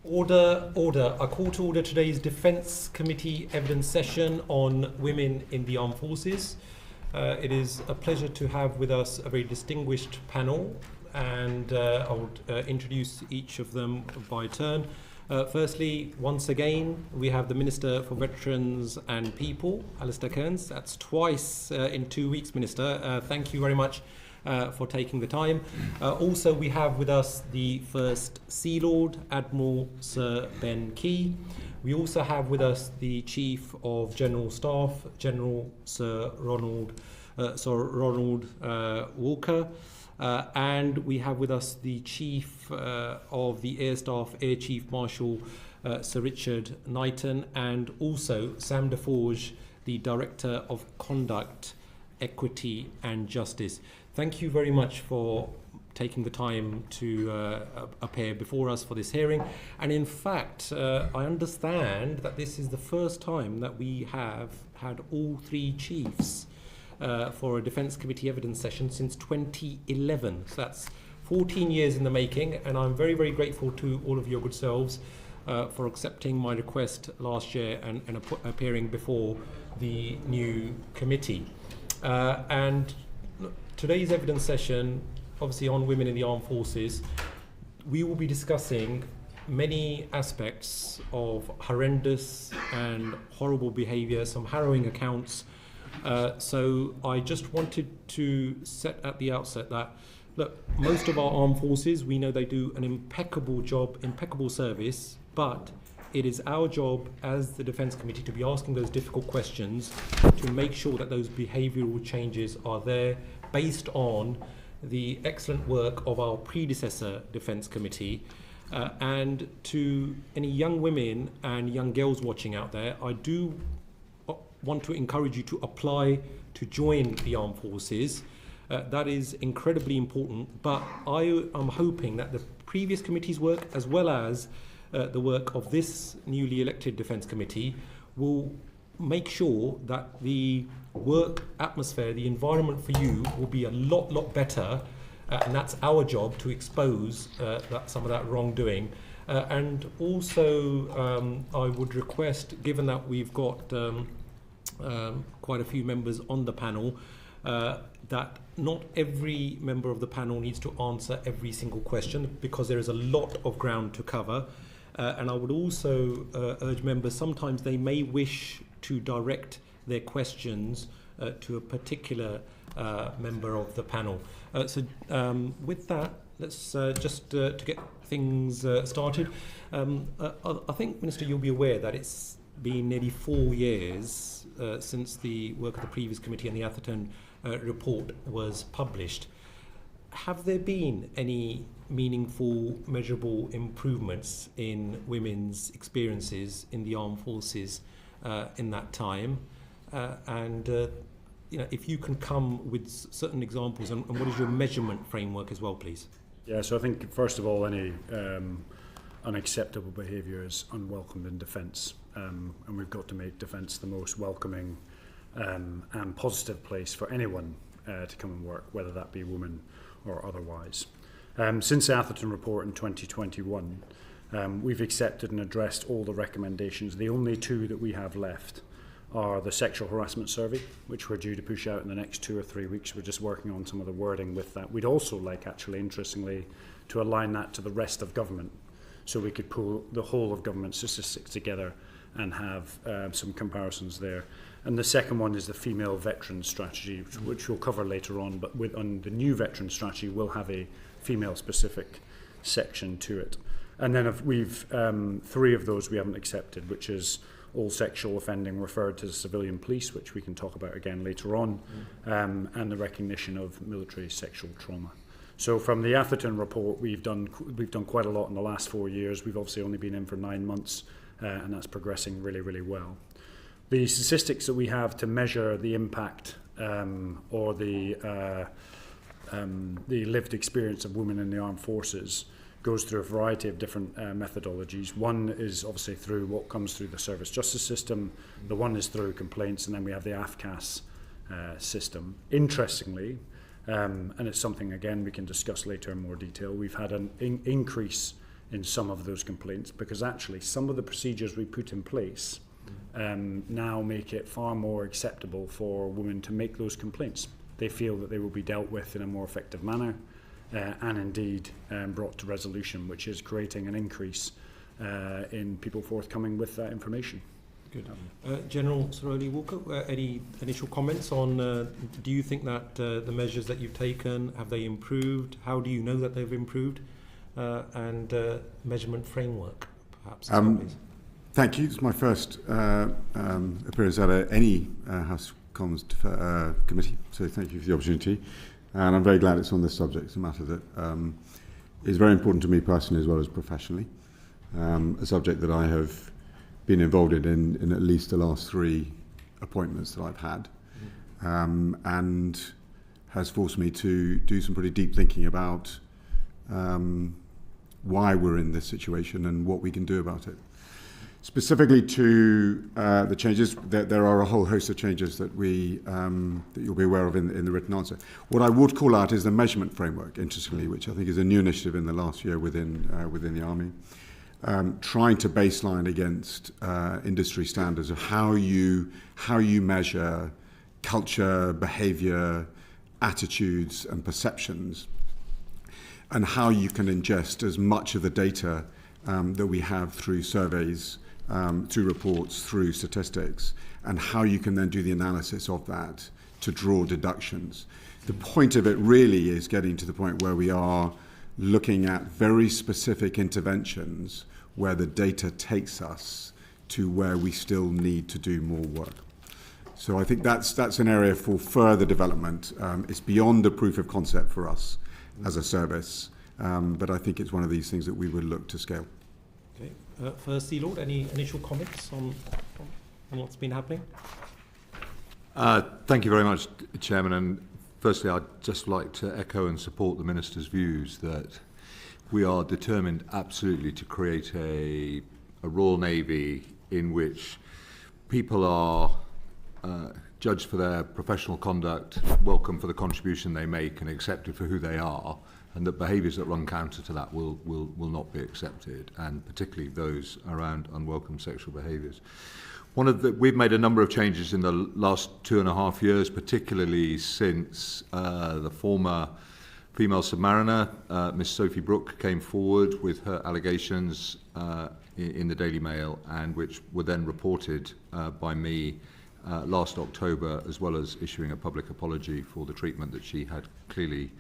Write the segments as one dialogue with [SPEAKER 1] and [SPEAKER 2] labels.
[SPEAKER 1] Order. I call to order today's Defence Committee evidence session on women in the armed forces. It is a pleasure to have with us a very distinguished panel, and I would introduce each of them by turn. Firstly, once again, we have the Minister for Veterans and People, Alistair Carns. That's twice in 2 weeks, Minister. Thank you very much for taking the time. Also, we have with us the First Sea Lord, Admiral Sir Ben Key. We also have with us the Chief of General Staff, General Sir Ronald Walker. And we have with us the Chief of the Air Staff, Air Chief Marshal Sir Richard Knighton, and also Sam Deforge, the Director of Conduct, Equity and Justice. Thank you very much for taking the time to appear before us for this hearing. And in fact, I understand that this is the first time that we have had all three chiefs for a Defence Committee evidence session since 2011. So that's 14 years in the making, and I'm very, very grateful to all of your good selves for accepting my request last year and appearing before the new committee. And today's evidence session, obviously on women in the armed forces, we will be discussing many aspects of horrendous and horrible behaviour, some harrowing accounts. So I just wanted to set at the outset that, look, most of our armed forces, we know they do an impeccable job, impeccable service, but it is our job as the Defence Committee to be asking those difficult questions to make sure that those behavioural changes are there based on the excellent work of our predecessor Defence Committee. And to any young women and young girls watching out there, I do want to encourage you to apply to join the armed forces. That is incredibly important, but I am hoping that the previous committee's work, as well as the work of this newly elected Defence Committee, will make sure that the work atmosphere, the environment for you will be a lot better, and that's our job to expose some of that wrongdoing. And also I would request, given that we've got quite a few members on the panel, that not every member of the panel needs to answer every single question, because there is a lot of ground to cover. And I would also urge members, sometimes they may wish to direct their questions to a particular member of the panel. So with that, let's just to get things started. I think, Minister, you'll be aware that it's been nearly 4 years since the work of the previous committee and the Atherton report was published. Have there been any meaningful, measurable improvements in women's experiences in the armed forces in that time? And if you can come with certain examples, and what is your measurement framework as well, please?
[SPEAKER 2] Yeah, so I think first of all, any unacceptable behaviour is unwelcome in defence, and we've got to make defence the most welcoming and positive place for anyone to come and work, whether that be women or otherwise. Since the Atherton report in 2021, we've accepted and addressed all the recommendations. The only two that we have left are the sexual harassment survey, which we're due to push out in the next 2 or 3 weeks. We're just working on some of the wording with that. We'd also like, actually, interestingly, to align that to the rest of government, so we could pull the whole of government statistics together and have some comparisons there. And the second one is the female veteran strategy, which we'll cover later on, but on the new veteran strategy, we'll have a female-specific section to it. And then we've 3 of those we haven't accepted, which is all sexual offending referred to the civilian police, which we can talk about again later on, and the recognition of military sexual trauma. So from the Atherton report, we've done quite a lot in the last 4 years. We've obviously only been in for 9 months, and that's progressing really, really well. The statistics that we have to measure the impact or the lived experience of women in the armed forces goes through a variety of different methodologies. One is obviously through what comes through the service justice system. The one is through complaints, and then we have the AFCAS system. Interestingly, and it's something, again, we can discuss later in more detail, we've had an increase in some of those complaints, because actually some of the procedures we put in place now make it far more acceptable for women to make those complaints. They feel that they will be dealt with in a more effective manner and indeed brought to resolution, which is creating an increase in people forthcoming with that information.
[SPEAKER 1] Good. General Soroli Walker, any initial comments on, do you think that the measures that you've taken, have they improved? How do you know that they've improved? And measurement framework, perhaps.
[SPEAKER 3] Thank you. It's my first appearance at any House Commons committee, so thank you for the opportunity. And I'm very glad it's on this subject. It's a matter that is very important to me personally as well as professionally. A subject that I have been involved in at least the last 3 appointments that I've had, and has forced me to do some pretty deep thinking about why we're in this situation and what we can do about it. Specifically to the changes, there are a whole host of changes that that you'll be aware of in the written answer. What I would call out is the measurement framework, interestingly, which I think is a new initiative in the last year within the Army, trying to baseline against industry standards of how you measure culture, behaviour, attitudes, and perceptions, and how you can ingest as much of the data that we have through surveys, through reports, through statistics, and how you can then do the analysis of that to draw deductions. The point of it really is getting to the point where we are looking at very specific interventions where the data takes us to where we still need to do more work. So I think that's an area for further development. It's beyond a proof of concept for us as a service, but I think it's one of these things that we would look to scale.
[SPEAKER 1] Okay. First, Sea Lord, any initial comments on what's been happening?
[SPEAKER 4] Thank you very much, Chairman. And firstly, I'd just like to echo and support the Minister's views that we are determined absolutely to create a Royal Navy in which people are judged for their professional conduct, welcome for the contribution they make and accepted for who they are, and that behaviours that run counter to that will not be accepted, and particularly those around unwelcome sexual behaviours. We've made a number of changes in the last 2.5 years, particularly since the former female submariner, Miss Sophie Brooke, came forward with her allegations in the Daily Mail, and which were then reported by me last October, as well as issuing a public apology for the treatment that she had clearly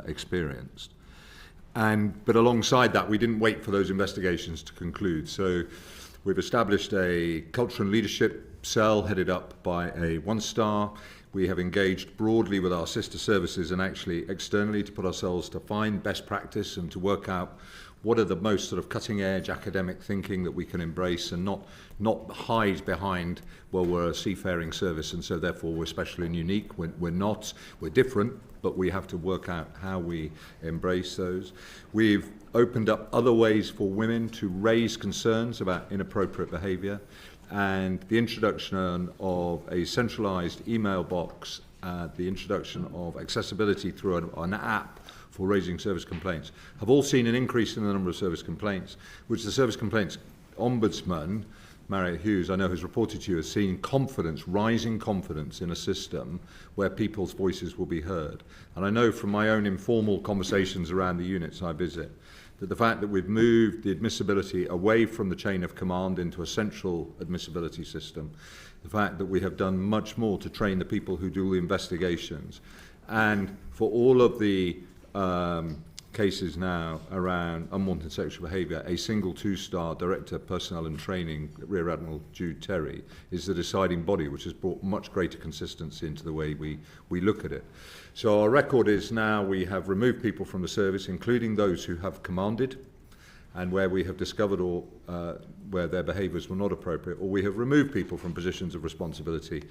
[SPEAKER 4] experienced. But alongside that, we didn't wait for those investigations to conclude. So we've established a culture and leadership cell headed up by a 1-star. We have engaged broadly with our sister services and actually externally to put ourselves to find best practice and to work out what are the most sort of cutting edge academic thinking that we can embrace and not hide behind, well, we're a seafaring service and so therefore we're special and unique. We're not, we're different, but we have to work out how we embrace those. We've opened up other ways for women to raise concerns about inappropriate behaviour, and the introduction of a centralised email box, the introduction of accessibility through an app for raising service complaints, have all seen an increase in the number of service complaints, which the Service Complaints Ombudsman, Marriott Hughes, I know has reported to you, has seen confidence, rising confidence in a system where people's voices will be heard. And I know from my own informal conversations around the units I visit, that the fact that we've moved the admissibility away from the chain of command into a central admissibility system, the fact that we have done much more to train the people who do the investigations, and for all of the cases now around unwanted sexual behaviour, a single 2-star Director Personnel and Training, Rear Admiral Jude Terry, is the deciding body, which has brought much greater consistency into the way we look at it. So our record is now we have removed people from the service, including those who have commanded, and where we have discovered or where their behaviours were not appropriate, or we have removed people from positions of responsibility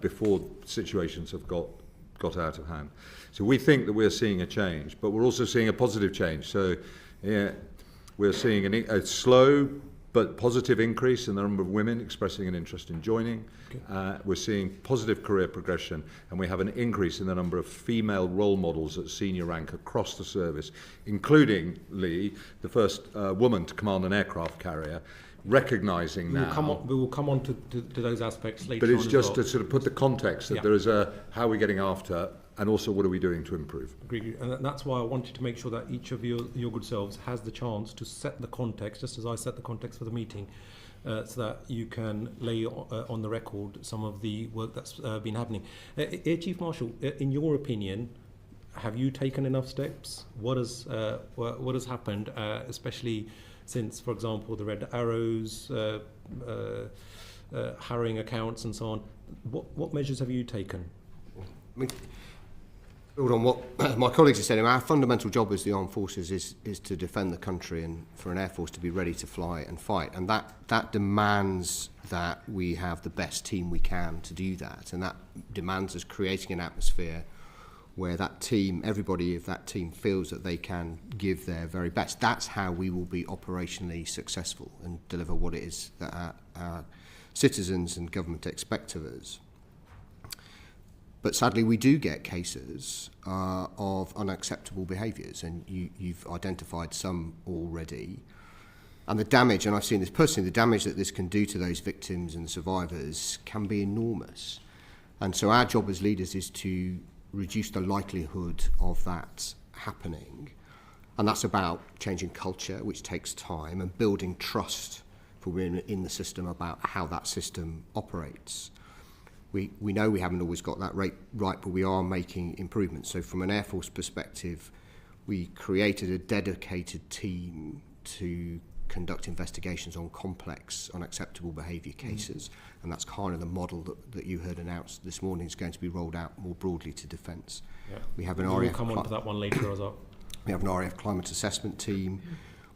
[SPEAKER 4] before situations have got out of hand. So we think that we're seeing a change, but we're also seeing a positive change. So yeah, we're seeing a slow but positive increase in the number of women expressing an interest in joining. We're seeing positive career progression, and we have an increase in the number of female role models at senior rank across the service, including, Lee, the first woman to command an aircraft carrier, recognising now...
[SPEAKER 1] We will come on to those aspects later
[SPEAKER 4] on. But it's
[SPEAKER 1] on
[SPEAKER 4] just
[SPEAKER 1] as well.
[SPEAKER 4] to sort of put the context that there is a how are we getting after, and also what are we doing to improve.
[SPEAKER 1] Agree. And that's why I wanted to make sure that each of your good selves has the chance to set the context, just as I set the context for the meeting, so that you can lay on the record some of the work that's been happening. Air Chief Marshal, in your opinion, have you taken enough steps? What has happened, especially since, for example, the red arrows, harrowing accounts and so on? What measures have you taken?
[SPEAKER 5] I mean, build on what my colleagues have said, our fundamental job as the armed forces is to defend the country and for an air force to be ready to fly and fight, and that demands that we have the best team we can to do that, and that demands us creating an atmosphere where that team, everybody of that team feels that they can give their very best. That's how we will be operationally successful and deliver what it is that our citizens and government expect of us. But sadly, we do get cases of unacceptable behaviours, and you've identified some already. And the damage, and I've seen this personally, the damage that this can do to those victims and survivors can be enormous. And so our job as leaders is to reduce the likelihood of that happening. And that's about changing culture, which takes time, and building trust for women in the system about how that system operates. We know we haven't always got that right, but we are making improvements. So from an Air Force perspective, we created a dedicated team to conduct investigations on complex, unacceptable behaviour cases. And that's kind of the model that you heard announced this morning is going to be rolled out more broadly to defence.
[SPEAKER 1] Yeah.
[SPEAKER 5] We have an
[SPEAKER 1] We'll come on to that one later as well.
[SPEAKER 5] We have an RAF climate assessment team.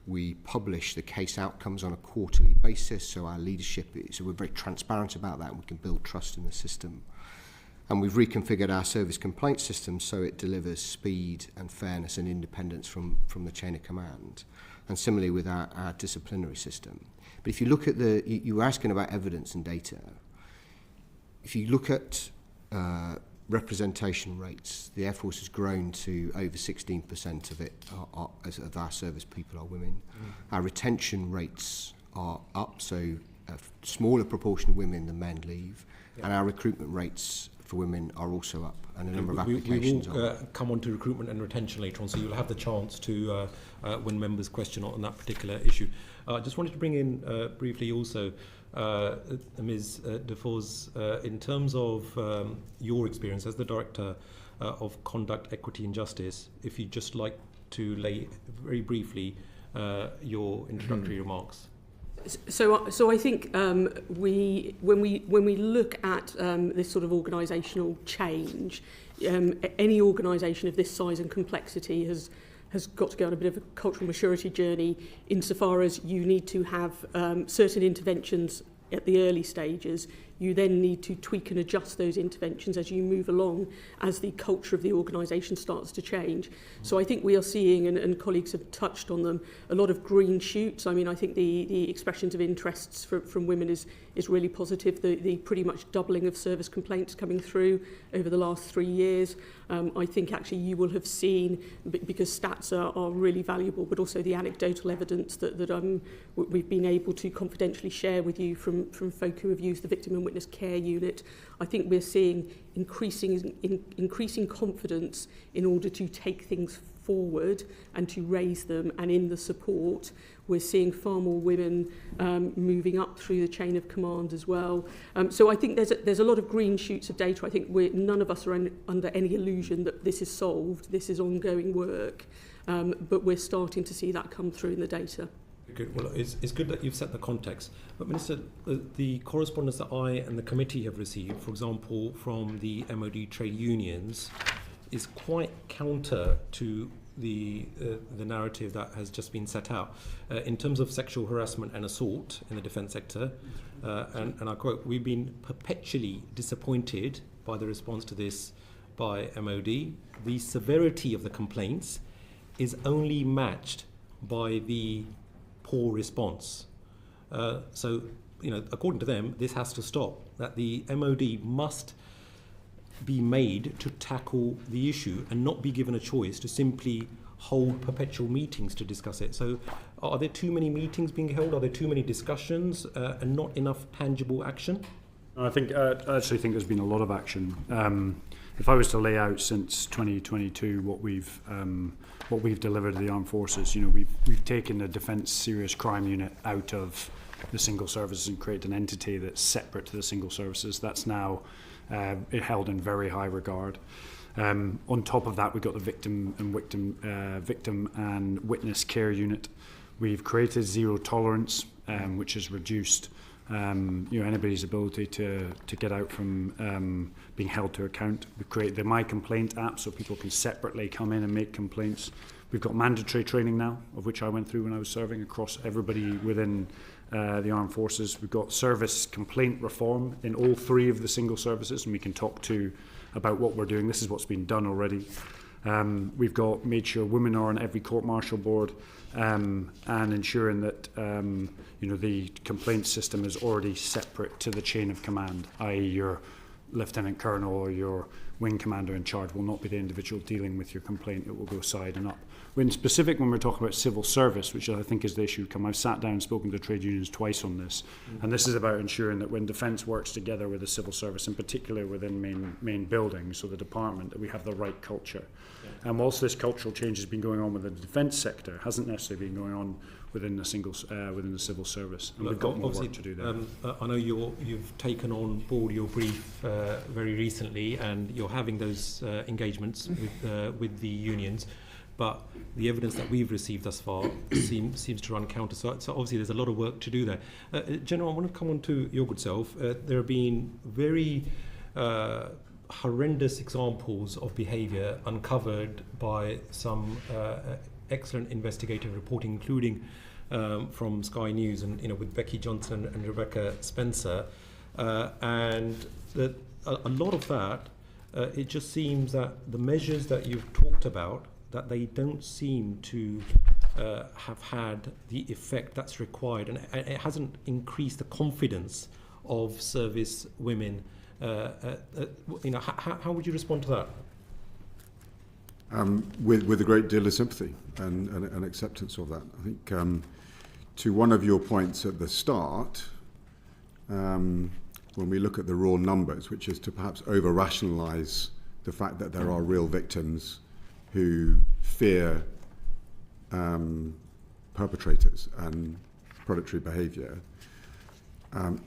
[SPEAKER 5] We publish the case outcomes on a quarterly basis, so our leadership, so we're very transparent about that, and we can build trust in the system. And we've reconfigured our service complaint system so it delivers speed and fairness and independence from the chain of command. And similarly with our disciplinary system. But if you look at you were asking about evidence and data. If you look at representation rates, the Air Force has grown to over 16% of it of our service people are women. Our retention rates are up, so a smaller proportion of women than men leave, and our recruitment rates for women are also up, and a number of applications
[SPEAKER 1] we will come on to recruitment and retention later on, so you'll have the chance to, when members question on that particular issue. I just wanted to bring in briefly also Ms. DeFors, in terms of your experience as the Director of Conduct, Equity and Justice, if you'd just like to lay very briefly your introductory remarks.
[SPEAKER 6] So I think when we look at this sort of organisational change, any organisation of this size and complexity has got to go on a bit of a cultural maturity journey insofar as you need to have certain interventions at the early stages. You then need to tweak and adjust those interventions as you move along, as the culture of the organisation starts to change. So I think we are seeing, and colleagues have touched on them, a lot of green shoots. I mean, I think the expressions of interests from women is really positive. The pretty much doubling of service complaints coming through over the last 3 years. I think actually you will have seen, because stats are really valuable, but also the anecdotal evidence that we've been able to confidentially share with you from folk who have used the Victim and Witness Care Unit. I think we're seeing increasing confidence in order to take things forward and to raise them, and in the support we're seeing far more women moving up through the chain of command as well. So I think there's a lot of green shoots of data. I think none of us are under any illusion that this is solved. This is ongoing work, but we're starting to see that come through in the data.
[SPEAKER 1] Good. Well, it's good that you've set the context. But Minister, the correspondence that I and the committee have received, for example, from the MOD trade unions, is quite counter to the narrative that has just been set out in terms of sexual harassment and assault in the defence sector. And I quote, "We've been perpetually disappointed by the response to this by MOD. The severity of the complaints is only matched by the poor response." So, according to them, this has to stop. That the MOD must be made to tackle the issue and not be given a choice to simply hold perpetual meetings to discuss it. So are there too many meetings being held? Are there too many discussions and not enough tangible action?
[SPEAKER 2] I actually think there's been a lot of action. If I was to lay out since 2022 what we've delivered to the armed forces, we've taken the Defence Serious Crime Unit out of the single services and created an entity that's separate to the single services. That's now held in very high regard. On top of that, we've got the victim and witness care unit. We've created zero tolerance, which has reduced anybody's ability to get out from being held to account. We've created the My Complaint app so people can separately come in and make complaints. We've got mandatory training now, of which I went through when I was serving, across everybody within the armed forces. We've got service complaint reform in all three of the single services, and we can talk to about what we're doing. This is what's been done already. We've got made sure women are on every court-martial board, and ensuring that the complaint system is already separate to the chain of command, i.e. your lieutenant colonel or your wing commander in charge will not be the individual dealing with your complaint. It will go side and up. In specific, when we're talking about civil service, which I think is the issue, I've sat down and spoken to trade unions twice on this, and this is about ensuring that when defence works together with the civil service, in particular within main buildings, so the department, that we have the right culture. Yeah. And whilst this cultural change has been going on within the defence sector, hasn't necessarily been going on within the civil service, and we've got more work to do there.
[SPEAKER 1] I know you've taken on board your brief very recently, and you're having those engagements with the unions. But the evidence that we've received thus far seems to run counter. So obviously there's a lot of work to do there. General, I want to come on to your good self. There have been very horrendous examples of behaviour uncovered by some excellent investigative reporting, including from Sky News and with Becky Johnson and Rebecca Spencer, and that a lot of that, it just seems that the measures that you've talked about, that they don't seem to have had the effect that's required, and it hasn't increased the confidence of service women. How would you respond to that?
[SPEAKER 3] With a great deal of sympathy and acceptance of that. I think to one of your points at the start, when we look at the raw numbers, which is to perhaps over-rationalise the fact that there are real victims who fear perpetrators and predatory behaviour.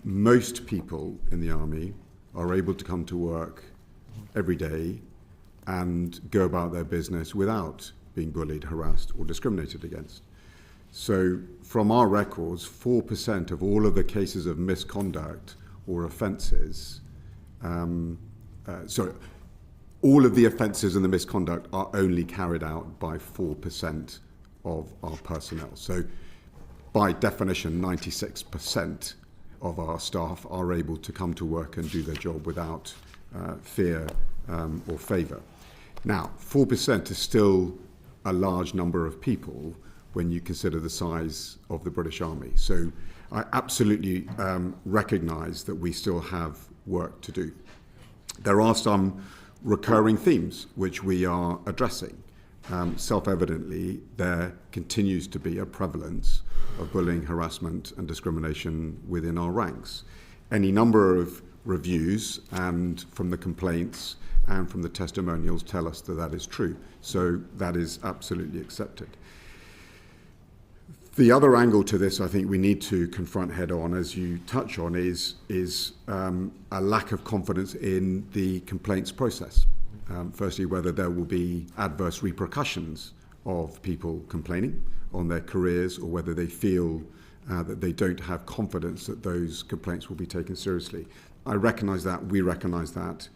[SPEAKER 3] Most people in the army are able to come to work every day and go about their business without being bullied, harassed or discriminated against. So from our records, 4% of all of the cases of misconduct or offences, all of the offences and the misconduct are only carried out by 4% of our personnel. So by definition, 96% of our staff are able to come to work and do their job without fear or favour. Now, 4% is still a large number of people when you consider the size of the British Army. So I absolutely recognise that we still have work to do. There are some recurring themes which we are addressing. Self-evidently, there continues to be a prevalence of bullying, harassment and discrimination within our ranks. Any number of reviews and from the complaints and from the testimonials tell us that that is true. So that is absolutely accepted. The other angle to this I think we need to confront head on, as you touch on, is a lack of confidence in the complaints process. Firstly, whether there will be adverse repercussions of people complaining on their careers, or whether they feel that they don't have confidence that those complaints will be taken seriously. I recognise that, we recognise that.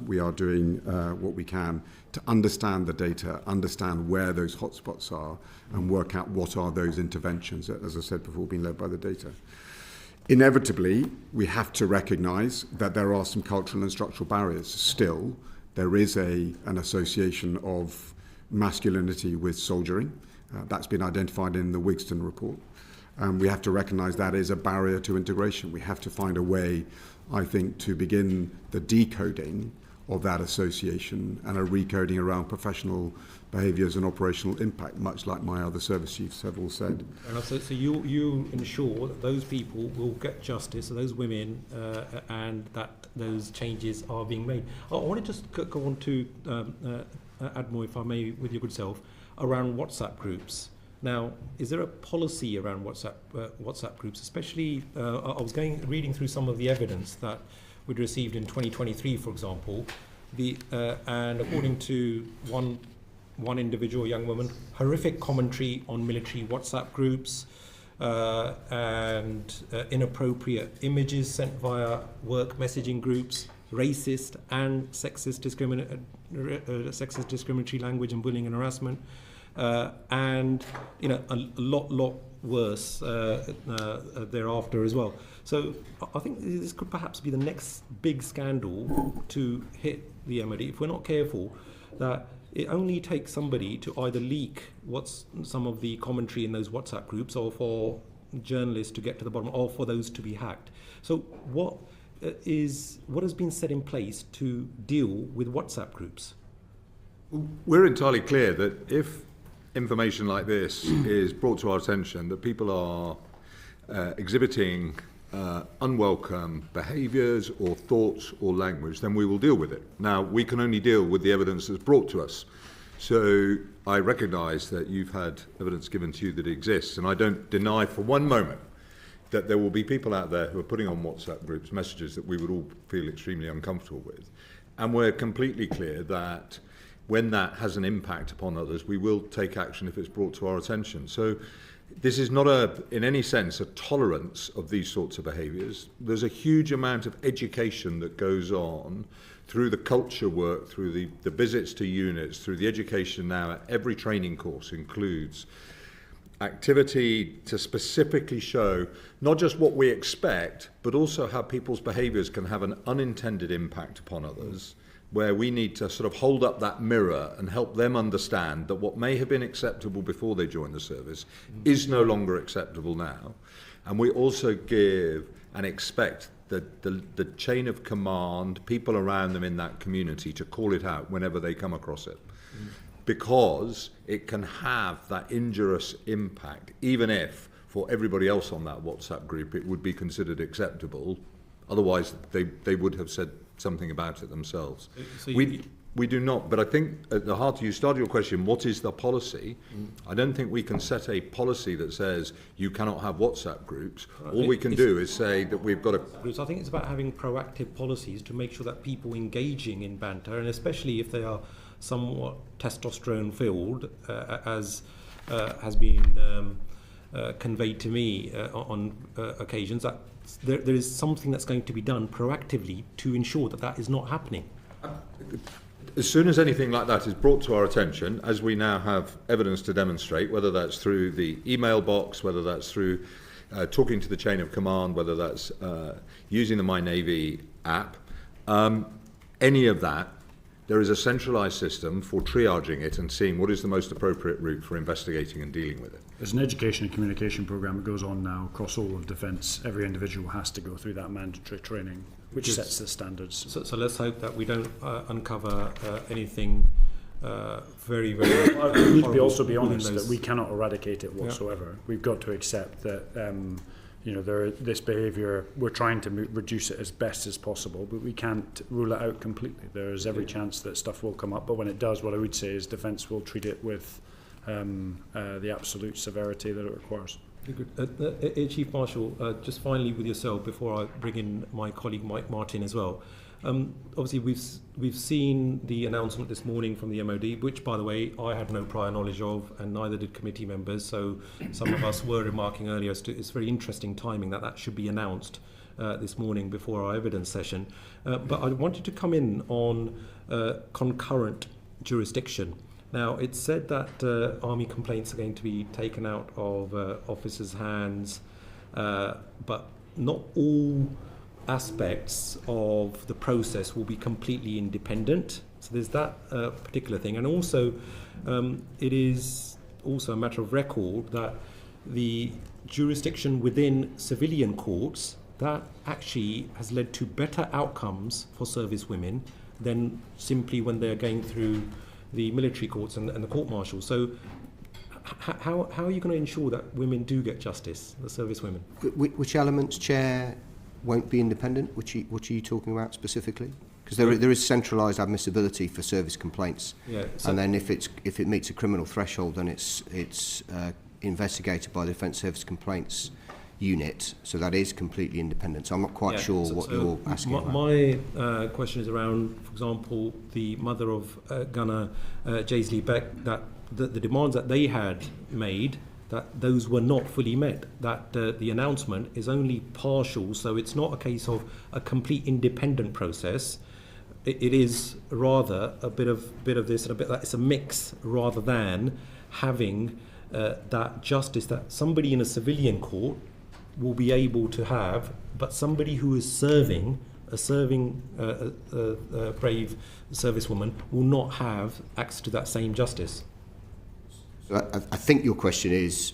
[SPEAKER 3] We are doing what we can to understand the data, understand where those hotspots are, and work out what are those interventions that, as I said before, being led by the data. Inevitably, we have to recognise that there are some cultural and structural barriers still. There is an association of masculinity with soldiering. That's been identified in the Wigston report. We have to recognise that is a barrier to integration. We have to find a way, I think, to begin the decoding of that association and a recoding around professional behaviours and operational impact, much like my other service chiefs have all said.
[SPEAKER 1] So you ensure that those people will get justice, so those women, and that those changes are being made. I want to just go on to add more, if I may, with your good self, around WhatsApp groups. Now, is there a policy around WhatsApp groups? Especially, I was reading through some of the evidence that we'd received in 2023, for example, and according to one individual, a young woman, horrific commentary on military WhatsApp groups, and inappropriate images sent via work messaging groups, racist and sexist discriminatory language and bullying and harassment, and a lot worse thereafter as well. So I think this could perhaps be the next big scandal to hit the MOD if we're not careful. That it only takes somebody to either leak what's some of the commentary in those WhatsApp groups, or for journalists to get to the bottom, or for those to be hacked. So what has been set in place to deal with WhatsApp groups?
[SPEAKER 4] We're entirely clear that if information like this is brought to our attention, that people are exhibiting unwelcome behaviours or thoughts or language, then we will deal with it. Now, we can only deal with the evidence that's brought to us. So I recognise that you've had evidence given to you that exists, and I don't deny for one moment that there will be people out there who are putting on WhatsApp groups messages that we would all feel extremely uncomfortable with. And we're completely clear that when that has an impact upon others, we will take action if it's brought to our attention. So this is not in any sense, a tolerance of these sorts of behaviours. There's a huge amount of education that goes on through the culture work, through the visits to units, through the education now at every training course includes activity to specifically show not just what we expect, but also how people's behaviours can have an unintended impact upon others, where we need to sort of hold up that mirror and help them understand that what may have been acceptable before they joined the service is no longer acceptable now. And we also give and expect the chain of command, people around them in that community, to call it out whenever they come across it. Because it can have that injurious impact, even if for everybody else on that WhatsApp group it would be considered acceptable. Otherwise, they would have said something about it themselves. So we do not, but I think at the heart, you started your question, what is the policy? I don't think we can set a policy that says you cannot have WhatsApp groups. All we can do is say that we've got
[SPEAKER 1] I think it's about having proactive policies to make sure that people engaging in banter, and especially if they are somewhat testosterone filled, as has been conveyed to me on occasions, that there is something that's going to be done proactively to ensure that that is not happening.
[SPEAKER 4] As soon as anything like that is brought to our attention, as we now have evidence to demonstrate, whether that's through the email box, whether that's through talking to the chain of command, whether that's using the My Navy app, any of that, there is a centralised system for triaging it and seeing what is the most appropriate route for investigating and dealing with it.
[SPEAKER 2] There's an education and communication programme that goes on now across all of defence. Every individual has to go through that mandatory training, which sets the standards.
[SPEAKER 1] So let's hope that we don't uncover anything very, very
[SPEAKER 2] well, we need to also be honest that we cannot eradicate it whatsoever. Yeah. We've got to accept that this behaviour, we're trying to reduce it as best as possible, but we can't rule it out completely. There is every chance that stuff will come up, but when it does, what I would say is Defence will treat it with the absolute severity that it requires.
[SPEAKER 1] Good. Chief Marshal, just finally with yourself, before I bring in my colleague Mike Martin as well. Obviously, we've seen the announcement this morning from the MOD, which, by the way, I had no prior knowledge of, and neither did committee members. So some of us were remarking earlier as to it's very interesting timing that should be announced this morning before our evidence session. But I wanted to come in on concurrent jurisdiction. Now, it's said that army complaints are going to be taken out of officers' hands, but not all aspects of the process will be completely independent. So there's that particular thing. And also, it is also a matter of record that the jurisdiction within civilian courts, that actually has led to better outcomes for service women than simply when they're going through the military courts and the court martial. So how are you going to ensure that women do get justice, the service women?
[SPEAKER 5] Which elements, Chair, won't be independent? What are you talking about specifically? Because there is centralised admissibility for service complaints, and then if it meets a criminal threshold, then it's investigated by the Defence Service Complaints Unit. So that is completely independent. So I'm not quite sure what you're asking about.
[SPEAKER 1] My question is around, for example, the mother of Gunner Jaisley Beck, that the demands that they had made, that those were not fully met, that the announcement is only partial, so it's not a case of a complete independent process. It is rather a bit of this and a bit that. It's a mix rather than having that justice that somebody in a civilian court will be able to have, but somebody who is serving a brave servicewoman will not have access to that same justice.
[SPEAKER 5] I think your question is,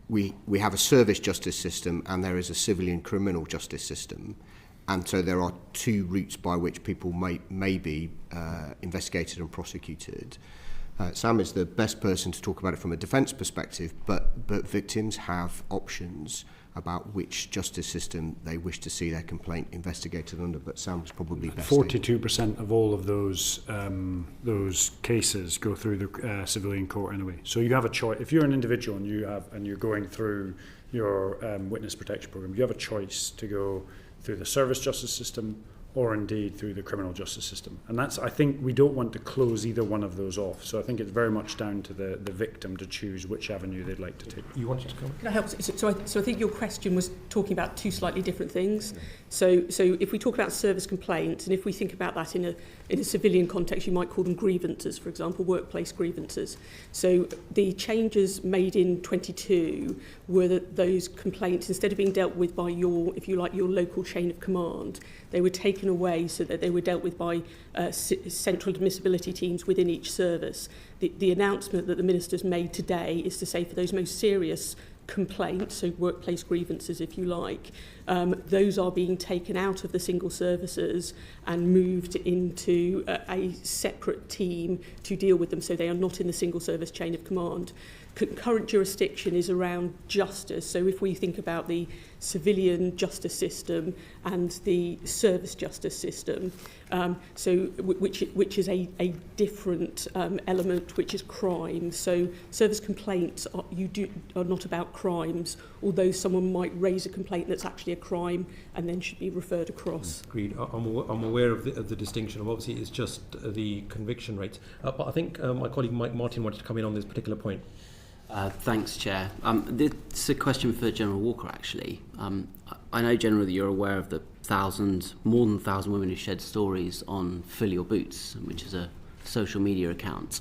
[SPEAKER 5] we have a service justice system and there is a civilian criminal justice system, and so there are two routes by which people may be investigated and prosecuted. Sam is the best person to talk about it from a defence perspective, but victims have options about which justice system they wish to see their complaint investigated under, but Sam's probably best.
[SPEAKER 2] 42% of all of those cases go through the civilian court anyway. So you have a choice. If you're an individual and you're going through your witness protection program, you have a choice to go through the service justice system or indeed through the criminal justice system. And that's, I think we don't want to close either one of those off. So I think it's very much down to the victim to choose which avenue they'd like to take.
[SPEAKER 1] You wanted to comment?
[SPEAKER 6] Can I help? So I think your question was talking about two slightly different things. So if we talk about service complaints, and if we think about that in a civilian context, you might call them grievances, for example, workplace grievances. So the changes made in 22 were that those complaints, instead of being dealt with by your, if you like, your local chain of command, they were taken away so that they were dealt with by central admissibility teams within each service. The announcement that the Minister's made today is to say for those most serious complaints, so workplace grievances if you like, those are being taken out of the single services and moved into a separate team to deal with them, so they are not in the single service chain of command. Current jurisdiction is around justice, so if we think about the civilian justice system and the service justice system, which is a different element, which is crime. So service complaints are not about crimes, although someone might raise a complaint that's actually a crime and then should be referred across.
[SPEAKER 1] Agreed. I'm aware of the distinction. Obviously, it's just the conviction rates. But I think my colleague Mike Martin wanted to come in on this particular point.
[SPEAKER 7] Thanks, Chair. This is a question for General Walker, actually. I know, General, that you're aware of the more than 1,000 women who shared stories on Fill Your Boots, which is a social media account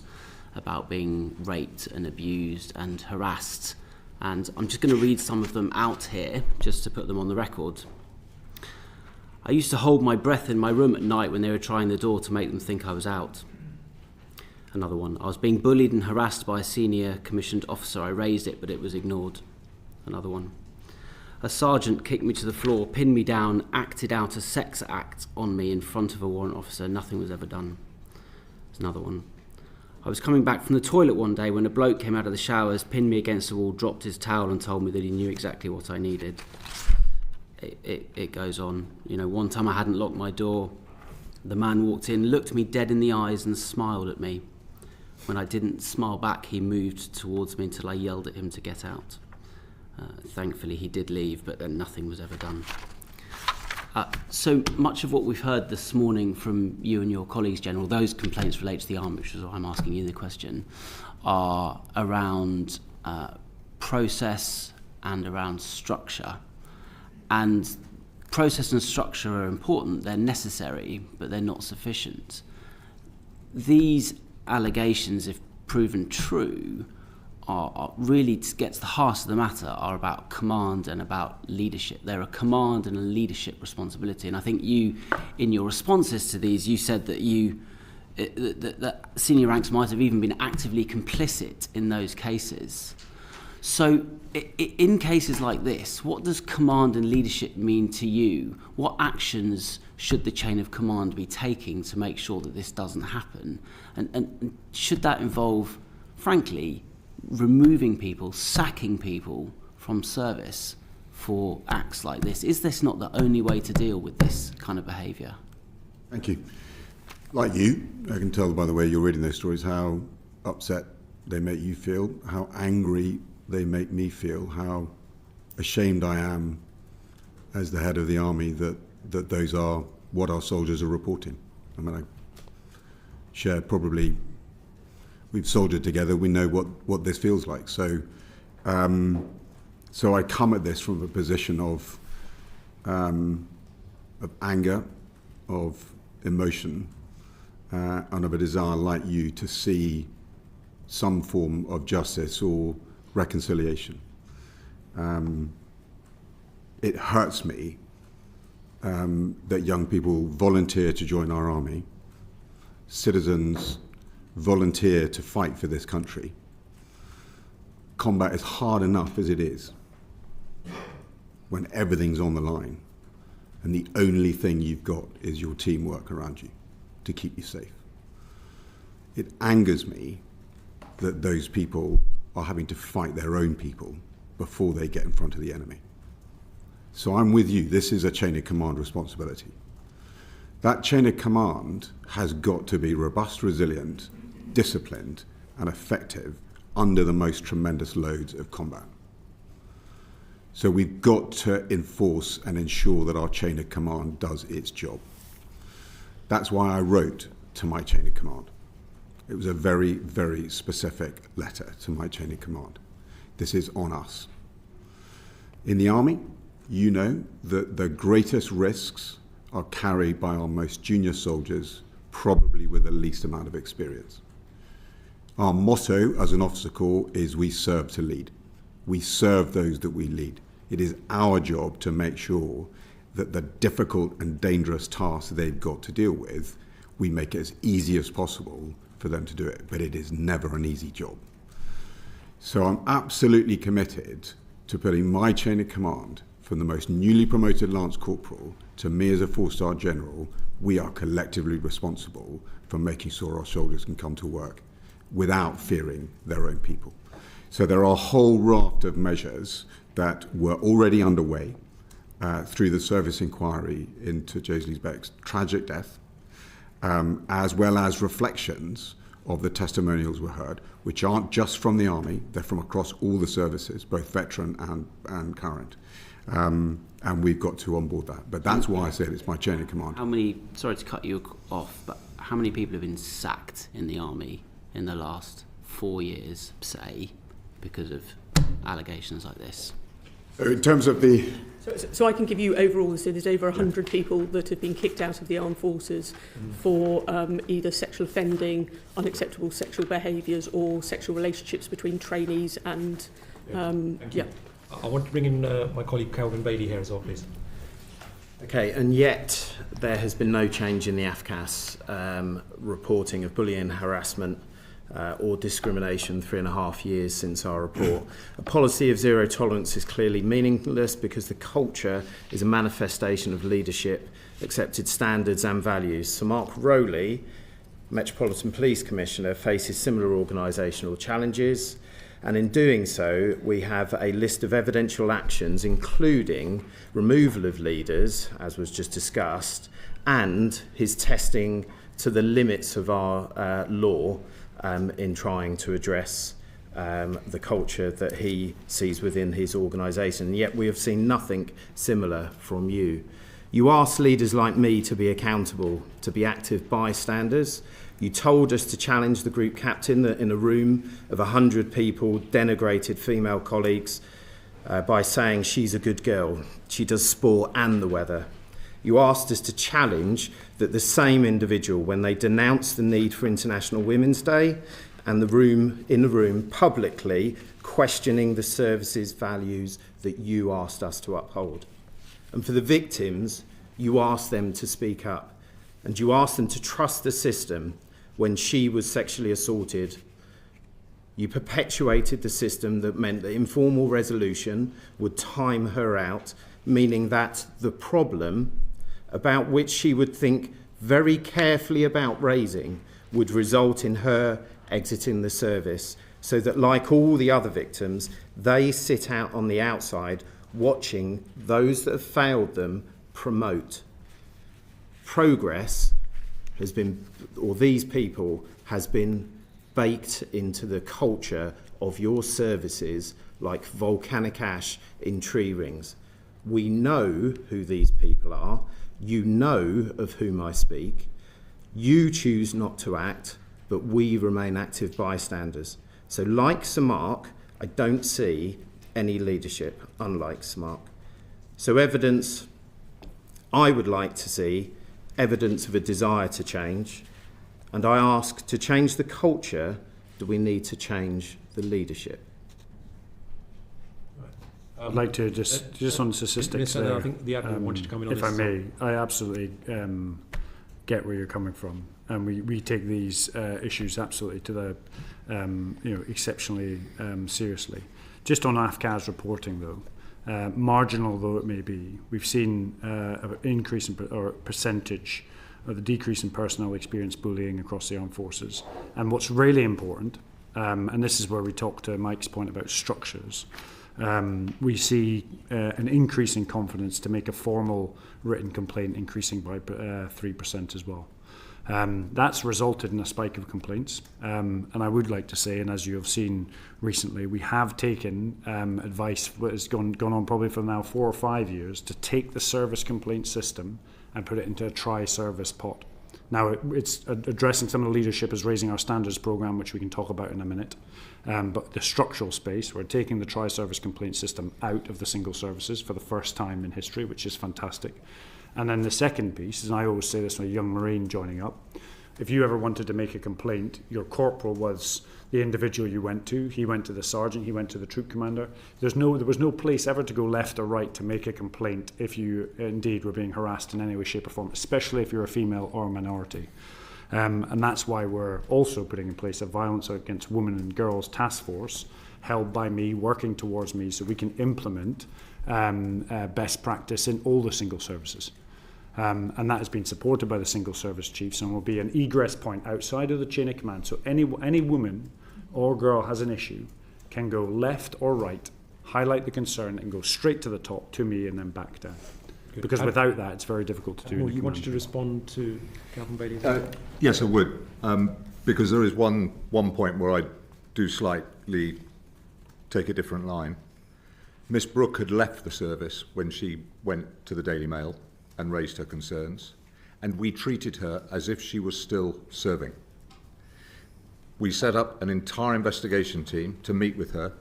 [SPEAKER 7] about being raped and abused and harassed. And I'm just going to read some of them out here, just to put them on the record. I used to hold my breath in my room at night when they were trying the door to make them think I was out. Another one. I was being bullied and harassed by a senior commissioned officer. I raised it, but it was ignored. Another one. A sergeant kicked me to the floor, pinned me down, acted out a sex act on me in front of a warrant officer. Nothing was ever done. There's another one. I was coming back from the toilet one day when a bloke came out of the showers, pinned me against the wall, dropped his towel and told me that he knew exactly what I needed. It goes on. You know, one time I hadn't locked my door. The man walked in, looked me dead in the eyes and smiled at me. When I didn't smile back, he moved towards me until I yelled at him to get out. Thankfully, he did leave, but then nothing was ever done. So much of what we've heard this morning from you and your colleagues, General, those complaints relate to the army, which is why I'm asking you the question, are around process and around structure. And process and structure are important, they're necessary, but they're not sufficient. These allegations, if proven true, are really, to get to the heart of the matter, are about command and about leadership. They're a command and a leadership responsibility. And I think you, in your responses to these, you said that that senior ranks might have even been actively complicit in those cases. So in cases like this, what does command and leadership mean to you? What actions should the chain of command be taking to make sure that this doesn't happen? And should that involve, frankly, removing people, sacking people from service for acts like this? Is this not the only way to deal with this kind of behaviour?
[SPEAKER 3] Thank you. Like you, I can tell by the way you're reading those stories how upset they make you feel, how angry they make me feel, how ashamed I am as the head of the army that those are what our soldiers are reporting. I mean, I share probably, we've soldiered together, we know what this feels like. So I come at this from a position of anger, of emotion, and of a desire like you to see some form of justice or reconciliation. It hurts me that young people volunteer to join our army, citizens volunteer to fight for this country. Combat is hard enough as it is when everything's on the line and the only thing you've got is your teamwork around you to keep you safe. It angers me that those people are having to fight their own people before they get in front of the enemy. So I'm with you. This is a chain of command responsibility. That chain of command has got to be robust, resilient, disciplined, and effective under the most tremendous loads of combat. So we've got to enforce and ensure that our chain of command does its job. That's why I wrote to my chain of command. It was a very, very specific letter to my chain of command. This is on us. In the army, you know that the greatest risks are carried by our most junior soldiers, probably with the least amount of experience. Our motto as an officer corps is we serve to lead. We serve those that we lead. It is our job to make sure that the difficult and dangerous tasks they've got to deal with, we make it as easy as possible for them to do it, but it is never an easy job. So I'm absolutely committed to putting my chain of command from the most newly promoted Lance Corporal to me as a 4-star General. We are collectively responsible for making sure our soldiers can come to work without fearing their own people. So there are a whole raft of measures that were already underway through the service inquiry into Jaisley Beck's tragic death, as well as reflections of the testimonials we heard, which aren't just from the Army, they're from across all the services, both veteran and current. And we've got to onboard that. But that's why I said it's my chain of command.
[SPEAKER 7] How many, sorry to cut you off, but how many people have been sacked in the Army in the last 4 years, say, because of allegations like this?
[SPEAKER 3] In terms of the...
[SPEAKER 6] So I can give you overall, so there's over 100 people that have been kicked out of the armed forces for either sexual offending, unacceptable sexual behaviours or sexual relationships between trainees and...
[SPEAKER 1] I want to bring in my colleague Calvin Bailey here as well, please.
[SPEAKER 8] Okay, and yet there has been no change in the AFCAS reporting of bullying, harassment or discrimination 3.5 years since our report. A policy of zero tolerance is clearly meaningless because the culture is a manifestation of leadership, accepted standards and values. So Mark Rowley, Metropolitan Police Commissioner, faces similar organisational challenges, and in doing so we have a list of evidential actions including removal of leaders, as was just discussed, and his testing to the limits of our law in trying to address the culture that he sees within his organisation. And yet we have seen nothing similar from you. You asked leaders like me to be accountable, to be active bystanders. You told us to challenge the group captain that in a room of 100 people denigrated female colleagues by saying she's a good girl, she does sport and the weather. You asked us to challenge that the same individual, when they denounced the need for International Women's Day and in the room publicly questioning the service's values that you asked us to uphold. And for the victims, you asked them to speak up and you asked them to trust the system when she was sexually assaulted. You perpetuated the system that meant that informal resolution would time her out, meaning that the problem about which she would think very carefully about raising would result in her exiting the service, so that, like all the other victims, they sit out on the outside watching those that have failed them promote. Progress has been, or these people, has been baked into the culture of your services like volcanic ash in tree rings. We know who these people are. You know of whom I speak. You choose not to act, but we remain active bystanders. So like Sir Mark, I don't see any leadership, unlike Sir Mark. So evidence, I would like to see evidence of a desire to change. And I ask, to change the culture, do we need to change the leadership?
[SPEAKER 2] I'd like to just on statistics
[SPEAKER 1] I think the admin wanted to come in on
[SPEAKER 2] if
[SPEAKER 1] this.
[SPEAKER 2] I may, I absolutely get where you're coming from, and we take these issues absolutely to the exceptionally seriously. Just on AFCAS reporting though, marginal though it may be, we've seen an increase in or percentage of the decrease in personnel experience bullying across the armed forces. And what's really important, and this is where we talk to Mike's point about structures, we see an increase in confidence to make a formal written complaint increasing by 3% as well. That's resulted in a spike of complaints, and I would like to say, and as you have seen recently, we have taken advice that has gone on probably for now 4 or 5 years to take the service complaint system and put it into a tri-service pot. Now, it's addressing some of the leadership as raising our standards programme, which we can talk about in a minute. But the structural space, we're taking the tri-service complaint system out of the single services for the first time in history, which is fantastic. And then the second piece, and I always say this when a young Marine joining up, if you ever wanted to make a complaint, your corporal was the individual you went to. He went to the sergeant, he went to the troop commander. There was no place ever to go left or right to make a complaint if you indeed were being harassed in any way, shape or form, especially if you're a female or a minority. And that's why we're also putting in place a violence against women and girls task force held by me, working towards me, so we can implement best practice in all the single services. And that has been supported by the single service chiefs and will be an egress point outside of the chain of command. So any woman or girl has an issue can go left or right, highlight the concern and go straight to the top to me and then back down. Good. Because without that, it's very difficult to do.
[SPEAKER 1] You wanted to respond to Calvin Bailey?
[SPEAKER 4] Yes, I would, because there is one point where I do slightly take a different line. Miss Brooke had left the service when she went to the Daily Mail and raised her concerns, and we treated her as if she was still serving. We set up an entire investigation team to meet with her,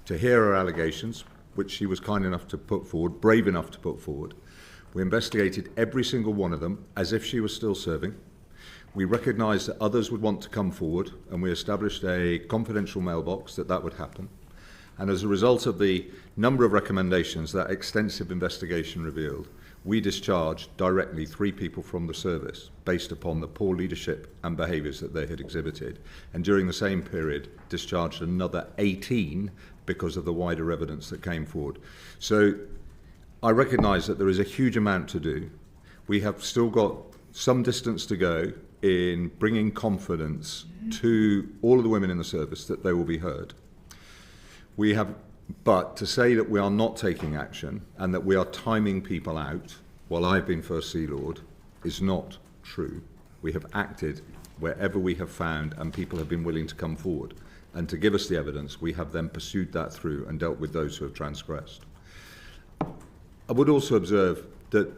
[SPEAKER 4] to hear her allegations, which she was kind enough to put forward, brave enough to put forward. We investigated every single one of them as if she was still serving. We recognised that others would want to come forward, and we established a confidential mailbox that would happen. And as a result of the number of recommendations that extensive investigation revealed, we discharged directly 3 people from the service based upon the poor leadership and behaviours that they had exhibited. And during the same period, discharged another 18 because of the wider evidence that came forward. So I recognise that there is a huge amount to do. We have still got some distance to go in bringing confidence to all of the women in the service that they will be heard. But to say that we are not taking action and that we are timing people out while I've been First Sea Lord is not true. We have acted wherever we have found and people have been willing to come forward. And to give us the evidence, we have then pursued that through and dealt with those who have transgressed. I would also observe that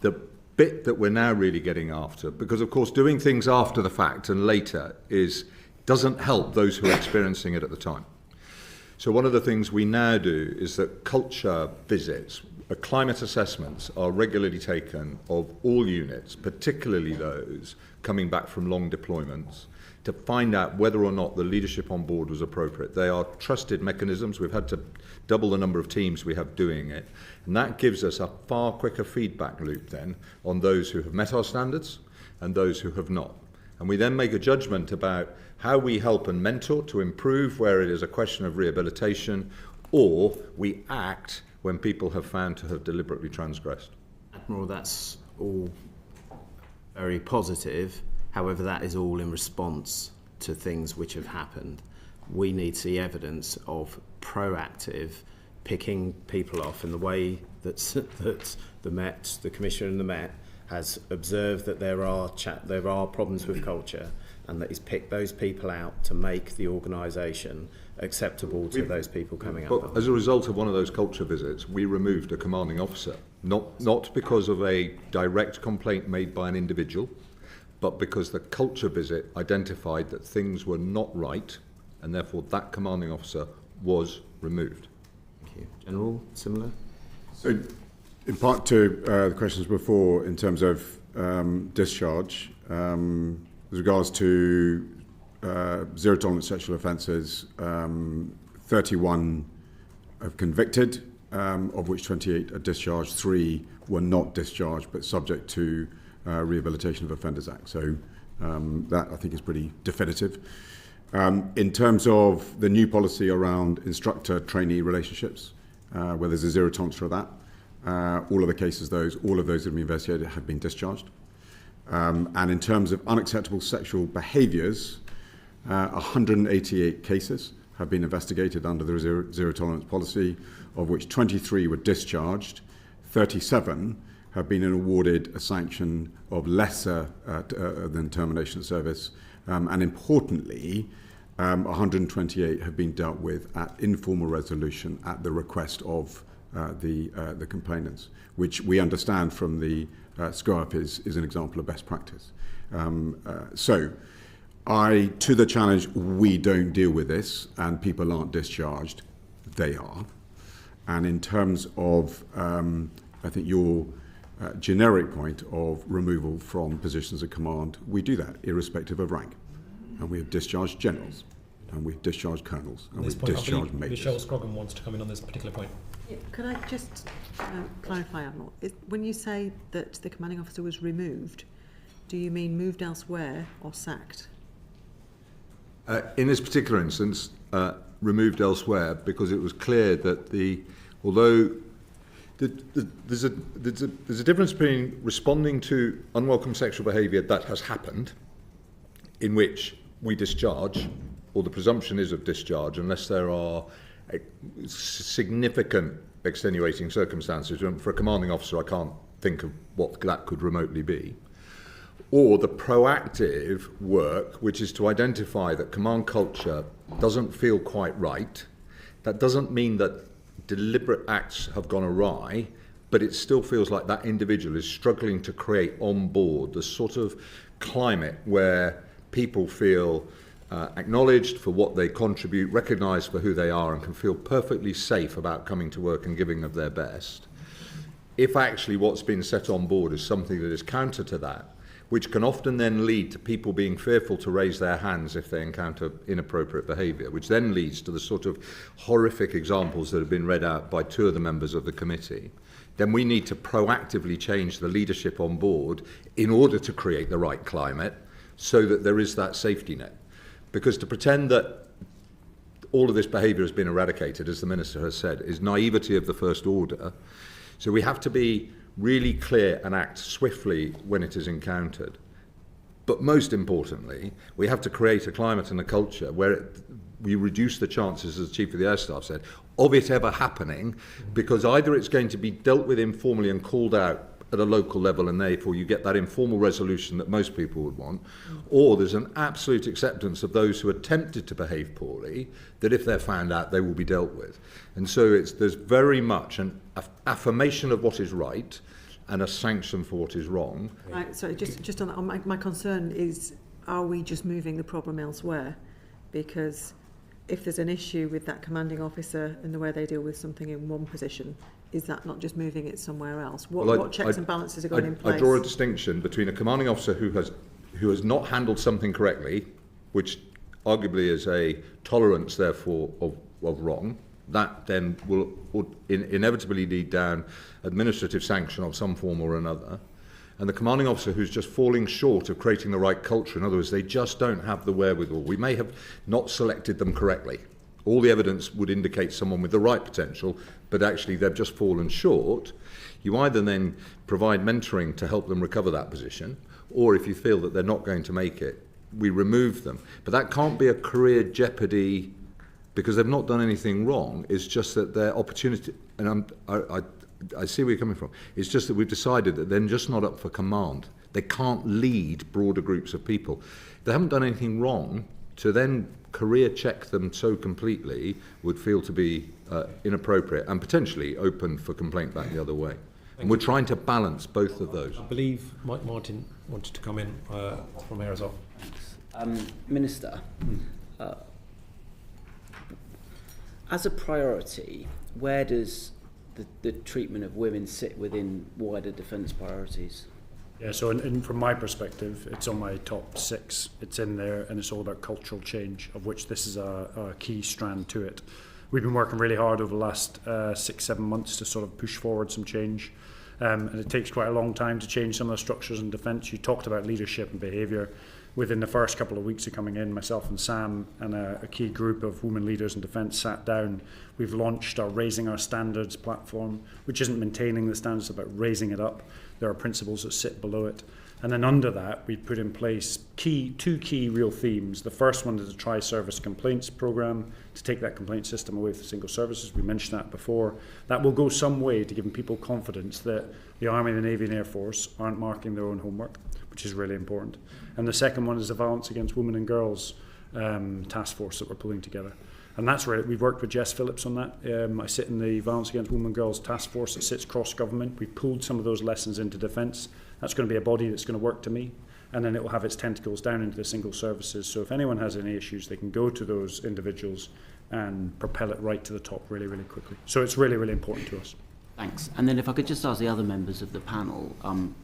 [SPEAKER 4] the bit that we're now really getting after, because of course doing things after the fact and later doesn't help those who are experiencing it at the time. So one of the things we now do is that culture visits, climate assessments are regularly taken of all units, particularly those coming back from long deployments, to find out whether or not the leadership on board was appropriate. They are trusted mechanisms. We've had to double the number of teams we have doing it. And that gives us a far quicker feedback loop then on those who have met our standards and those who have not. And we then make a judgment about how we help and mentor to improve where it is a question of rehabilitation, or we act when people have found to have deliberately transgressed.
[SPEAKER 8] Admiral, that's all very positive. However, that is all in response to things which have happened. We need to see evidence of proactive picking people off in the way that the Met, the Commissioner and the Met has observed that there are problems with culture, and that he's picked those people out to make the organisation acceptable to those people coming up.
[SPEAKER 4] But as a result of one of those culture visits, we removed a commanding officer, not because of a direct complaint made by an individual, but because the culture visit identified that things were not right, and therefore that commanding officer was removed.
[SPEAKER 8] Thank you. General, similar?
[SPEAKER 3] So, in part to the questions before, in terms of discharge, with regards to zero tolerance sexual offences, 31 have convicted, of which 28 are discharged. 3 were not discharged, but subject to Rehabilitation of Offenders Act. So that, I think, is pretty definitive. In terms of the new policy around instructor-trainee relationships, where there's a zero tolerance for that, all of the cases, all of those that have been investigated have been discharged. And in terms of unacceptable sexual behaviours, 188 cases have been investigated under the zero tolerance policy, of which 23 were discharged, 37 have been awarded a sanction of lesser than termination of service, and importantly, 128 have been dealt with at informal resolution at the request of the complainants, which we understand from the SCOAP is an example of best practice. So, to the challenge, we don't deal with this, and people aren't discharged, they are. And in terms of, I think your generic point of removal from positions of command, we do that irrespective of rank. And we have discharged generals, and we've discharged colonels, and we've discharged majors.
[SPEAKER 1] Michelle Scroggin wants to come in on this particular point.
[SPEAKER 9] Yeah, could I just clarify, Admiral? When you say that the commanding officer was removed, do you mean moved elsewhere or sacked?
[SPEAKER 4] In this particular instance, removed elsewhere because it was clear that although there's a difference between responding to unwelcome sexual behaviour that has happened, in which we discharge, or the presumption is of discharge, unless there are significant extenuating circumstances. For a commanding officer, I can't think of what that could remotely be. Or the proactive work, which is to identify that command culture doesn't feel quite right. That doesn't mean that deliberate acts have gone awry, but it still feels like that individual is struggling to create on board the sort of climate where people feel acknowledged for what they contribute, recognised for who they are, and can feel perfectly safe about coming to work and giving of their best. If actually what's been set on board is something that is counter to that, which can often then lead to people being fearful to raise their hands if they encounter inappropriate behaviour, which then leads to the sort of horrific examples that have been read out by 2 of the members of the committee, then we need to proactively change the leadership on board in order to create the right climate so that there is that safety net. Because to pretend that all of this behaviour has been eradicated, as the Minister has said, is naivety of the first order. So we have to be really clear and act swiftly when it is encountered. But most importantly, we have to create a climate and a culture where we reduce the chances, as the Chief of the Air Staff said, of it ever happening, because either it's going to be dealt with informally and called out at a local level, and therefore you get that informal resolution that most people would want, or there's an absolute acceptance of those who attempted to behave poorly, that if they're found out, they will be dealt with. And so there's very much an affirmation of what is right and a sanction for what is wrong.
[SPEAKER 9] Right, sorry, just on that, my concern is, are we just moving the problem elsewhere? Because if there's an issue with that commanding officer and the way they deal with something in one position, is that not just moving it somewhere else? What checks and balances are going in place?
[SPEAKER 4] I draw a distinction between a commanding officer who has not handled something correctly, which arguably is a tolerance, therefore, of wrong. That then will inevitably lead down administrative sanction of some form or another. and the commanding officer who's just falling short of creating the right culture. In other words, they just don't have the wherewithal. We may have not selected them correctly. All the evidence would indicate someone with the right potential, but actually they've just fallen short. You either then provide mentoring to help them recover that position, or if you feel that they're not going to make it, we remove them. But that can't be a career jeopardy because they've not done anything wrong. It's just that their opportunity, and I see where you're coming from, it's just that we've decided that they're just not up for command. They can't lead broader groups of people. They haven't done anything wrong, to then career check them so completely would feel to be inappropriate and potentially open for complaint back the other way. And we're trying to balance both of those.
[SPEAKER 1] I believe Mike Martin wanted to come in from here as well.
[SPEAKER 7] Minister, as a priority, where does the treatment of women sit within wider defence priorities?
[SPEAKER 2] Yeah, so from my perspective, it's on my top 6. It's in there, and it's all about cultural change, of which this is a key strand to it. We've been working really hard over the last 6-7 months to sort of push forward some change, and it takes quite a long time to change some of the structures in defence. You talked about leadership and behaviour. Within the first couple of weeks of coming in, myself and Sam and a key group of women leaders in defence sat down. We've launched our Raising Our Standards platform, which isn't maintaining the standards, it's about raising it up. There are principles that sit below it. And then under that, we put in place two key real themes. The first one is a tri-service complaints programme to take that complaint system away from single services. We mentioned that before. That will go some way to giving people confidence that the Army, the Navy and Air Force aren't marking their own homework, which is really important. And the second one is the Violence Against Women and Girls task force that we're pulling together. And that's where we've worked with Jess Phillips on that. I sit in the Violence Against Women and Girls task force that sits cross-government. We've pulled some of those lessons into defence. That's going to be a body that's going to work to me, and then it will have its tentacles down into the single services. So if anyone has any issues, they can go to those individuals and propel it right to the top really, really quickly. So it's really, really important to us.
[SPEAKER 7] Thanks. And then if I could just ask the other members of the panel,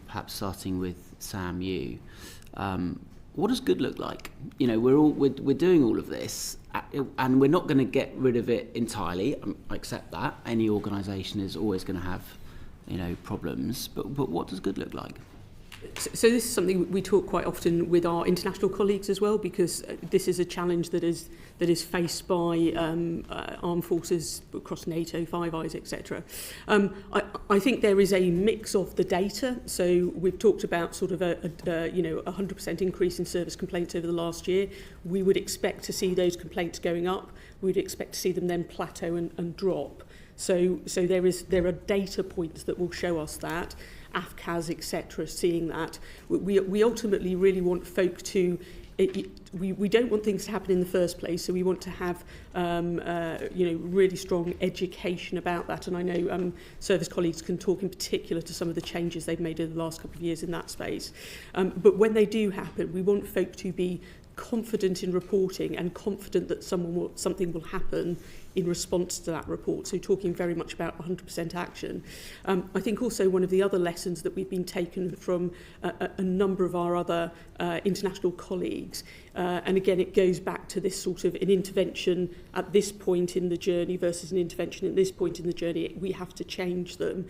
[SPEAKER 7] perhaps starting with Sam, you, what does good look like? You know, we're doing all of this, and we're not going to get rid of it entirely. I accept that. Any organisation is always going to have, problems. But what does good look like?
[SPEAKER 6] So this is something we talk quite often with our international colleagues as well, because this is a challenge that is faced by armed forces across NATO, Five Eyes, etc. I think there is a mix of the data. So we've talked about sort of a 100% increase in service complaints over the last year. We would expect to see those complaints going up. We'd expect to see them then plateau and drop. So there are data points that will show us that. AFCAS, etc., seeing that. We ultimately really want folk to... We don't want things to happen in the first place, so we want to have really strong education about that. And I know service colleagues can talk in particular to some of the changes they've made over the last couple of years in that space. But when they do happen, we want folk to be confident in reporting and confident that something will happen in response to that report. So talking very much about 100% action. I think also one of the other lessons that we've been taken from a number of our other international colleagues, and again it goes back to this sort of an intervention at this point in the journey versus an intervention at this point in the journey, we have to change them.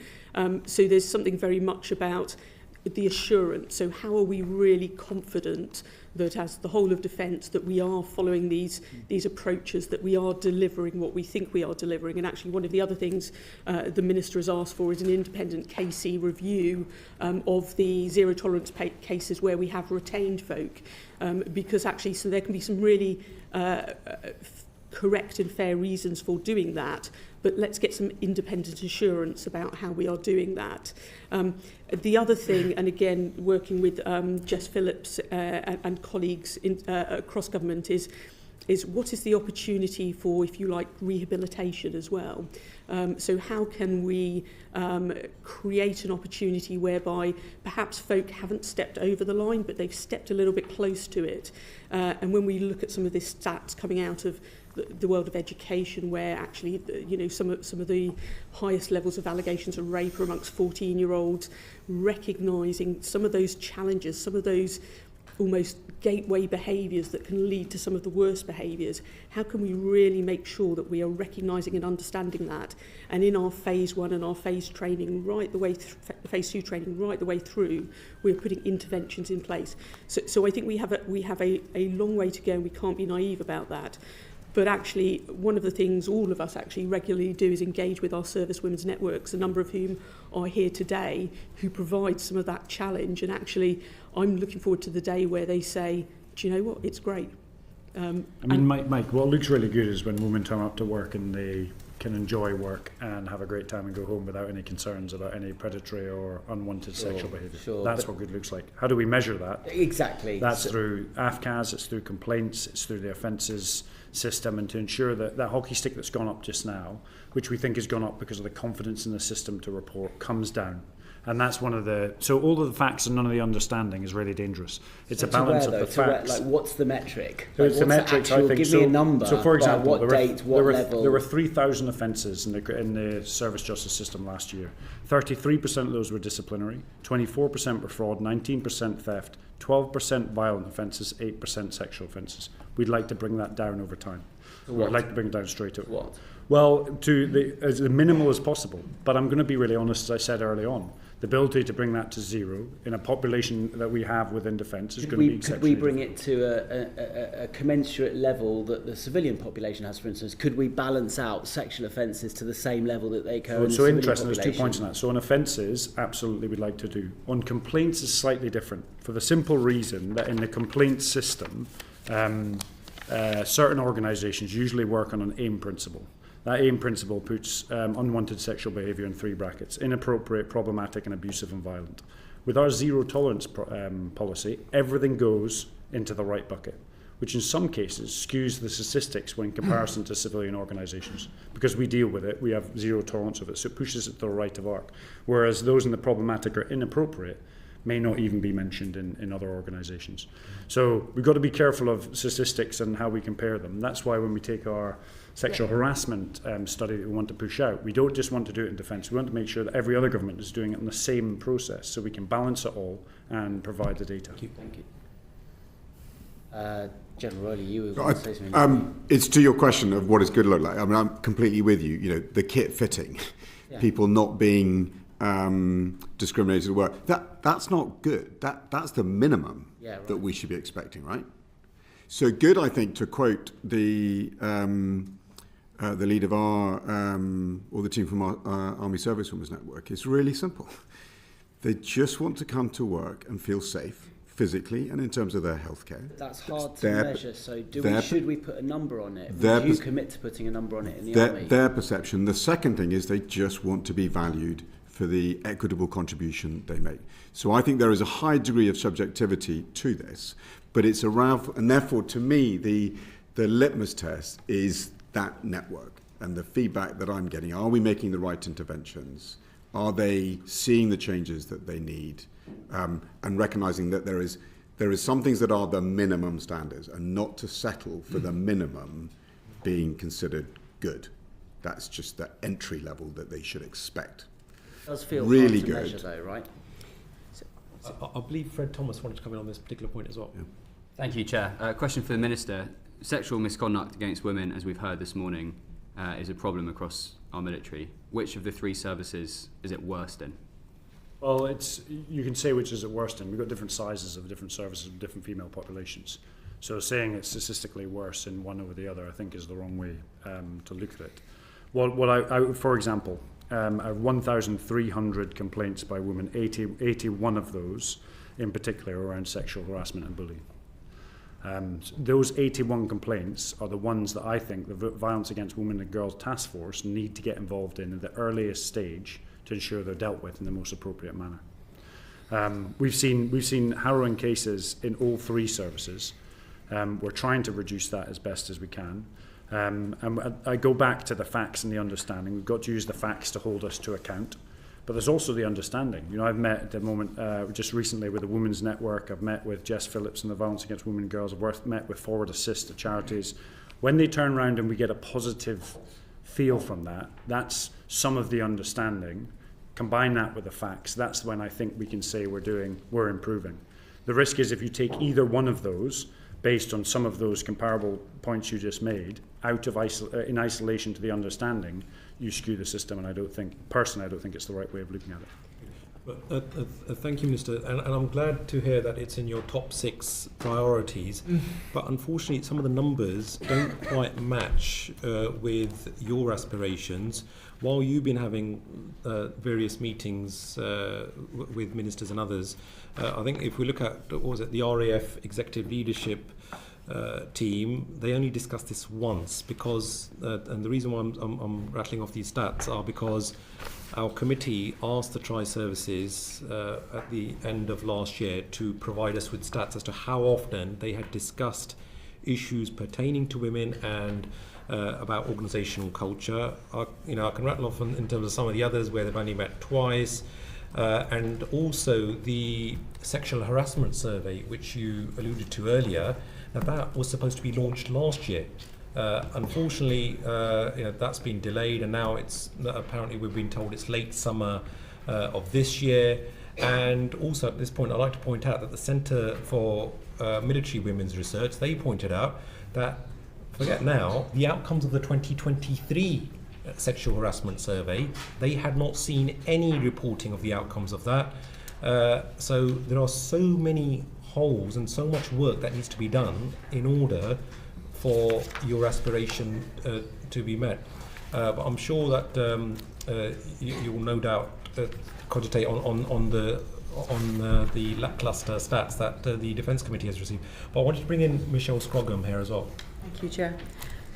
[SPEAKER 6] So there's something very much about the assurance. So how are we really confident that as the whole of defence that we are following these approaches, that we are delivering what we think we are delivering? And actually one of the other things the Minister has asked for is an independent KC review of the zero tolerance cases where we have retained folk, because actually so there can be some really correct and fair reasons for doing that, but let's get some independent assurance about how we are doing that. The other thing, and again working with Jess Phillips and colleagues across government, is what is the opportunity for, if you like, rehabilitation as well. So how can we create an opportunity whereby perhaps folk haven't stepped over the line, but they've stepped a little bit close to it. And when we look at some of the stats coming out of the world of education, where actually some of the highest levels of allegations of rape are amongst 14-year-olds, recognising some of those challenges, some of those almost gateway behaviours that can lead to some of the worst behaviours. How can we really make sure that we are recognising and understanding that, and in our phase 1 and our phase training right the way phase 2 training right the way through, we're putting interventions in place. So I think we have a long way to go, and we can't be naive about that. But actually, one of the things all of us actually regularly do is engage with our servicewomen's networks, a number of whom are here today, who provide some of that challenge. And actually, I'm looking forward to the day where they say, do you know what, it's great.
[SPEAKER 2] Mike, what looks really good is when women turn up to work and they can enjoy work and have a great time and go home without any concerns about any predatory or unwanted sexual behaviour.
[SPEAKER 7] Sure,
[SPEAKER 2] that's what good looks like. How do we measure that?
[SPEAKER 7] Exactly.
[SPEAKER 2] That's through AFCAS, it's through complaints, it's through the offences system, and to ensure that that hockey stick that's gone up just now, which we think has gone up because of the confidence in the system to report, comes down. And that's one of the... So all of the facts and none of the understanding is really dangerous. It's a balance of the facts.
[SPEAKER 7] Like, what's the metric?
[SPEAKER 2] So it's the metrics, I think.
[SPEAKER 7] Give me a number.
[SPEAKER 2] So, for example,
[SPEAKER 7] what date, what level?
[SPEAKER 2] There were 3,000 offences in the service justice system last year. 33% of those were disciplinary, 24% were fraud, 19% theft, 12% violent offences, 8% sexual offences. We'd like to bring that down over time. We'd like to bring it down straight to
[SPEAKER 7] what?
[SPEAKER 2] Well, to as minimal as possible. But I'm going to be really honest, as I said early on. The ability to bring that to zero in a population that we have within defence is going to be exceptionally
[SPEAKER 7] Could we bring it to a commensurate level that the civilian population has, for instance? Could we balance out sexual offences to the same level that they occur in the civilian
[SPEAKER 2] interesting,
[SPEAKER 7] population?
[SPEAKER 2] There's 2 points on that. So on offences, absolutely we'd like to do. On complaints is slightly different, for the simple reason that in the complaint system, certain organisations usually work on an AIM principle. That AIM principle puts unwanted sexual behaviour in 3 brackets: inappropriate, problematic and abusive and violent. With our zero tolerance policy, everything goes into the right bucket, which in some cases skews the statistics when in comparison to civilian organisations. Because we deal with it, we have zero tolerance of it, so it pushes it to the right of arc. Whereas those in the problematic or inappropriate may not even be mentioned in other organisations. So we've got to be careful of statistics and how we compare them. That's why when we take our sexual harassment study that we want to push out, we don't just want to do it in defence. We want to make sure that every other government is doing it in the same process, so we can balance it all and provide the data.
[SPEAKER 7] Thank you. General Rowley, you were going to say something.
[SPEAKER 3] It's to your question of what does good look like. I mean, I'm completely with you. You know, the kit fitting, people not being discriminated at work. That's not good. That's the minimum that we should be expecting, right? So good, I think, to quote the lead of our or the team from our Army Servicewomen's Network, is really simple. They just want to come to work and feel safe, physically and in terms of their healthcare.
[SPEAKER 7] That's hard to measure. So should we put a number on it? Would you commit to putting a number on it in the Army?
[SPEAKER 3] Their perception. The second thing is they just want to be valued for the equitable contribution they make. So I think there is a high degree of subjectivity to this, but it's around, and therefore to me the litmus test is that network and the feedback that I'm getting. Are we making the right interventions? Are they seeing the changes that they need? And recognizing that there is some things that are the minimum standards, and not to settle for the minimum being considered good. That's just the entry level that they should expect.
[SPEAKER 7] It does feel
[SPEAKER 3] really
[SPEAKER 7] hard to
[SPEAKER 3] good.
[SPEAKER 7] measure though, right?
[SPEAKER 1] I believe Fred Thomas wanted to come in on this particular point as well.
[SPEAKER 3] Yeah.
[SPEAKER 10] Thank you, Chair. Question for the Minister. Sexual misconduct against women, as we've heard this morning, is a problem across our military. Which of the 3 services is it worst in?
[SPEAKER 2] Well, you can say which is it worst in. We've got different sizes of different services with different female populations. So saying it's statistically worse in one over the other, I think, is the wrong way to look at it. For example, I have 1,300 complaints by women, 81 of those in particular around sexual harassment and bullying. Those 81 complaints are the ones that I think the Violence Against Women and Girls Task Force need to get involved in at the earliest stage to ensure they're dealt with in the most appropriate manner. We've seen harrowing cases in all 3 services. We're trying to reduce that as best as we can. And I go back to the facts and the understanding. We've got to use the facts to hold us to account. But there's also the understanding. You know, I've met at the moment, just recently with the Women's Network. I've met with Jess Phillips and the Violence Against Women and Girls. I've met with Forward Assist, the charities. When they turn around and we get a positive feel from that, that's some of the understanding. Combine that with the facts. That's when I think we can say we're improving. The risk is if you take either one of those, based on some of those comparable points you just made, out of in isolation to the understanding, you skew the system, and I don't think it's the right way of looking at it.
[SPEAKER 1] Thank you, Minister, and I'm glad to hear that it's in your top 6 priorities, but unfortunately some of the numbers don't quite match with your aspirations. While you've been having various meetings with ministers and others, I think if we look at, what was it, the RAF executive leadership team, they only discussed this once because, and the reason why I'm rattling off these stats are because our committee asked the Tri-Services at the end of last year to provide us with stats as to how often they had discussed issues pertaining to women and about organisational culture. I can rattle off in terms of some of the others where they've only met twice, and also the sexual harassment survey, which you alluded to earlier. Now that was supposed to be launched last year. Unfortunately, that's been delayed, and now it's apparently we've been told it's late summer of this year. And also at this point, I'd like to point out that the Centre for Military Women's Research, they pointed out that, forget now, the outcomes of the 2023 sexual harassment survey, they had not seen any reporting of the outcomes of that. So there are so many holes and so much work that needs to be done in order for your aspiration to be met. But I'm sure that you will no doubt cogitate on the lackluster stats that the Defence Committee has received. But I wanted to bring in Michelle Scroggum here as well.
[SPEAKER 9] Thank you, Chair.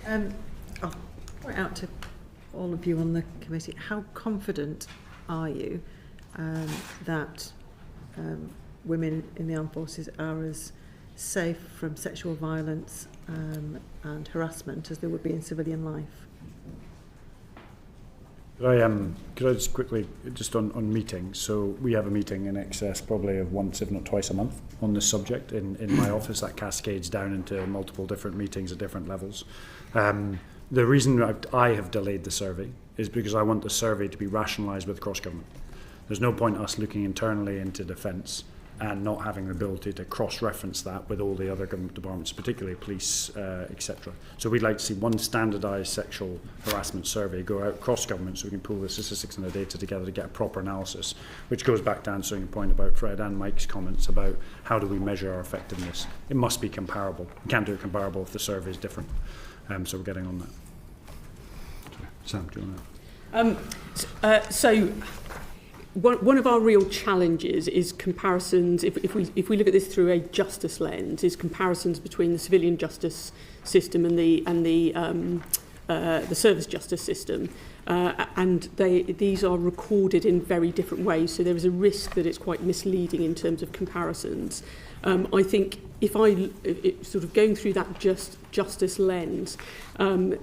[SPEAKER 9] I'll point out to all of you on the committee, how confident are you that women in the armed forces are as safe from sexual violence and harassment as they would be in civilian life?
[SPEAKER 2] Could I just quickly, just on meetings, so we have a meeting in excess probably of once, if not twice a month on this subject in my office. That cascades down into multiple different meetings at different levels. The reason I have delayed the survey is because I want the survey to be rationalised with cross-government. There's no point us looking internally into defence and not having the ability to cross-reference that with all the other government departments, particularly police, etc. So we'd like to see one standardised sexual harassment survey go out cross-government so we can pull the statistics and the data together to get a proper analysis, which goes back to answering your point about Fred and Mike's comments about how do we measure our effectiveness. It must be comparable. We can't do it comparable if the survey is different. So we're getting on that. Sam, do you want to?
[SPEAKER 6] One of our real challenges is comparisons, if we look at this through a justice lens, is comparisons between the civilian justice system and the service justice system. And these are recorded in very different ways, so there is a risk that it's quite misleading in terms of comparisons. I think if sort of going through that justice lens...
[SPEAKER 9] I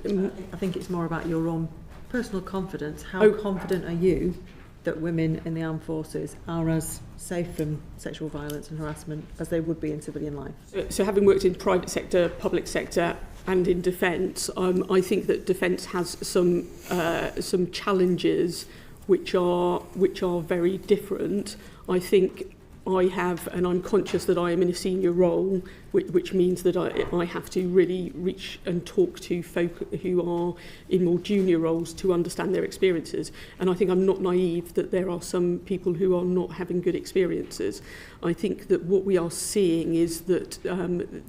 [SPEAKER 9] think it's more about your own personal confidence. How confident are you that women in the armed forces are as safe from sexual violence and harassment as they would be in civilian life?
[SPEAKER 6] So having worked in private sector, public sector and in defence, I think that defence has some challenges which are very different. I think I have, and I'm conscious that I am in a senior role, which means that I have to really reach and talk to folk who are in more junior roles to understand their experiences. And I think I'm not naive that there are some people who are not having good experiences. I think that what we are seeing is that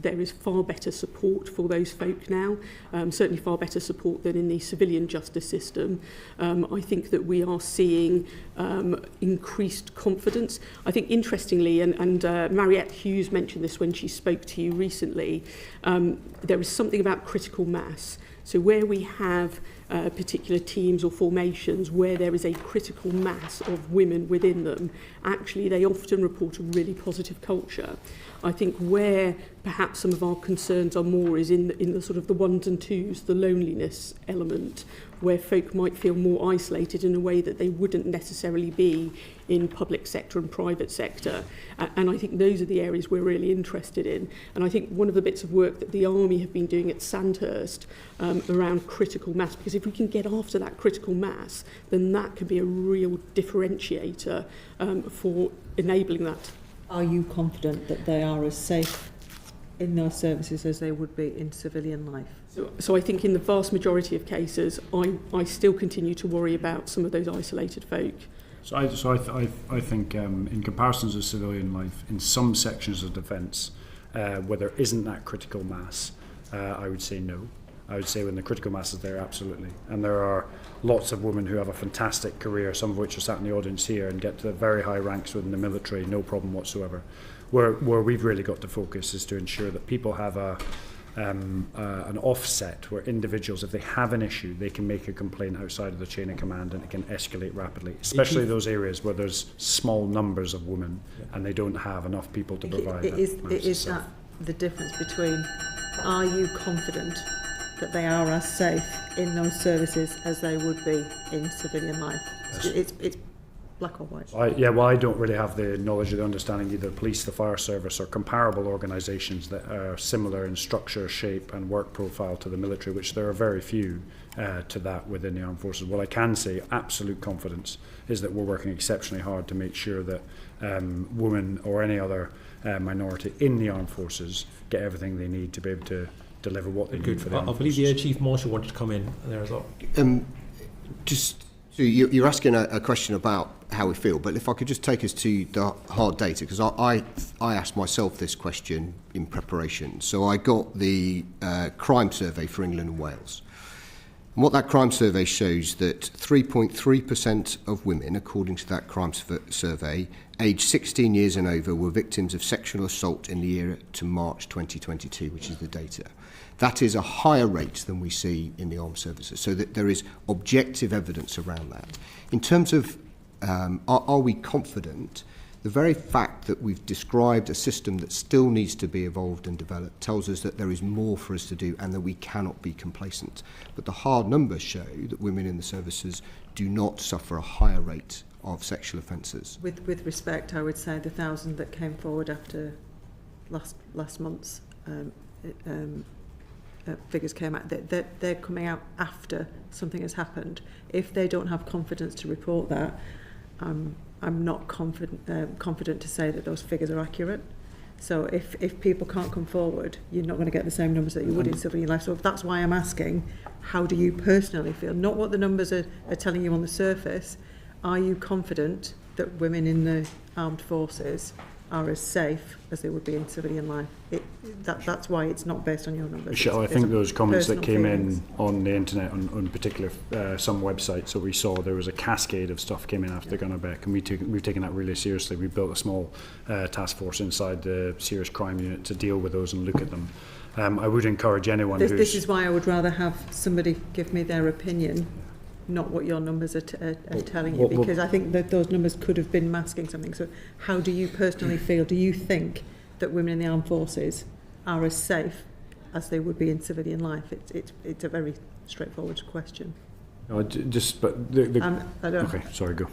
[SPEAKER 6] there is far better support for those folk now, certainly far better support than in the civilian justice system. I think that we are seeing increased confidence. I think interestingly, and Mariette Hughes mentioned this when she spoke to you recently, there is something about critical mass. So where we have particular teams or formations where there is a critical mass of women within them, actually they often report a really positive culture. I think where perhaps some of our concerns are more is in the sort of the ones and twos, the loneliness element, where folk might feel more isolated in a way that they wouldn't necessarily be in public sector and private sector. And I think those are the areas we're really interested in. And I think one of the bits of work that the Army have been doing at Sandhurst around critical mass, because if we can get after that critical mass, then that can be a real differentiator for enabling that.
[SPEAKER 9] Are you confident that they are as safe in those services as they would be in civilian life?
[SPEAKER 6] So I think in the vast majority of cases, I still continue to worry about some of those isolated folk.
[SPEAKER 2] So I think in comparisons with civilian life, in some sections of defence, where there isn't that critical mass, I would say no. I would say when the critical mass is there, absolutely. And there are lots of women who have a fantastic career, some of which are sat in the audience here, and get to the very high ranks within the military, no problem whatsoever. Where we've really got to focus is to ensure that people have an offset where individuals, if they have an issue, they can make a complaint outside of the chain of command and it can escalate rapidly, especially those areas where there's small numbers of women and they don't have enough people to provide
[SPEAKER 9] it is that the difference between, are you confident that they are as safe in those services as they would be in civilian life? It's black or white.
[SPEAKER 2] I don't really have the knowledge or the understanding, either police, the fire service, or comparable organisations that are similar in structure, shape and work profile to the military, which there are very few to that within the armed forces. What I can say, absolute confidence, is that we're working exceptionally hard to make sure that women or any other minority in the armed forces get everything they need to be able to deliver what they need for them.
[SPEAKER 1] I believe the Air Chief Marshal wanted to come in there as well.
[SPEAKER 5] So you're asking a question about how we feel, but if I could just take us to the hard data, because I asked myself this question in preparation. So I got the crime survey for England and Wales. And what that crime survey shows that 3.3% of women, according to that crime survey, aged 16 years and over, were victims of sexual assault in the year to March 2022, which is the data. That is a higher rate than we see in the armed services, so that there is objective evidence around that. In terms of are we confident, the very fact that we've described a system that still needs to be evolved and developed tells us that there is more for us to do and that we cannot be complacent. But the hard numbers show that women in the services do not suffer a higher rate of sexual offences.
[SPEAKER 9] With respect, I would say the 1,000 that came forward after last month's figures came out, they're coming out after something has happened. If they don't have confidence to report that, I'm not confident to say that those figures are accurate. So if people can't come forward, you're not going to get the same numbers that you would in civilian life. So that's why I'm asking, how do you personally feel? Not what the numbers are telling you on the surface. Are you confident that women in the armed forces are as safe as they would be in civilian life? That's why it's not based on your numbers.
[SPEAKER 2] Michelle, I think those comments that came
[SPEAKER 9] feelings
[SPEAKER 2] in on the internet, on particular some websites that we saw, there was a cascade of stuff came in after Gunnerbeck, and we've taken that really seriously. We built a small task force inside the Serious Crime Unit to deal with those and look at them. I would encourage anyone
[SPEAKER 9] this is why I would rather have somebody give me their opinion, not what your numbers are telling you, because I think that those numbers could have been masking something. So how do you personally feel? Do you think that women in the armed forces are as safe as they would be in civilian life? It's a very straightforward question.
[SPEAKER 2] I don't. Okay, sorry, go.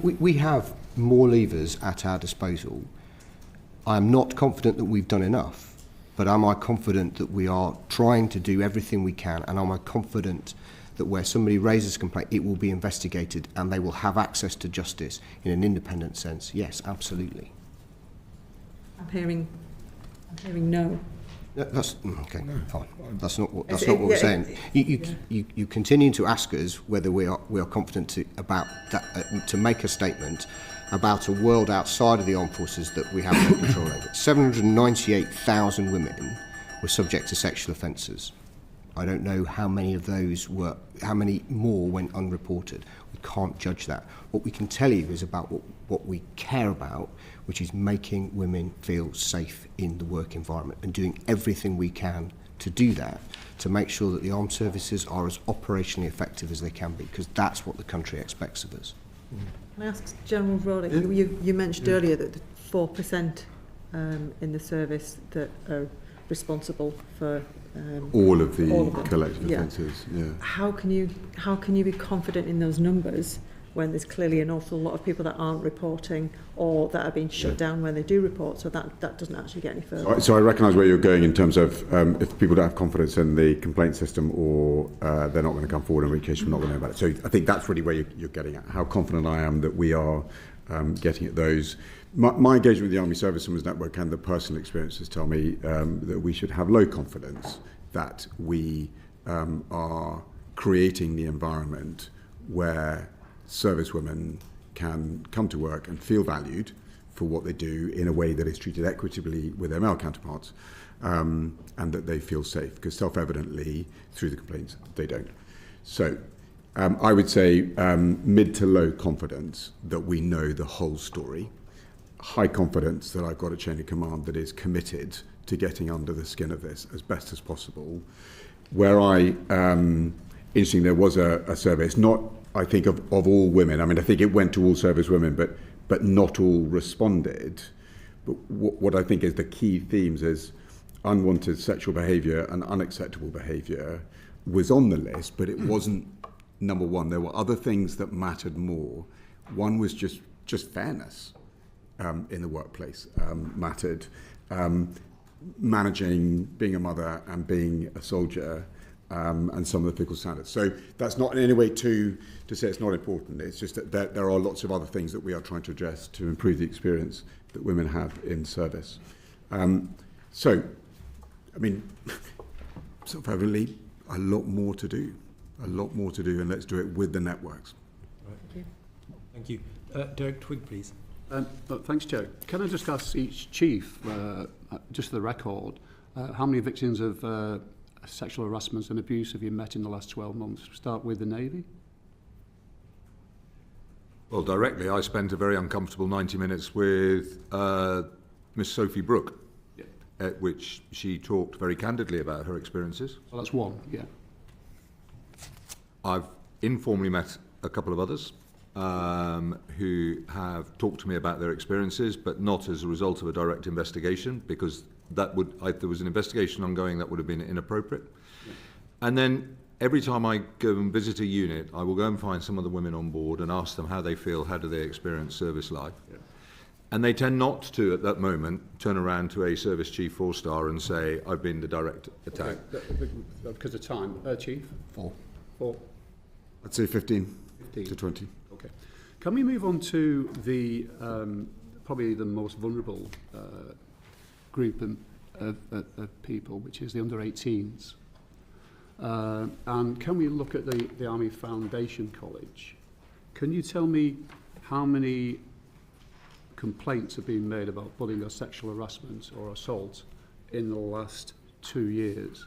[SPEAKER 5] We have more levers at our disposal. I'm not confident that we've done enough, but am I confident that we are trying to do everything we can, and am I confident that where somebody raises a complaint, it will be investigated and they will have access to justice in an independent sense? Yes, absolutely.
[SPEAKER 9] I'm hearing no.
[SPEAKER 5] That's okay. Fine. That's not what we're saying. You continue to ask us whether we are confident to make a statement about a world outside of the armed forces that we have no control over. 798,000 women were subject to sexual offences. I don't know how many more went unreported. We can't judge that. What we can tell you is about what we care about, which is making women feel safe in the work environment and doing everything we can to do that, to make sure that the armed services are as operationally effective as they can be, because that's what the country expects of us.
[SPEAKER 9] Can I ask General Rowley, you mentioned earlier that the 4% in the service that are responsible for
[SPEAKER 3] all of the collective offences. Yeah.
[SPEAKER 9] How can you be confident in those numbers when there's clearly an awful lot of people that aren't reporting or that are being shut down when they do report? So that doesn't actually get any further.
[SPEAKER 3] So I recognise where you're going in terms of if people don't have confidence in the complaint system, or they're not going to come forward, in which case we're not going to know about it. So I think that's really where you're getting at. How confident I am that we are getting at those. My engagement with the Army Servicewomen's Network and the personal experiences tell me that we should have low confidence that we are creating the environment where servicewomen can come to work and feel valued for what they do in a way that is treated equitably with their male counterparts, and that they feel safe, because self-evidently through the complaints they don't. So I would say mid to low confidence that we know the whole story, high confidence that I've got a chain of command that is committed to getting under the skin of this as best as possible. Where interesting, there was a survey, it's not, I think, of all women. I mean, I think it went to all service women, but not all responded. But what I think is the key themes is unwanted sexual behaviour and unacceptable behaviour was on the list, but it wasn't number one. There were other things that mattered more. One was just fairness in the workplace mattered. Managing being a mother and being a soldier, and some of the physical standards. So that's not in any way to say it's not important. It's just that there are lots of other things that we are trying to address to improve the experience that women have in service. So, I mean, self-evidently, a lot more to do, and let's do it with the networks.
[SPEAKER 1] Right. Thank you. Derek Twigg, please.
[SPEAKER 11] Thanks, Chair. Can I just ask each chief, just for the record, how many victims of sexual harassment and abuse have you met in the last 12 months? Start with the Navy.
[SPEAKER 4] Well, directly, I spent a very uncomfortable 90 minutes with Miss Sophie Brooke, at which she talked very candidly about her experiences.
[SPEAKER 11] Well, that's one, yeah.
[SPEAKER 4] I've informally met a couple of others who have talked to me about their experiences, but not as a result of a direct investigation, because that would, if there was an investigation ongoing, that would have been inappropriate. Yeah. And then every time I go and visit a unit, I will go and find some of the women on board and ask them how they feel, how do they experience service life. Yeah. And they tend not to, at that moment, turn around to a service chief 4-star and say, I've been the direct attack.
[SPEAKER 11] Okay. Because of time. Chief?
[SPEAKER 3] 4. I'd say 15 to 20.
[SPEAKER 11] Okay. Can we move on to the probably the most vulnerable group of people, which is the under-18s? And can we look at the Army Foundation College? Can you tell me how many complaints have been made about bullying or sexual harassment or assault in the last 2 years?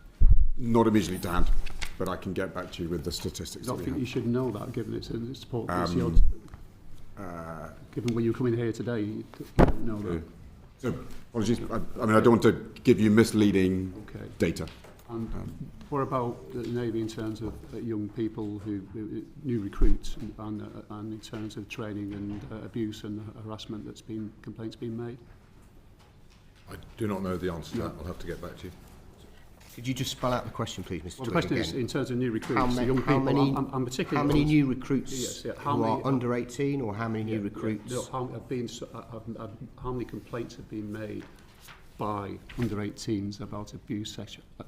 [SPEAKER 3] Not immediately to hand, but I can get back to you with the statistics.
[SPEAKER 11] I think you should know that, given it's support. Given when you come in here today, you don't know that.
[SPEAKER 3] So, apologies. I mean, I don't want to give you misleading data.
[SPEAKER 11] And what about the Navy in terms of young people who new recruits, and in terms of training and abuse and harassment complaints being made?
[SPEAKER 4] I do not know the answer to that. I'll have to get back to you.
[SPEAKER 5] Could you just spell out the question, please, Mr.
[SPEAKER 11] Well, the question is, in terms of new recruits, young people, I'm particularly...
[SPEAKER 5] How many new recruits
[SPEAKER 11] who
[SPEAKER 5] are under 18, or how many new recruits?
[SPEAKER 11] How many complaints have been made by under 18s about abuse,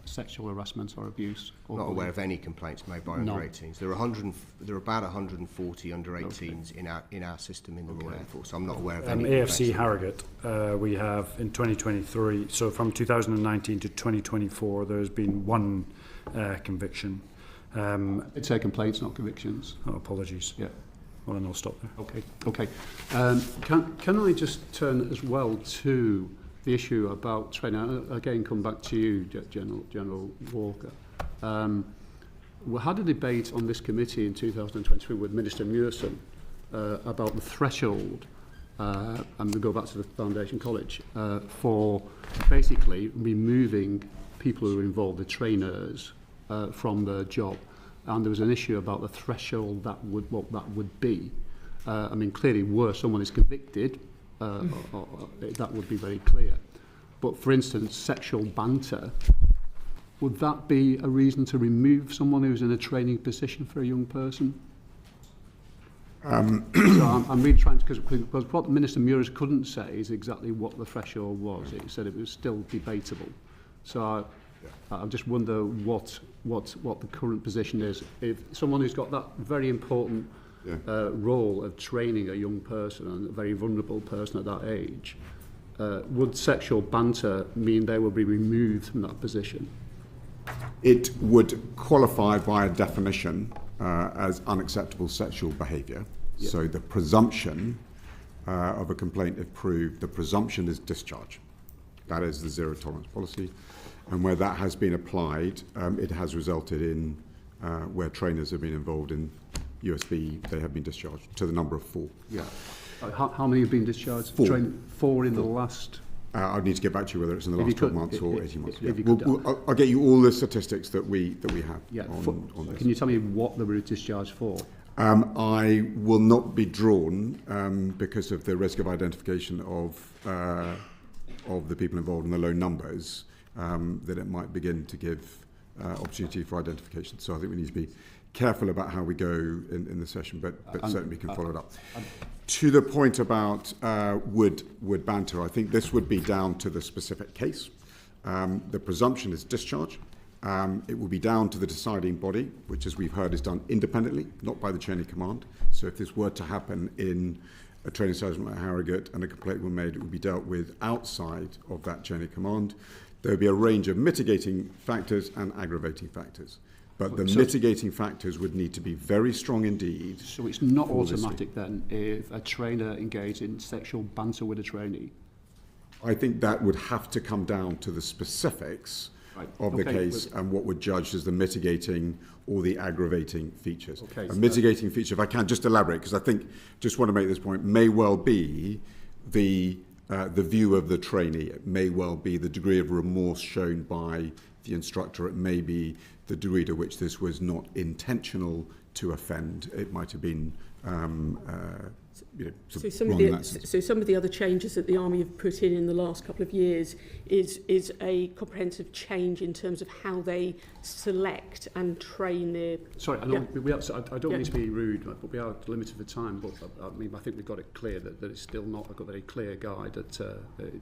[SPEAKER 11] sexual harassment or abuse? Or
[SPEAKER 5] not aware of any complaints made by under 18s. There are about 140 under 18s in our system in the Royal Air Force. I'm not aware of any.
[SPEAKER 2] AFC Harrogate, we have in 2023, so from 2019 to 2024, there's been one conviction.
[SPEAKER 11] I'd say complaints, not convictions.
[SPEAKER 2] Oh, apologies.
[SPEAKER 11] Yeah.
[SPEAKER 2] Well, then I'll stop there.
[SPEAKER 11] Okay. Can I just turn as well to the issue about training? Again, come back to you, General Walker. We had a debate on this committee in 2023 with Minister Murson about the threshold, and we go back to the Foundation College, for basically removing people who are involved, the trainers, from their job. And there was an issue about the threshold what that would be. I mean, clearly, where someone is convicted, that would be very clear. But for instance, sexual banter, would that be a reason to remove someone who's in a training position for a young person? So I'm really trying to, because what Minister Muirs couldn't say is exactly what the threshold was. He said it was still debatable. So I just wonder what the current position is. If someone who's got that very important role of training a young person, and a very vulnerable person at that age, would sexual banter mean they will be removed from that position?
[SPEAKER 3] It would qualify by a definition as unacceptable sexual behaviour. Yeah. So the presumption of a complaint, if proved, the presumption is discharge. That is the zero tolerance policy. And where that has been applied, it has resulted in where trainers have been involved in USB, they have been discharged to the number of 4.
[SPEAKER 11] Yeah. How many have been discharged?
[SPEAKER 3] 4.
[SPEAKER 11] 4 in the last...
[SPEAKER 3] I'd need to get back to you whether it's in the last 12 months or 18 months. Yeah. I'll get you all the statistics that we have on this.
[SPEAKER 11] Can you tell me what they were discharged for?
[SPEAKER 3] I will not be drawn because of the risk of identification of the people involved in the low numbers, that it might begin to give opportunity for identification. So I think we need to be careful about how we go in the session, but certainly we can follow it up. To the point about would banter, I think this would be down to the specific case. The presumption is discharge. It will be down to the deciding body, which, as we've heard, is done independently, not by the chain of command. So if this were to happen in a training establishment at Harrogate and a complaint were made, it would be dealt with outside of that chain of command. There would be a range of mitigating factors and aggravating factors. But the mitigating factors would need to be very strong indeed.
[SPEAKER 11] So it's not automatic then if a trainer engaged in sexual banter with a trainee?
[SPEAKER 3] I think that would have to come down to the specifics of the case and what would judge as the mitigating or the aggravating features. A mitigating feature, if I can just elaborate, because I think, just want to make this point, may well be the view of the trainee. It may well be the degree of remorse shown by the instructor. It may be the degree to which this was not intentional to offend. It might have been
[SPEAKER 6] so some of the other changes that the Army have put in the last couple of years is a comprehensive change in terms of how they select and train their...
[SPEAKER 11] Sorry, I don't mean to be rude, but we are limited for time, but I mean, I think we've got it clear that it's still not a very clear guide, that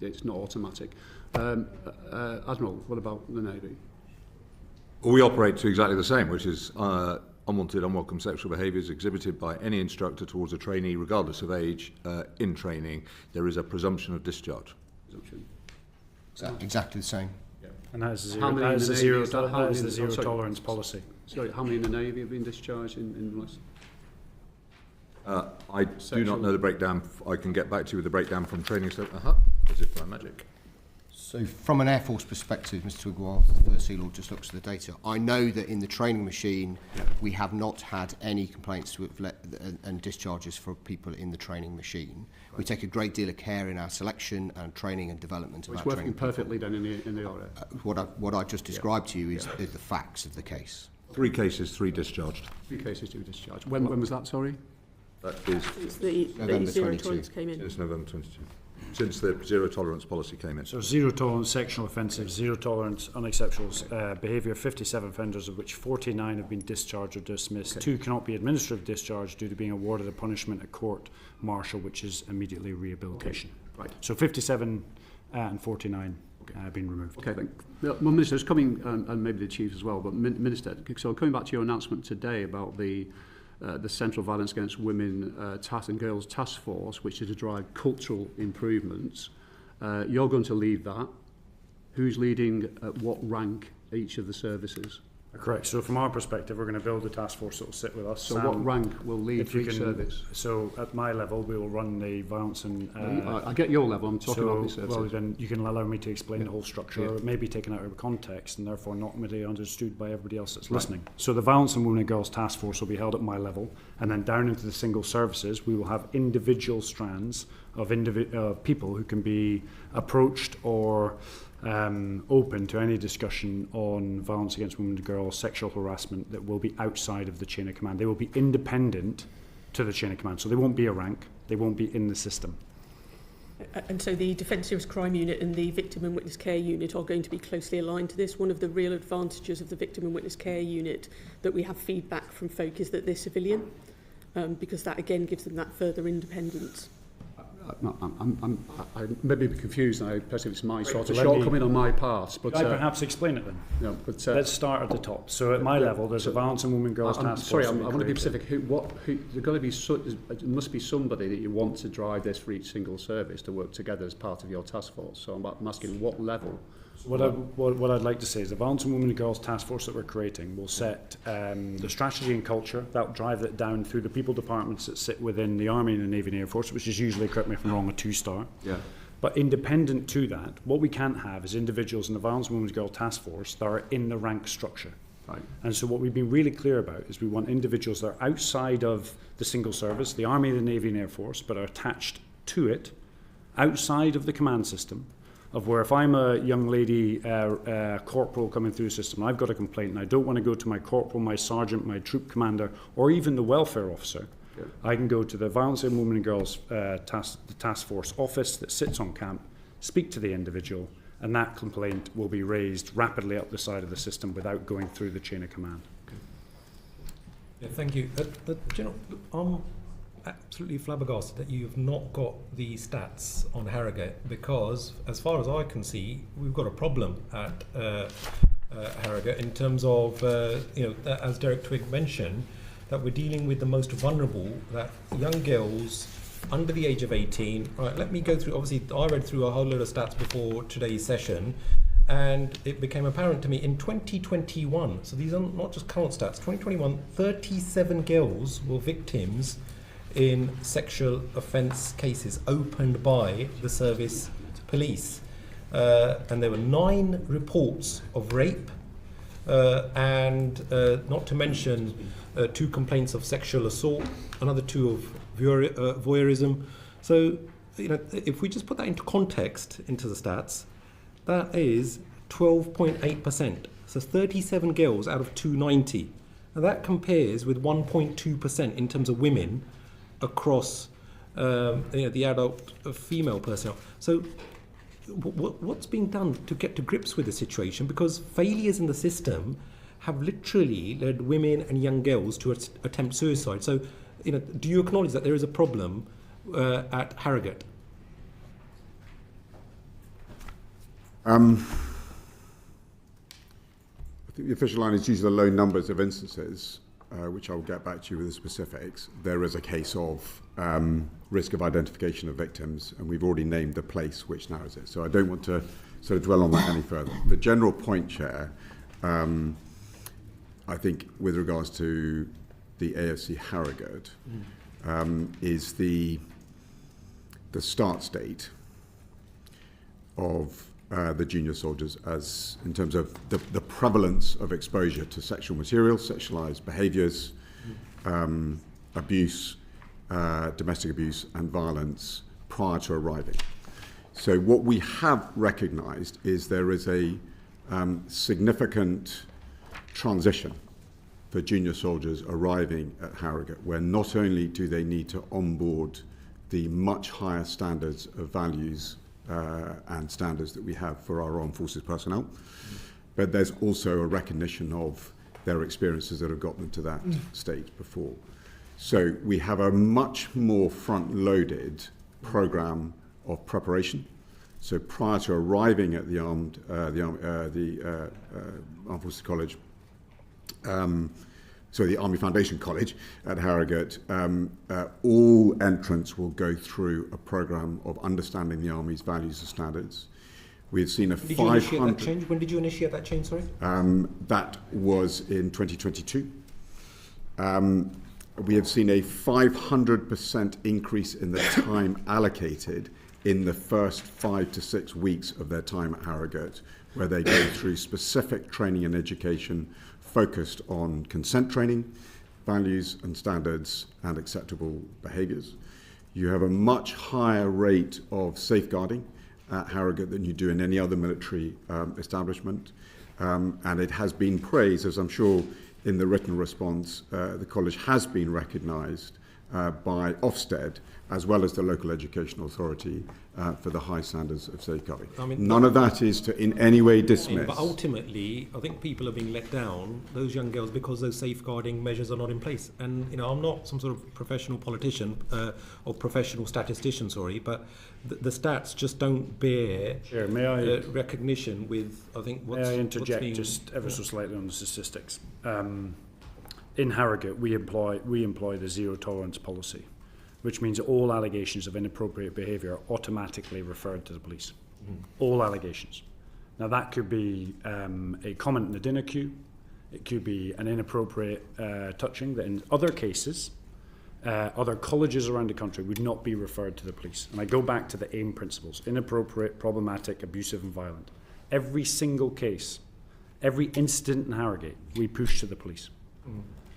[SPEAKER 11] it's not automatic. Admiral, what about the Navy?
[SPEAKER 4] Well, we operate to exactly the same, which is unwanted, unwelcome sexual behaviours exhibited by any instructor towards a trainee, regardless of age, in training. There is a presumption of discharge.
[SPEAKER 5] Exactly the same.
[SPEAKER 2] Yeah. And that is the zero tolerance policy.
[SPEAKER 11] Sorry, how many in the Navy have been discharged in the last...
[SPEAKER 4] I do not know the breakdown. I can get back to you with the breakdown from training. As if by magic.
[SPEAKER 5] So from an Air Force perspective, Mr. Twigwell, the First Sea Lord just looks at the data. I know that in the training machine, we have not had any complaints and discharges for people in the training machine. We take a great deal of care in our selection and training and development.
[SPEAKER 11] It's working perfectly then in the RA.
[SPEAKER 5] What I just described to you is the facts of the case.
[SPEAKER 4] 3 cases, 3 discharged.
[SPEAKER 11] 3 cases, 2 discharged. When was that, sorry?
[SPEAKER 4] That is...
[SPEAKER 6] It's the zero tolerance came in.
[SPEAKER 4] It's November 22. Since the zero tolerance policy came in.
[SPEAKER 2] So zero tolerance sexual offences, zero tolerance unacceptable behaviour, 57 offenders, of which 49 have been discharged or dismissed. 2 cannot be administrative discharged due to being awarded a punishment at court martial, which is immediately rehabilitation. Right. So 57 and 49 have been removed.
[SPEAKER 11] Okay, thank you. Well, Minister, it's coming, and maybe the Chief as well, but Minister, so coming back to your announcement today about the Central Violence Against Women and Girls Task Force, which is to drive cultural improvements. You're going to lead that. Who's leading at what rank each of the services?
[SPEAKER 2] Correct. So from our perspective, we're going to build a task force that will sit with us.
[SPEAKER 11] So what rank will lead for each service?
[SPEAKER 2] So at my level, we will run the violence and...
[SPEAKER 11] I get your level, I'm talking about the services.
[SPEAKER 2] Well, then you can allow me to explain the whole structure. It may be taken out of context and therefore not really understood by everybody else that's listening. So the Violence and Women and Girls Task Force will be held at my level, and then down into the single services, we will have individual strands of people who can be approached or open to any discussion on violence against women and girls, sexual harassment, that will be outside of the chain of command. They will be independent to the chain of command, so they won't be a rank, they won't be in the system.
[SPEAKER 6] And so the Defence Serious Crime Unit and the Victim and Witness Care Unit are going to be closely aligned to this. One of the real advantages of the Victim and Witness Care Unit that we have feedback from folk is that they're civilian, because that again gives them that further independence.
[SPEAKER 11] I may be confused, and I perceive it's my sort of
[SPEAKER 2] Let
[SPEAKER 11] shortcoming on my part. But
[SPEAKER 2] Could I perhaps explain it then?
[SPEAKER 11] no, but
[SPEAKER 2] Let's start at the top. So at my level, there's a Violence and Women Girls
[SPEAKER 11] I'm
[SPEAKER 2] Task
[SPEAKER 11] sorry,
[SPEAKER 2] Force.
[SPEAKER 11] I want to be specific. Who, there's got to be it must be somebody that you want to drive this for each single service to work together as part of your task force. So I'm asking what level.
[SPEAKER 2] What I'd like to say is the Violence and Women and Girls Task Force that we're creating will set the strategy and culture. That will drive it down through the people departments that sit within the Army and the Navy and Air Force, which is usually, correct me if I'm wrong, a 2-star.
[SPEAKER 11] Yeah.
[SPEAKER 2] But independent to that, what we can't have is individuals in the Violence and Women and Girls Task Force that are in the rank structure.
[SPEAKER 11] Right.
[SPEAKER 2] And so what we've been really clear about is we want individuals that are outside of the single service, the Army, the Navy and Air Force, but are attached to it, outside of the command system, of where if I'm a young lady corporal coming through the system, I've got a complaint and I don't want to go to my corporal, my sergeant, my troop commander, or even the welfare officer. Yeah. I can go to the Violence and Women and Girls task force office that sits on camp, speak to the individual, and that complaint will be raised rapidly up the side of the system without going through the chain of command.
[SPEAKER 1] Okay. Yeah, thank you. General, I'm absolutely flabbergasted that you've not got the stats on Harrogate, because as far as I can see, we've got a problem at Harrogate in terms of, as Derek Twigg mentioned, that we're dealing with the most vulnerable, that young girls under the age of 18. Right, let me go through, obviously I read through a whole load of stats before today's session, and it became apparent to me in 2021, so these are not just current stats, 2021, 37 girls were victims in sexual offence cases opened by the service police. And there were 9 reports of rape, and not to mention 2 complaints of sexual assault, another 2 of voyeurism. So, if we just put that into context, into the stats, that is 12.8%. So 37 girls out of 290. Now that compares with 1.2% in terms of women across the adult female personnel. So what's being done to get to grips with the situation? Because failures in the system have literally led women and young girls to attempt suicide. So, do you acknowledge that there is a problem at Harrogate?
[SPEAKER 3] I think the official line is usually the low numbers of instances, which I'll get back to you with the specifics. There is a case of risk of identification of victims, and we've already named the place which narrows it. So I don't want to sort of dwell on that any further. The general point, Chair, I think with regards to the AFC Harrogate, is the start date of the junior soldiers, as in terms of the prevalence of exposure to sexual material, sexualized behaviours, abuse, domestic abuse and violence prior to arriving. So what we have recognised is there is a significant transition for junior soldiers arriving at Harrogate, where not only do they need to onboard the much higher standards of values and standards that we have for our armed forces personnel, but there's also a recognition of their experiences that have got them to that stage before. So we have a much more front-loaded program of preparation. So prior to arriving at the Armed Forces College, the Army Foundation College at Harrogate, all entrants will go through a program of understanding the Army's values and standards. We've seen a 500... Did you initiate that change?
[SPEAKER 1] When did you initiate that change, sorry?
[SPEAKER 3] That was in 2022. We have seen a 500% increase in the time allocated in the first 5 to 6 weeks of their time at Harrogate, where they go through specific training and education focused on consent training, values and standards, and acceptable behaviours. You have a much higher rate of safeguarding at Harrogate than you do in any other military establishment, and it has been praised, as I'm sure in the written response, the college has been recognised by Ofsted, as well as the local education authority, for the high standards of safeguarding.
[SPEAKER 1] I mean,
[SPEAKER 3] none of that is to in any way dismiss.
[SPEAKER 1] But ultimately, I think people are being let down, those young girls, because those safeguarding measures are not in place. And, you know, I'm not some sort of professional politician or professional statistician, but the stats just don't bear recognition with, I think, what's
[SPEAKER 2] May I interject
[SPEAKER 1] being,
[SPEAKER 2] just ever so slightly on the statistics? In Harrogate, we employ the zero tolerance policy, which means all allegations of inappropriate behaviour are automatically referred to the police. All allegations. Now that could be a comment in the dinner queue, it could be an inappropriate touching that in other cases, other colleges around the country would not be referred to the police. And I go back to the AIM principles: inappropriate, problematic, abusive and violent. Every single case, every incident in Harrogate, we push to the police.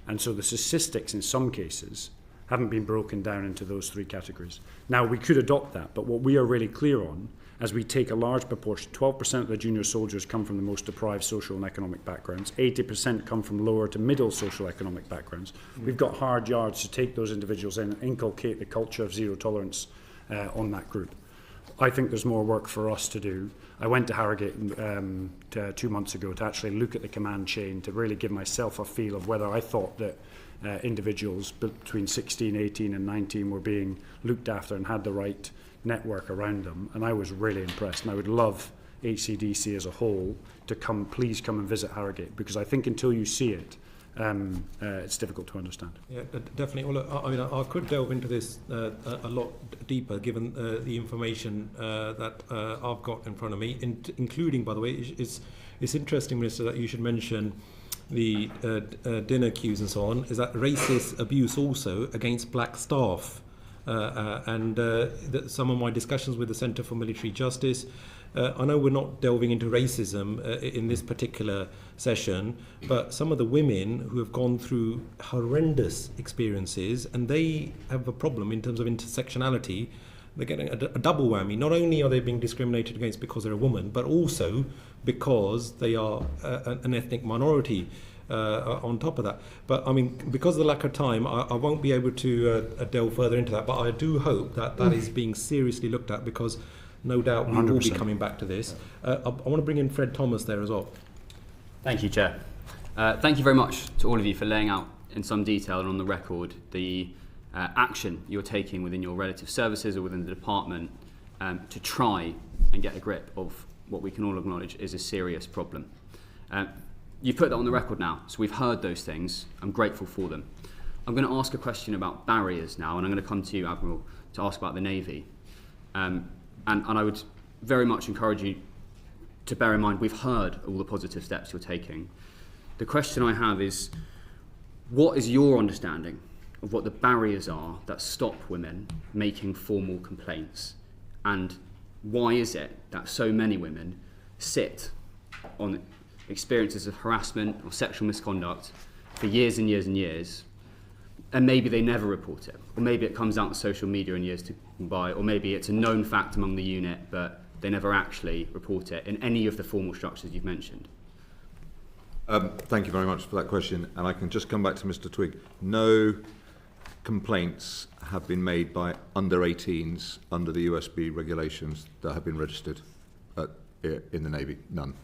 [SPEAKER 2] And so the statistics in some cases haven't been broken down into those three categories. Now, we could adopt that, but what we are really clear on, as we take a large proportion, 12% of the junior soldiers come from the most deprived social and economic backgrounds, 80% come from lower to middle social economic backgrounds. We've got hard yards to take those individuals in and inculcate the culture of zero tolerance on that group. I think there's more work for us to do. I went to Harrogate 2 months ago to actually look at the command chain, to really give myself a feel of whether I thought that individuals between 16, 18 and 19 were being looked after and had the right network around them. And I was really impressed. And I would love HCDC as a whole to please come and visit Harrogate, because I think until you see it, it's difficult to understand.
[SPEAKER 1] Yeah, definitely. Well, look, I mean, I could delve into this a lot deeper, given the information that I've got in front of me, including, by the way, it's interesting, Minister, that you should mention the dinner queues and so on. Is that racist abuse also against black staff? And some of my discussions with the Centre for Military Justice, I know we're not delving into racism in this particular session, but some of the women who have gone through horrendous experiences, and they have a problem in terms of intersectionality, they're getting a double whammy. Not only are they being discriminated against because they're a woman, but also because they are an ethnic minority on top of that. But I mean, because of the lack of time, I won't be able to delve further into that, but I do hope that that is being seriously looked at, because no doubt we
[SPEAKER 2] 100%.
[SPEAKER 1] will be coming back to this. I want to bring in Fred Thomas there as well.
[SPEAKER 10] Thank you, Chair. Thank you very much to all of you for laying out in some detail and on the record the action you're taking within your relative services or within the department to try and get a grip of what we can all acknowledge is a serious problem. You've put that on the record now, so we've heard those things. I'm grateful for them. I'm going to ask a question about barriers now, and I'm going to come to you, Admiral, to ask about the Navy. And I would very much encourage you to bear in mind we've heard all the positive steps you're taking. The question I have is, what is your understanding of what the barriers are that stop women making formal complaints? And why is it that so many women sit on experiences of harassment or sexual misconduct for years and years and years, and maybe they never report it, or maybe it comes out on social media in years to come by, or maybe it's a known fact among the unit, but they never actually report it in any of the formal structures you've mentioned?
[SPEAKER 4] Thank you very much for that question, and I can just come back to Mr. Twigg. No complaints have been made by under 18s under the USB regulations that have been registered in the Navy. None.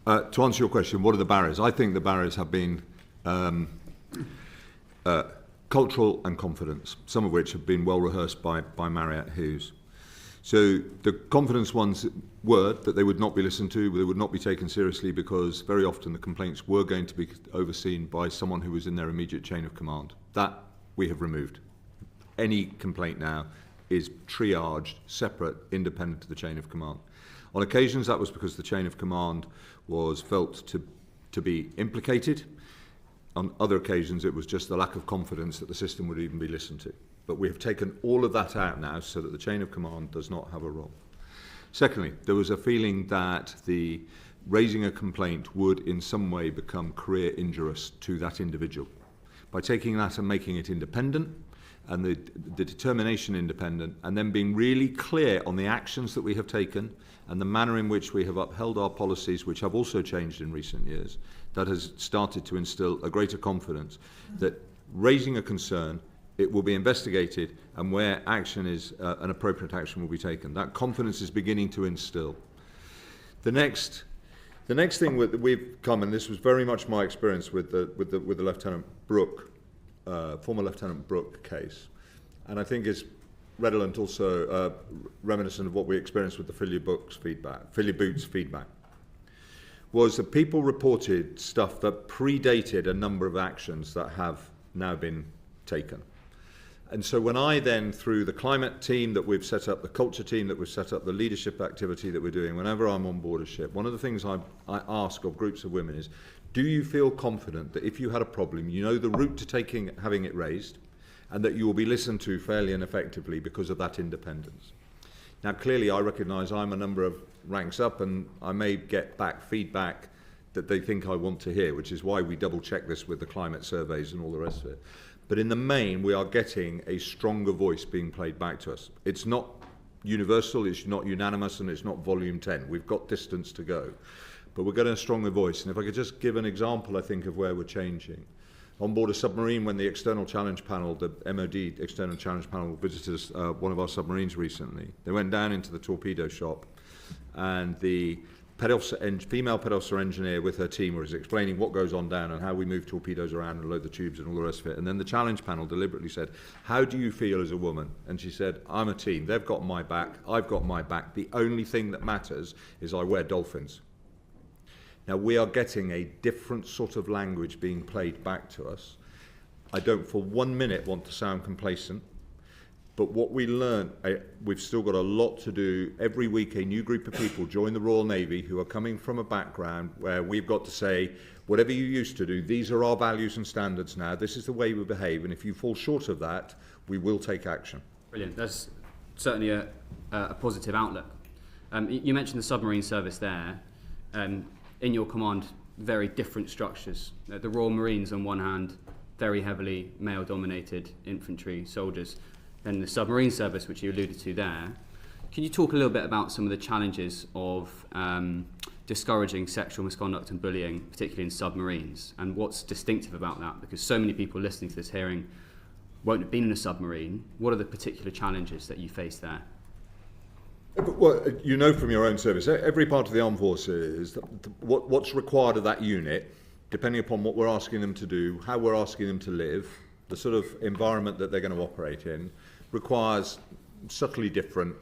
[SPEAKER 4] To answer your question, what are the barriers? I think the barriers have been cultural and confidence, some of which have been well rehearsed by Marriott Hughes. So the confidence ones were that they would not be listened to, they would not be taken seriously, because very often the complaints were going to be overseen by someone who was in their immediate chain of command. That we have removed. Any complaint now is triaged, separate, independent to the chain of command. On occasions that was because the chain of command was felt to be implicated. On other occasions it was just the lack of confidence that the system would even be listened to. But we have taken all of that out now so that the chain of command does not have a role. Secondly, there was a feeling that the raising a complaint would in some way become career injurious to that individual. By taking that and making it independent, and the determination independent, and then being really clear on the actions that we have taken and the manner in which we have upheld our policies, which have also changed in recent years, that has started to instill a greater confidence that raising a concern it will be investigated, and where action is, an appropriate action will be taken. That confidence is beginning to instill. The next thing that we've come, and this was very much my experience with the Lieutenant Brooke, former Lieutenant Brooke case, and I think is redolent also, reminiscent of what we experienced with the Fill Your Boots feedback, was that people reported stuff that predated a number of actions that have now been taken. And so when I then, through the climate team that we've set up, the culture team that we've set up, the leadership activity that we're doing, whenever I'm on board a ship, one of the things I ask of groups of women is, do you feel confident that if you had a problem, you know the route to having it raised, and that you will be listened to fairly and effectively because of that independence? Now, clearly, I recognise I'm a number of ranks up, and I may get back feedback that they think I want to hear, which is why we double-check this with the climate surveys and all the rest of it. But in the main, we are getting a stronger voice being played back to us. It's not universal, it's not unanimous, and it's not volume 10. We've got distance to go. But we're getting a stronger voice. And if I could just give an example, I think, of where we're changing. On board a submarine, when the External Challenge Panel, the MOD External Challenge Panel, visited one of our submarines recently, they went down into the torpedo shop, and the female pet officer engineer with her team was explaining what goes on down and how we move torpedoes around and load the tubes and all the rest of it. And then the challenge panel deliberately said, how do you feel as a woman? And she said, I'm a team. They've got my back. I've got my back. The only thing that matters is I wear dolphins. Now, we are getting a different sort of language being played back to us. I don't for 1 minute want to sound complacent. But what we learn, we've still got a lot to do. Every week, a new group of people join the Royal Navy who are coming from a background where we've got to say, whatever you used to do, these are our values and standards now. This is the way we behave. And if you fall short of that, we will take action.
[SPEAKER 10] Brilliant. That's certainly a positive outlook. You mentioned the submarine service there. In your command, very different structures. The Royal Marines, on one hand, very heavily male-dominated infantry soldiers. Then the submarine service, which you alluded to there. Can you talk a little bit about some of the challenges of discouraging sexual misconduct and bullying, particularly in submarines, and what's distinctive about that? Because so many people listening to this hearing won't have been in a submarine. What are the particular challenges that you face there?
[SPEAKER 4] Well, you know from your own service, every part of the armed forces, what's required of that unit, depending upon what we're asking them to do, how we're asking them to live, the sort of environment that they're going to operate in, requires subtly different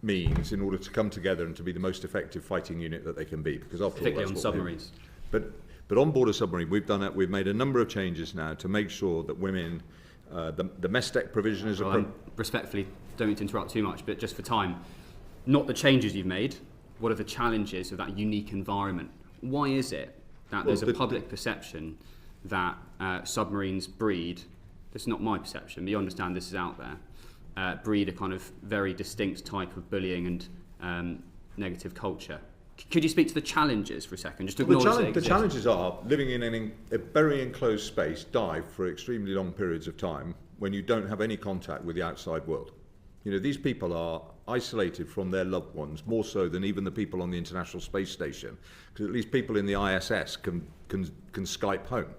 [SPEAKER 4] means in order to come together and to be the most effective fighting unit that they can be. Because after all, that's
[SPEAKER 10] on submarines.
[SPEAKER 4] But on board a submarine, we've made a number of changes now to make sure that women, the mess deck provision is
[SPEAKER 10] respectfully, don't mean to interrupt too much, but just for time, not the changes you've made. What are the challenges of that unique environment? Why is it that there's a public perception that submarines breed? That's not my perception, but you understand this is out there. Breed a kind of very distinct type of bullying and negative culture. Could you speak to the challenges for a second? Just to acknowledge
[SPEAKER 4] the challenges are living in a very enclosed space, dive for extremely long periods of time when you don't have any contact with the outside world. You know, these people are isolated from their loved ones, more so than even the people on the International Space Station, because at least people in the ISS can Skype home.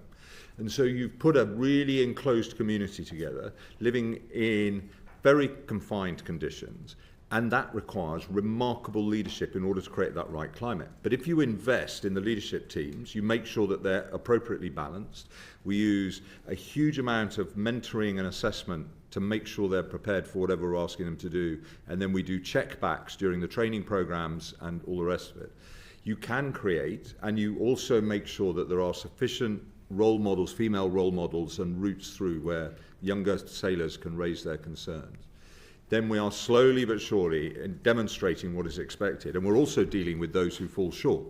[SPEAKER 4] And so you've put a really enclosed community together, living in very confined conditions, and that requires remarkable leadership in order to create that right climate. But if you invest in the leadership teams, you make sure that they're appropriately balanced. We use a huge amount of mentoring and assessment to make sure they're prepared for whatever we're asking them to do. And then we do checkbacks during the training programs and all the rest of it. You can create, and you also make sure that there are sufficient role models, female role models, and routes through where younger sailors can raise their concerns. Then we are slowly but surely demonstrating what is expected. And we're also dealing with those who fall short.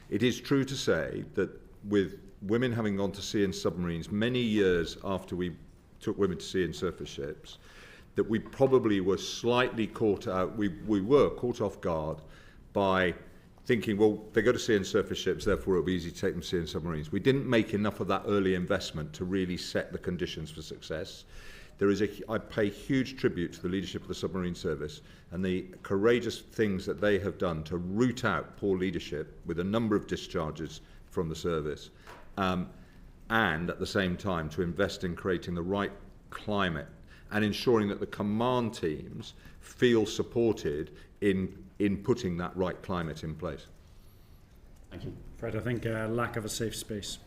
[SPEAKER 4] It is true to say that with women having gone to sea in submarines many years after we took women to sea in surface ships, that we probably were slightly caught out, we were caught off guard by thinking, well, they go to sea in surface ships, therefore it'll be easy to take them to sea in submarines. We didn't make enough of that early investment to really set the conditions for success. I pay huge tribute to the leadership of the submarine service and the courageous things that they have done to root out poor leadership with a number of discharges from the service, and at the same time to invest in creating the right climate and ensuring that the command teams feel supported in putting that right climate in place.
[SPEAKER 10] Thank you.
[SPEAKER 2] Fred, I think lack of a safe space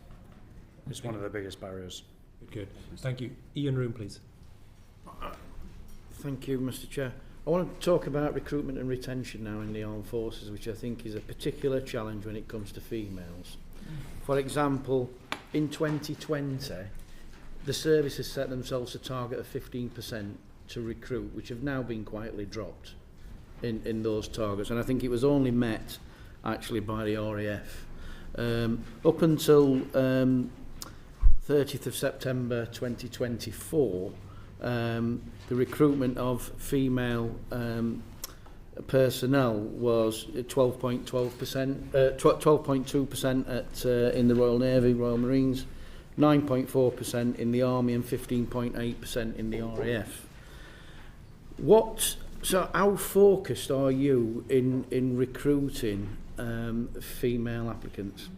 [SPEAKER 2] is one of the biggest barriers.
[SPEAKER 1] Good. Thank you. Ian Room, please.
[SPEAKER 12] Thank you, Mr. Chair. I want to talk about recruitment and retention now in the armed forces, which I think is a particular challenge when it comes to females. For example, in 2020, the service has set themselves a target of 15% to recruit, which have now been quietly dropped in those targets. And I think it was only met, actually, by the RAF. Up until 30th of September 2024, the recruitment of female personnel was 12.2% in the Royal Navy, Royal Marines, 9.4% in the Army and 15.8% in the RAF. So how focused are you in recruiting female applicants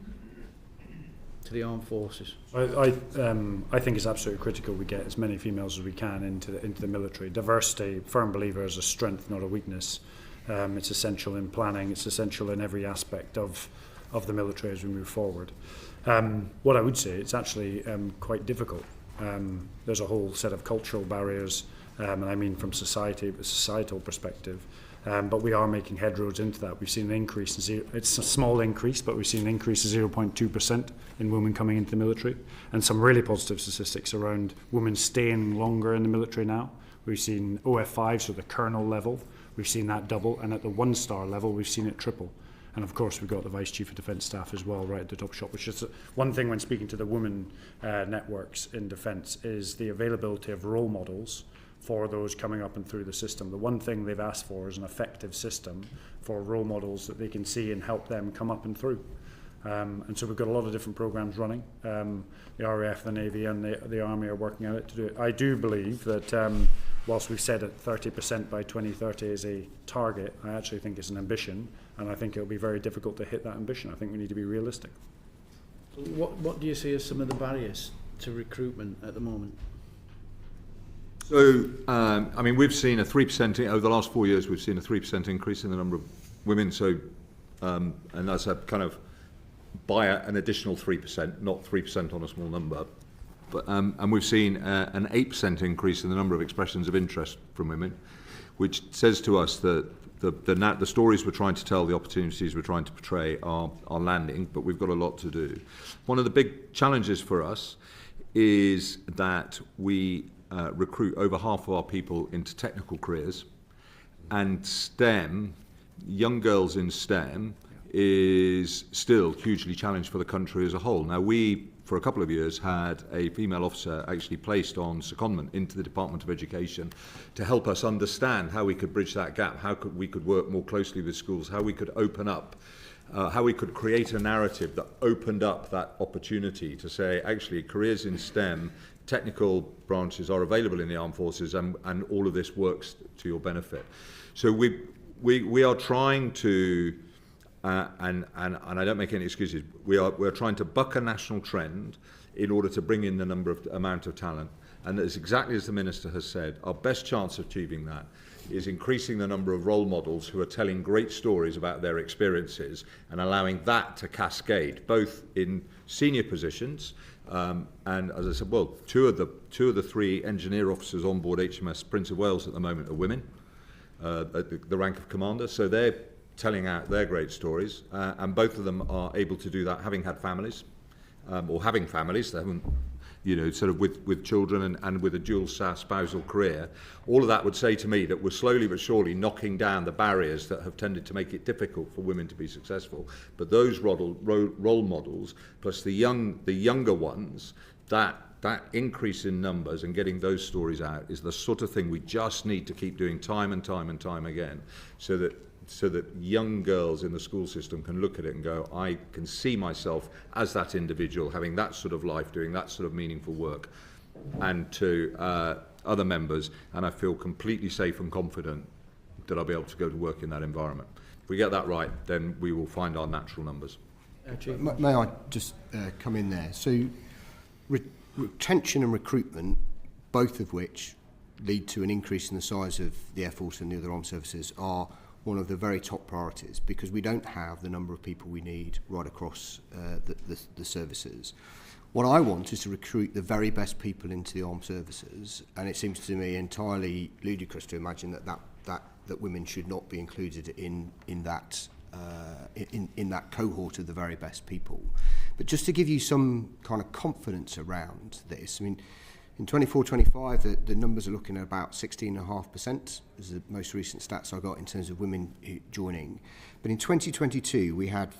[SPEAKER 12] to the armed forces?
[SPEAKER 2] I think it's absolutely critical we get as many females as we can into the military. Diversity, firm believer, is a strength, not a weakness. It's essential in planning. It's essential in every aspect of the military as we move forward. What I would say, it's actually quite difficult. There's a whole set of cultural barriers, and I mean from societal perspective. But we are making headroads into that. We've seen an increase, it's a small increase, but we've seen an increase of 0.2% in women coming into the military, and some really positive statistics around women staying longer in the military now. We've seen OF5, so the colonel level, we've seen that double, and at the 1-star level, we've seen it triple. And of course, we've got the Vice Chief of Defence Staff as well, right at the top shop, which is one thing when speaking to the women networks in Defence, is the availability of role models for those coming up and through the system. The one thing they've asked for is an effective system for role models that they can see and help them come up and through. And so we've got a lot of different programs running. The RAF, the Navy and the Army are working on it to do it. I do believe that whilst we've said that 30% by 2030 is a target, I actually think it's an ambition, and I think it'll be very difficult to hit that ambition. I think we need to be realistic.
[SPEAKER 12] What do you see as some of the barriers to recruitment at the moment?
[SPEAKER 4] So, I mean, we've seen a 3%, over the last 4 years, we've seen a 3% increase in the number of women. So, and that's a kind of by an additional 3%, not 3% on a small number. But, and we've seen an 8% increase in the number of expressions of interest from women, which says to us that the stories we're trying to tell, the opportunities we're trying to portray are landing, but we've got a lot to do. One of the big challenges for us is that we recruit over half of our people into technical careers, and STEM, young girls in STEM, is still hugely challenged for the country as a whole. Now, we, for a couple of years, had a female officer actually placed on secondment into the Department of Education to help us understand how we could bridge that gap, how we could work more closely with schools, how we could open up, how we could create a narrative that opened up that opportunity to say, actually, careers in STEM, technical branches are available in the armed forces, and all of this works to your benefit. So we are trying to, and I don't make any excuses, we're trying to buck a national trend in order to bring in the amount of talent. And it's exactly as the Minister has said, our best chance of achieving that is increasing the number of role models who are telling great stories about their experiences and allowing that to cascade, both in senior positions, and as I said, well, two of the three engineer officers on board HMS Prince of Wales at the moment are women, at the rank of commander, so they're telling out their great stories, and both of them are able to do that having had families, or having families. They haven't, sort of with children and with a dual spousal career. All of that would say to me that we're slowly but surely knocking down the barriers that have tended to make it difficult for women to be successful. But those role models, plus the younger ones, that increase in numbers and getting those stories out is the sort of thing we just need to keep doing time and time and time again, so that young girls in the school system can look at it and go, I can see myself as that individual, having that sort of life, doing that sort of meaningful work, and to other members, and I feel completely safe and confident that I'll be able to go to work in that environment. If we get that right, then we will find our natural numbers.
[SPEAKER 5] May I just come in there? So retention and recruitment, both of which lead to an increase in the size of the Air Force and the other armed services are one of the very top priorities, because we don't have the number of people we need right across the services. What I want is to recruit the very best people into the armed services, and it seems to me entirely ludicrous to imagine that women should not be included in that cohort of the very best people. But just to give you some kind of confidence around this, I mean, in 24-25, the numbers are looking at about 16.5%, is the most recent stats I got in terms of women joining. But in 2022, we had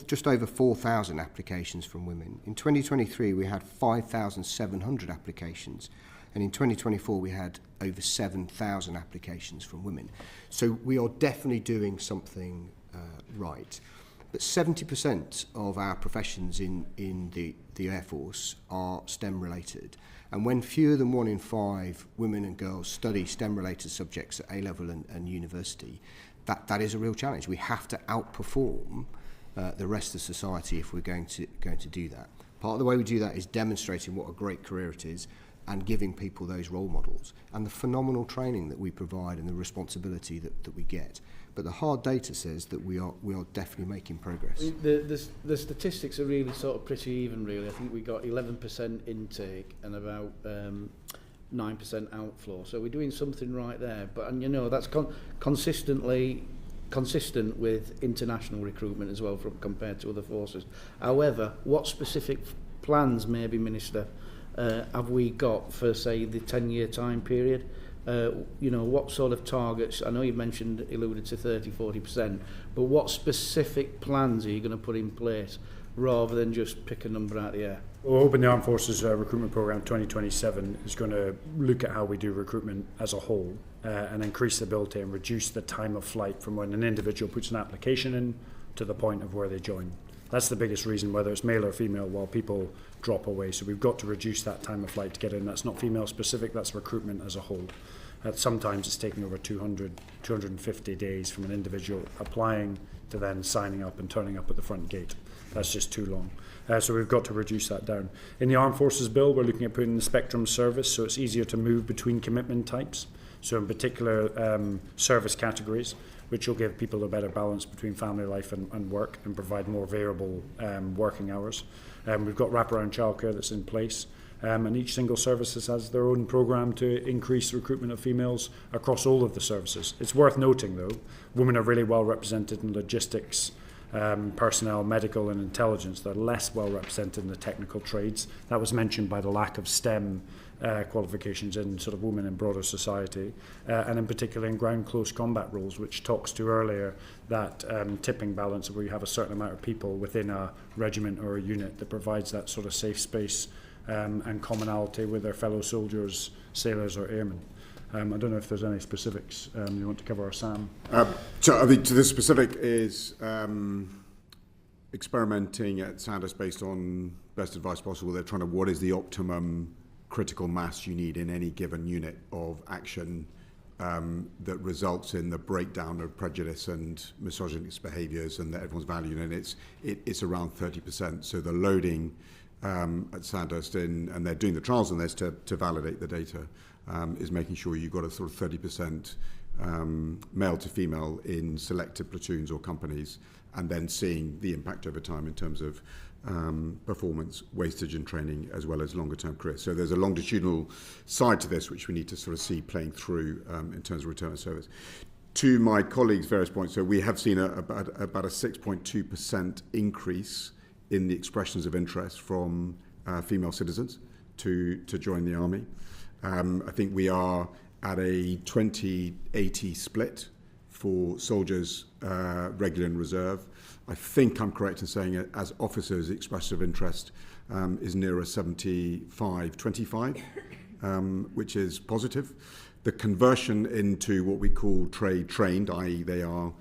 [SPEAKER 5] just over 4,000 applications from women. In 2023, we had 5,700 applications. And in 2024, we had over 7,000 applications from women. So we are definitely doing something right. But 70% of our professions in the Air Force are STEM related. And when fewer than 1 in 5 women and girls study STEM related subjects at A-level and university, that is a real challenge. We have to outperform the rest of society if we're going to do that. Part of the way we do that is demonstrating what a great career it is and giving people those role models and the phenomenal training that we provide and the responsibility that we get. But the hard data says that we are definitely making progress.
[SPEAKER 12] The statistics are really sort of pretty even, really. I think we got 11% intake and about 9% outflow. So we're doing something right there. But and you know that's consistent with international recruitment as well, compared to other forces. However, what specific plans, maybe, Minister, have we got for, say, the 10-year time period? You know, what sort of targets? I know you alluded to 30-40%, but what specific plans are you going to put in place rather than just pick a number out of the air?
[SPEAKER 2] Well, Open the Armed Forces Recruitment Programme 2027 is going to look at how we do recruitment as a whole and increase the ability and reduce the time of flight from when an individual puts an application in to the point of where they join. That's the biggest reason, whether it's male or female, while people drop away. So we've got to reduce that time of flight to get in. That's not female specific, that's recruitment as a whole. Sometimes it's taking over 250 days from an individual applying to then signing up and turning up at the front gate. That's just too long. So we've got to reduce that down. In the Armed Forces Bill, we're looking at putting the spectrum service, so it's easier to move between commitment types. So in particular, service categories, which will give people a better balance between family life and work and provide more variable working hours. We've got wraparound childcare that's in place. And each single service has their own programme to increase recruitment of females across all of the services. It's worth noting, though, women are really well represented in logistics, personnel, medical and intelligence. They're less well represented in the technical trades. That was mentioned by the lack of STEM qualifications in sort of women in broader society, and in particular in ground close combat roles, which talks to earlier that tipping balance where you have a certain amount of people within a regiment or a unit that provides that sort of safe space and commonality with their fellow soldiers, sailors or airmen. I don't know if there's any specifics you want to cover, Sam.
[SPEAKER 3] So I think the specific is experimenting at Sandhurst based on best advice possible. They're trying to, what is the optimum critical mass you need in any given unit of action that results in the breakdown of prejudice and misogynist behaviours and that everyone's valued, and it's around 30%. So the loading at Sandhurst and they're doing the trials on this to validate the data, is making sure you've got a sort of 30% male to female in selected platoons or companies, and then seeing the impact over time in terms of performance, wastage and training, as well as longer term career. So there's a longitudinal side to this which we need to sort of see playing through in terms of return of service. To my colleagues' various points, so we have seen about a 6.2% increase in the expressions of interest from female citizens to join the army. I think we are at a 20-80 split for soldiers, regular and reserve. I think I'm correct in saying it, as officers, the expression of interest is nearer 75-25, which is positive. The conversion into what we call trade trained, i.e. they are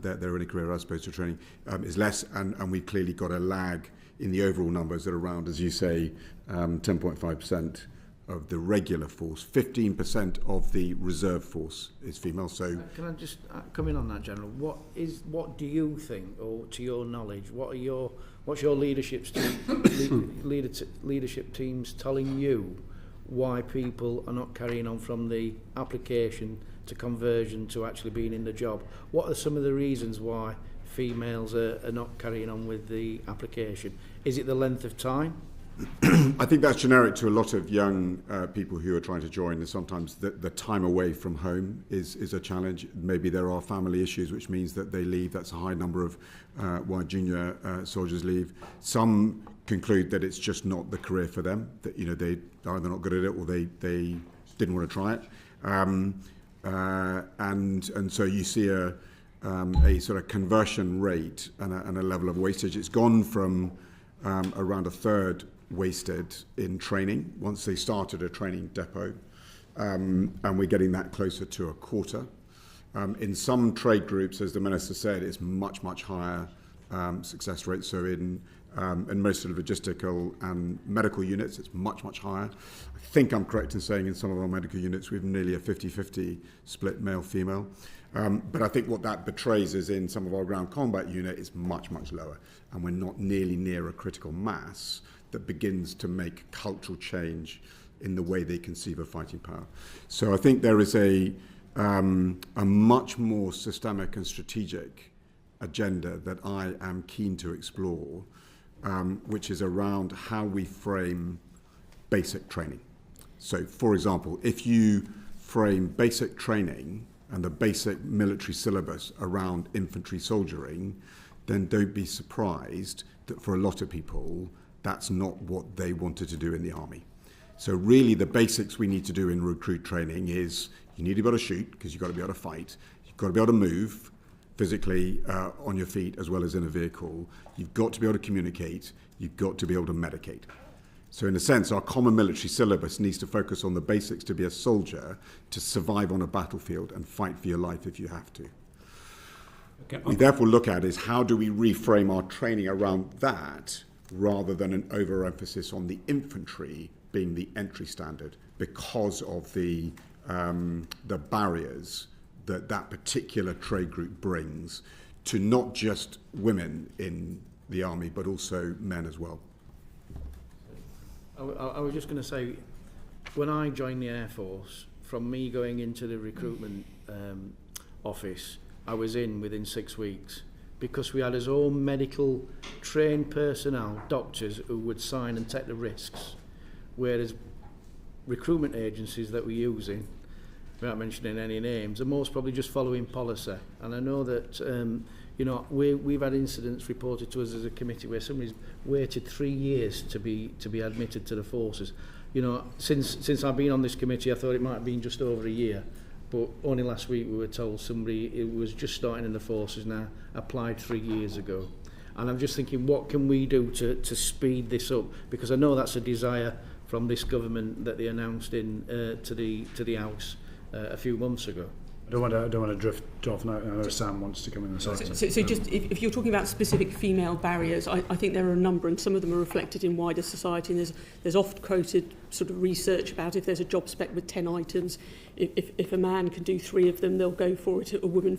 [SPEAKER 3] they're in a career as opposed to training, is less, and we've clearly got a lag in the overall numbers that are around, as you say, 10.5% of the regular force. 15% of the reserve force is female. So
[SPEAKER 12] can I just come in on that, General? What do you think, or to your knowledge, what's your leadership teams telling you why people are not carrying on from the application to conversion to actually being in the job. What are some of the reasons why females are not carrying on with the application? Is it the length of time?
[SPEAKER 3] I think that's generic to a lot of young people who are trying to join, and sometimes the time away from home is a challenge. Maybe there are family issues, which means that they leave. That's a high number of why junior soldiers leave. Some conclude that it's just not the career for them, that they're either not good at it or they didn't want to try it. And so you see a sort of conversion rate and a level of wastage. It's gone from around a third wasted in training once they started a training depot, and we're getting that closer to a quarter. In some trade groups, as the Minister said, it's much higher success rate. So in most of the logistical and medical units, it's much higher. I think I'm correct in saying in some of our medical units we've nearly a 50-50 split male-female. But I think what that betrays is in some of our ground combat unit is much lower, and we're not nearly near a critical mass that begins to make cultural change in the way they conceive of fighting power. So I think there is a much more systemic and strategic agenda that I am keen to explore, which is around how we frame basic training. So, for example, if you frame basic training and the basic military syllabus around infantry soldiering, then don't be surprised that for a lot of people, that's not what they wanted to do in the army. So really the basics we need to do in recruit training is you need to be able to shoot, because you've got to be able to fight. You've got to be able to move physically on your feet as well as in a vehicle. You've got to be able to communicate. You've got to be able to medicate. So in a sense, our common military syllabus needs to focus on the basics to be a soldier, to survive on a battlefield and fight for your life if you have to. Okay. We therefore look at is how do we reframe our training around that rather than an overemphasis on the infantry being the entry standard because of the barriers that particular trade group brings to not just women in the army but also men as well.
[SPEAKER 12] I was just going to say, when I joined the Air Force, from me going into the recruitment office, I was in within 6 weeks because we had our own medical trained personnel, doctors, who would sign and take the risks, whereas recruitment agencies that we're using, without mentioning any names, are most probably just following policy. And I know that we've had incidents reported to us as a committee where somebody's waited 3 years to be admitted to the forces. Since I've been on this committee, I thought it might have been just over a year, but only last week we were told somebody who was just starting in the forces now applied 3 years ago. And I'm just thinking, what can we do to speed this up? Because I know that's a desire from this government that they announced to the House a few months ago.
[SPEAKER 2] I don't want to drift off now. I know Sam wants to come in and say something.
[SPEAKER 6] So just if you're talking about specific female barriers, I think there are a number, and some of them are reflected in wider society. And there's oft quoted sort of research about if there's a job spec with 10 items, if a man can do 3 of them, they'll go for it. A woman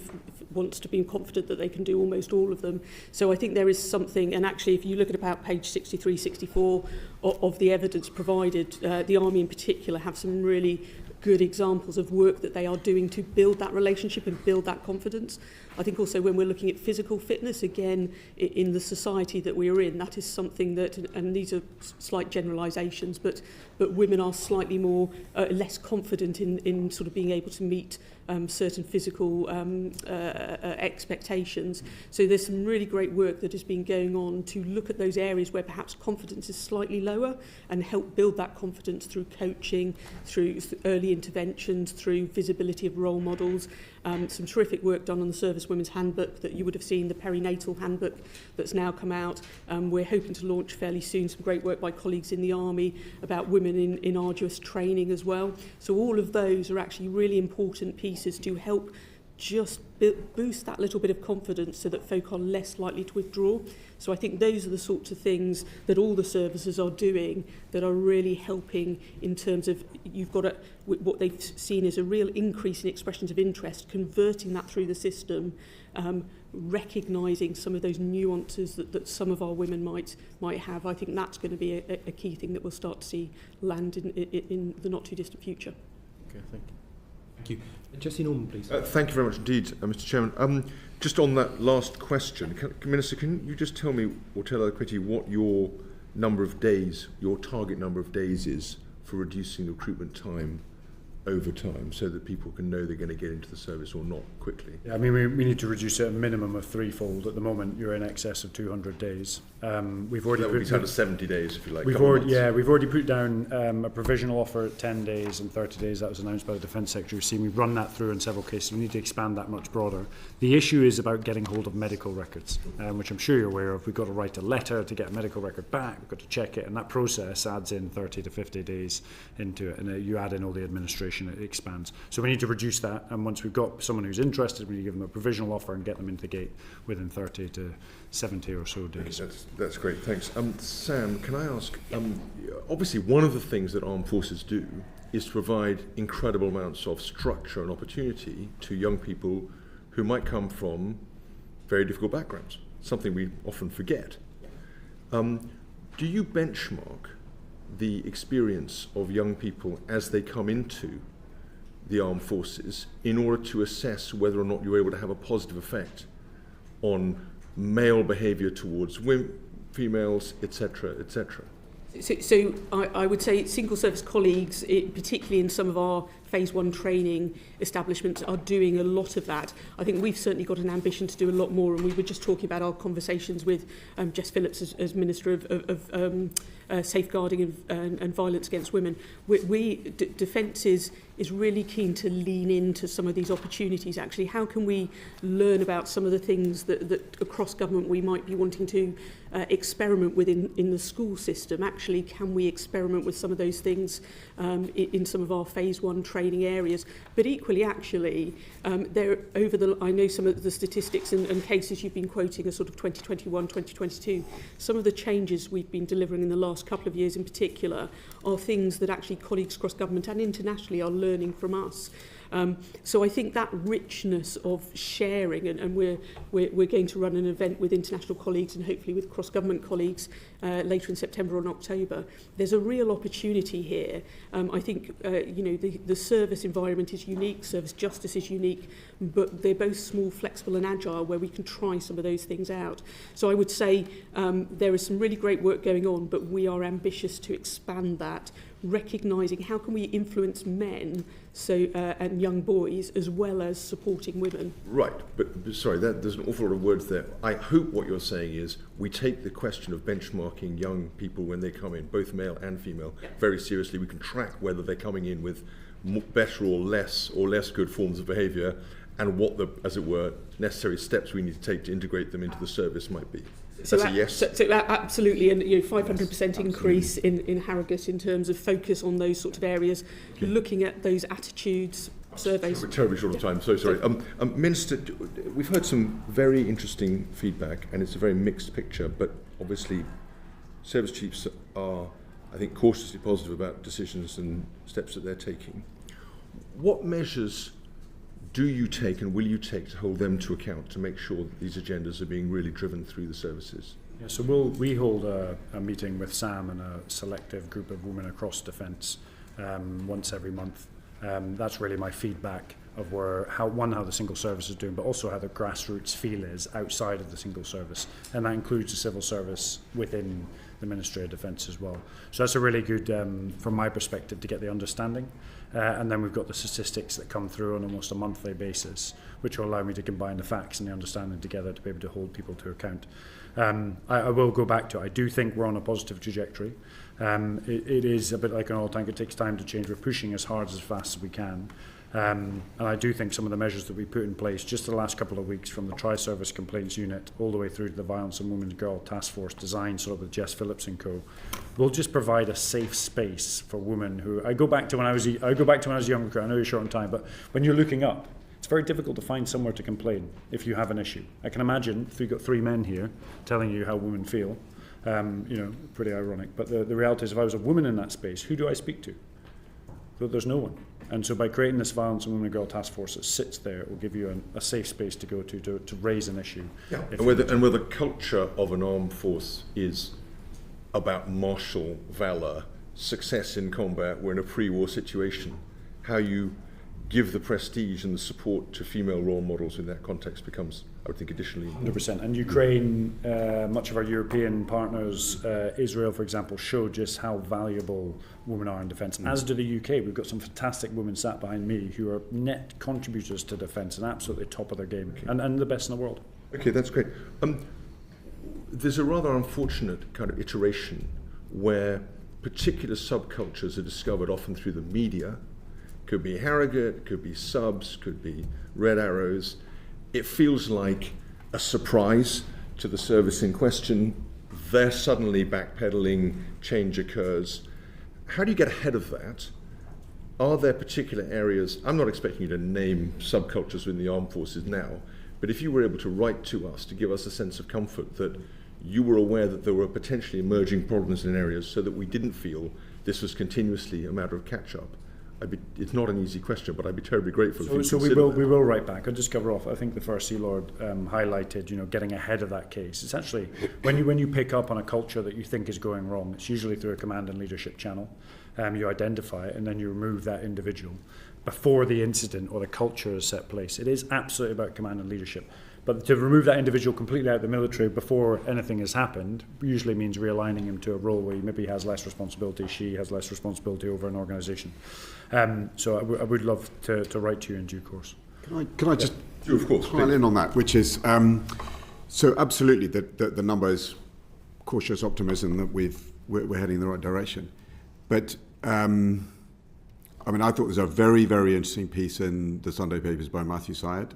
[SPEAKER 6] wants to be confident that they can do almost all of them. So I think there is something, and actually if you look at about page 63, 64 of the evidence provided, the Army in particular have some really good examples of work that they are doing to build that relationship and build that confidence. I think also when we're looking at physical fitness, again, in the society that we are in, that is something that, and these are slight generalisations, but women are slightly more, less confident in sort of being able to meet certain physical expectations. So there's some really great work that has been going on to look at those areas where perhaps confidence is slightly lower and help build that confidence through coaching, through early interventions, through visibility of role models. Some terrific work done on the Servicewomen's Handbook that you would have seen, the perinatal handbook that's now come out. We're hoping to launch fairly soon some great work by colleagues in the Army about women in arduous training as well. So all of those are actually really important pieces to help just boost that little bit of confidence so that folk are less likely to withdraw. So I think those are the sorts of things that all the services are doing that are really helping in terms of you've got what they've seen is a real increase in expressions of interest, converting that through the system, recognising some of those nuances that some of our women might have. I think that's going to be a key thing that we'll start to see land in the not too distant future.
[SPEAKER 12] Okay, thank you.
[SPEAKER 1] Thank you. Jesse Norman, please.
[SPEAKER 13] Thank you very much indeed, Mr. Chairman. Just on that last question, Minister, can you just tell me, or tell the committee, what your number of days, your target number of days is for reducing the recruitment time over time, so that people can know they're going to get into the service or not quickly?
[SPEAKER 2] Yeah, I mean, we need to reduce it a minimum of threefold. At the moment, you're in excess of 200 days. We've already
[SPEAKER 13] that would
[SPEAKER 2] put
[SPEAKER 13] be kind of 70 days, if you like.
[SPEAKER 2] We've already put down a provisional offer at 10 days and 30 days. That was announced by the Defence Secretary. So we've run that through in several cases. We need to expand that much broader. The issue is about getting hold of medical records, which I'm sure you're aware of. We've got to write a letter to get a medical record back. We've got to check it, and that process adds in 30 to 50 days into it. And you add in all the administration, it expands. So we need to reduce that. And once we've got someone who's interested, we need to give them a provisional offer and get them into the gate within 30 to 70 or so days.
[SPEAKER 13] That's great, thanks. Sam, can I ask, obviously one of the things that armed forces do is to provide incredible amounts of structure and opportunity to young people who might come from very difficult backgrounds, something we often forget. Do you benchmark the experience of young people as they come into the armed forces in order to assess whether or not you're able to have a positive effect on male behaviour towards women, females, etc., etc.?
[SPEAKER 6] So I would say single service colleagues, particularly in some of our phase 1 training establishments, are doing a lot of that. I think we've certainly got an ambition to do a lot more, and we were just talking about our conversations with Jess Phillips as Minister of Safeguarding and Violence Against Women. Defence is really keen to lean into some of these opportunities. Actually, how can we learn about some of the things that across government we might be wanting to experiment with in the school system? Actually, can we experiment with some of those things in some of our phase 1 training areas? But equally, actually, I know some of the statistics and cases you've been quoting are sort of 2021, 2022. Some of the changes we've been delivering in the last couple of years in particular are things that actually colleagues across government and internationally are learning from us. So I think that richness of sharing, and we're going to run an event with international colleagues and hopefully with cross-government colleagues later in September and October. There's a real opportunity here. I think the service environment is unique, service justice is unique, but they're both small, flexible and agile, where we can try some of those things out. So I would say there is some really great work going on, but we are ambitious to expand that, recognising how can we influence men and young boys as well as supporting women.
[SPEAKER 13] Right, but sorry, there's an awful lot of words there. I hope what you're saying is we take the question of benchmarking young people when they come in, both male and female, very seriously. We can track whether they're coming in with better or less good forms of behaviour, and what the, as it were, necessary steps we need to take to integrate them into the service might be. That's a yes.
[SPEAKER 6] So absolutely, and 500% increase in Harrogate in terms of focus on those sort of areas, looking at those attitudes surveys.
[SPEAKER 13] We're terribly short of time, so sorry. Minister, we've heard some very interesting feedback, and it's a very mixed picture, but obviously service chiefs are, I think, cautiously positive about decisions and steps that they're taking. What measures do you take and will you take to hold them to account to make sure that these agendas are being really driven through the services?
[SPEAKER 2] Yeah, so we hold a meeting with Sam and a selective group of women across Defence once every month. That's really my feedback of how the single service is doing, but also how the grassroots feel is outside of the single service, and that includes the civil service within the Ministry of Defence as well. So that's a really good, from my perspective, to get the understanding. And then we've got the statistics that come through on almost a monthly basis, which will allow me to combine the facts and the understanding together to be able to hold people to account. I will go back to it. I do think we're on a positive trajectory. It is a bit like an oil tank. It takes time to change. We're pushing as hard as fast as we can. And I do think some of the measures that we put in place just the last couple of weeks, from the Tri-Service Complaints Unit all the way through to the Violence and Women and Girl Task Force designed sort of with Jess Phillips and co, will just provide a safe space for women who I go back to when I was a young recruit. I know you're short on time, but when you're looking up It's very difficult to find somewhere to complain if you have an issue. I can imagine if you've got 3 men here telling you how women feel, pretty ironic. But the reality is, if I was a woman in that space, who do I speak to? There's no one. And so by creating this Violence on Women and Girl Task Force that sits there, it will give you a safe space to go to raise an issue.
[SPEAKER 13] Yeah. And where the culture of an armed force is about martial valour, success in combat, we're in a pre-war situation, how you give the prestige and the support to female role models in that context becomes, I would think, additionally
[SPEAKER 2] 100%. And Ukraine, much of our European partners, Israel, for example, show just how valuable women are in defence. As do the UK. We've got some fantastic women sat behind me who are net contributors to defence and absolutely top of their game, and the best in the world.
[SPEAKER 13] Okay, that's great. There's a rather unfortunate kind of iteration where particular subcultures are discovered often through the media. Could be Harrogate, could be subs, could be Red Arrows. It feels like a surprise to the service in question. They're suddenly backpedaling, change occurs. How do you get ahead of that? Are there particular areas, I'm not expecting you to name subcultures within the armed forces now, but if you were able to write to us to give us a sense of comfort that you were aware that there were potentially emerging problems in areas so that we didn't feel this was continuously a matter of catch-up. It's not an easy question, but I'd be terribly grateful if you consider that.
[SPEAKER 2] We will write back. I'll just cover off. I think the First Sea Lord highlighted, getting ahead of that case. It's actually when you pick up on a culture that you think is going wrong, it's usually through a command and leadership channel. You identify it and then you remove that individual before the incident or the culture is set place. It is absolutely about command and leadership. But to remove that individual completely out of the military before anything has happened usually means realigning him to a role where he maybe has less responsibility, she has less responsibility over an organisation. So I would love to write to you in due course.
[SPEAKER 3] Can I just pile in on that, which is, so absolutely the number is cautious optimism that we're heading in the right direction. But I thought there was a very, very interesting piece in the Sunday papers by Matthew Syed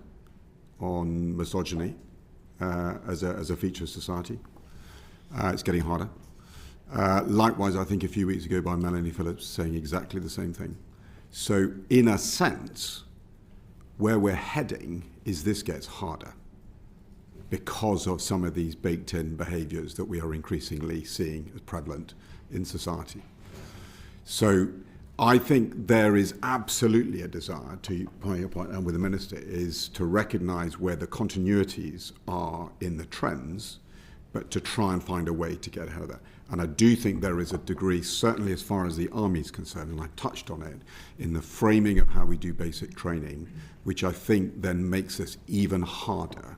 [SPEAKER 3] on misogyny as a feature of society. It's getting harder. Likewise, I think a few weeks ago by Melanie Phillips saying exactly the same thing. So in a sense, where we're heading is this gets harder because of some of these baked-in behaviours that we are increasingly seeing as prevalent in society. So I think there is absolutely a desire, to your point, and with the Minister, is to recognise where the continuities are in the trends, but to try and find a way to get ahead of that. And I do think there is a degree, certainly as far as the Army is concerned, and I touched on it, in the framing of how we do basic training, which I think then makes this even harder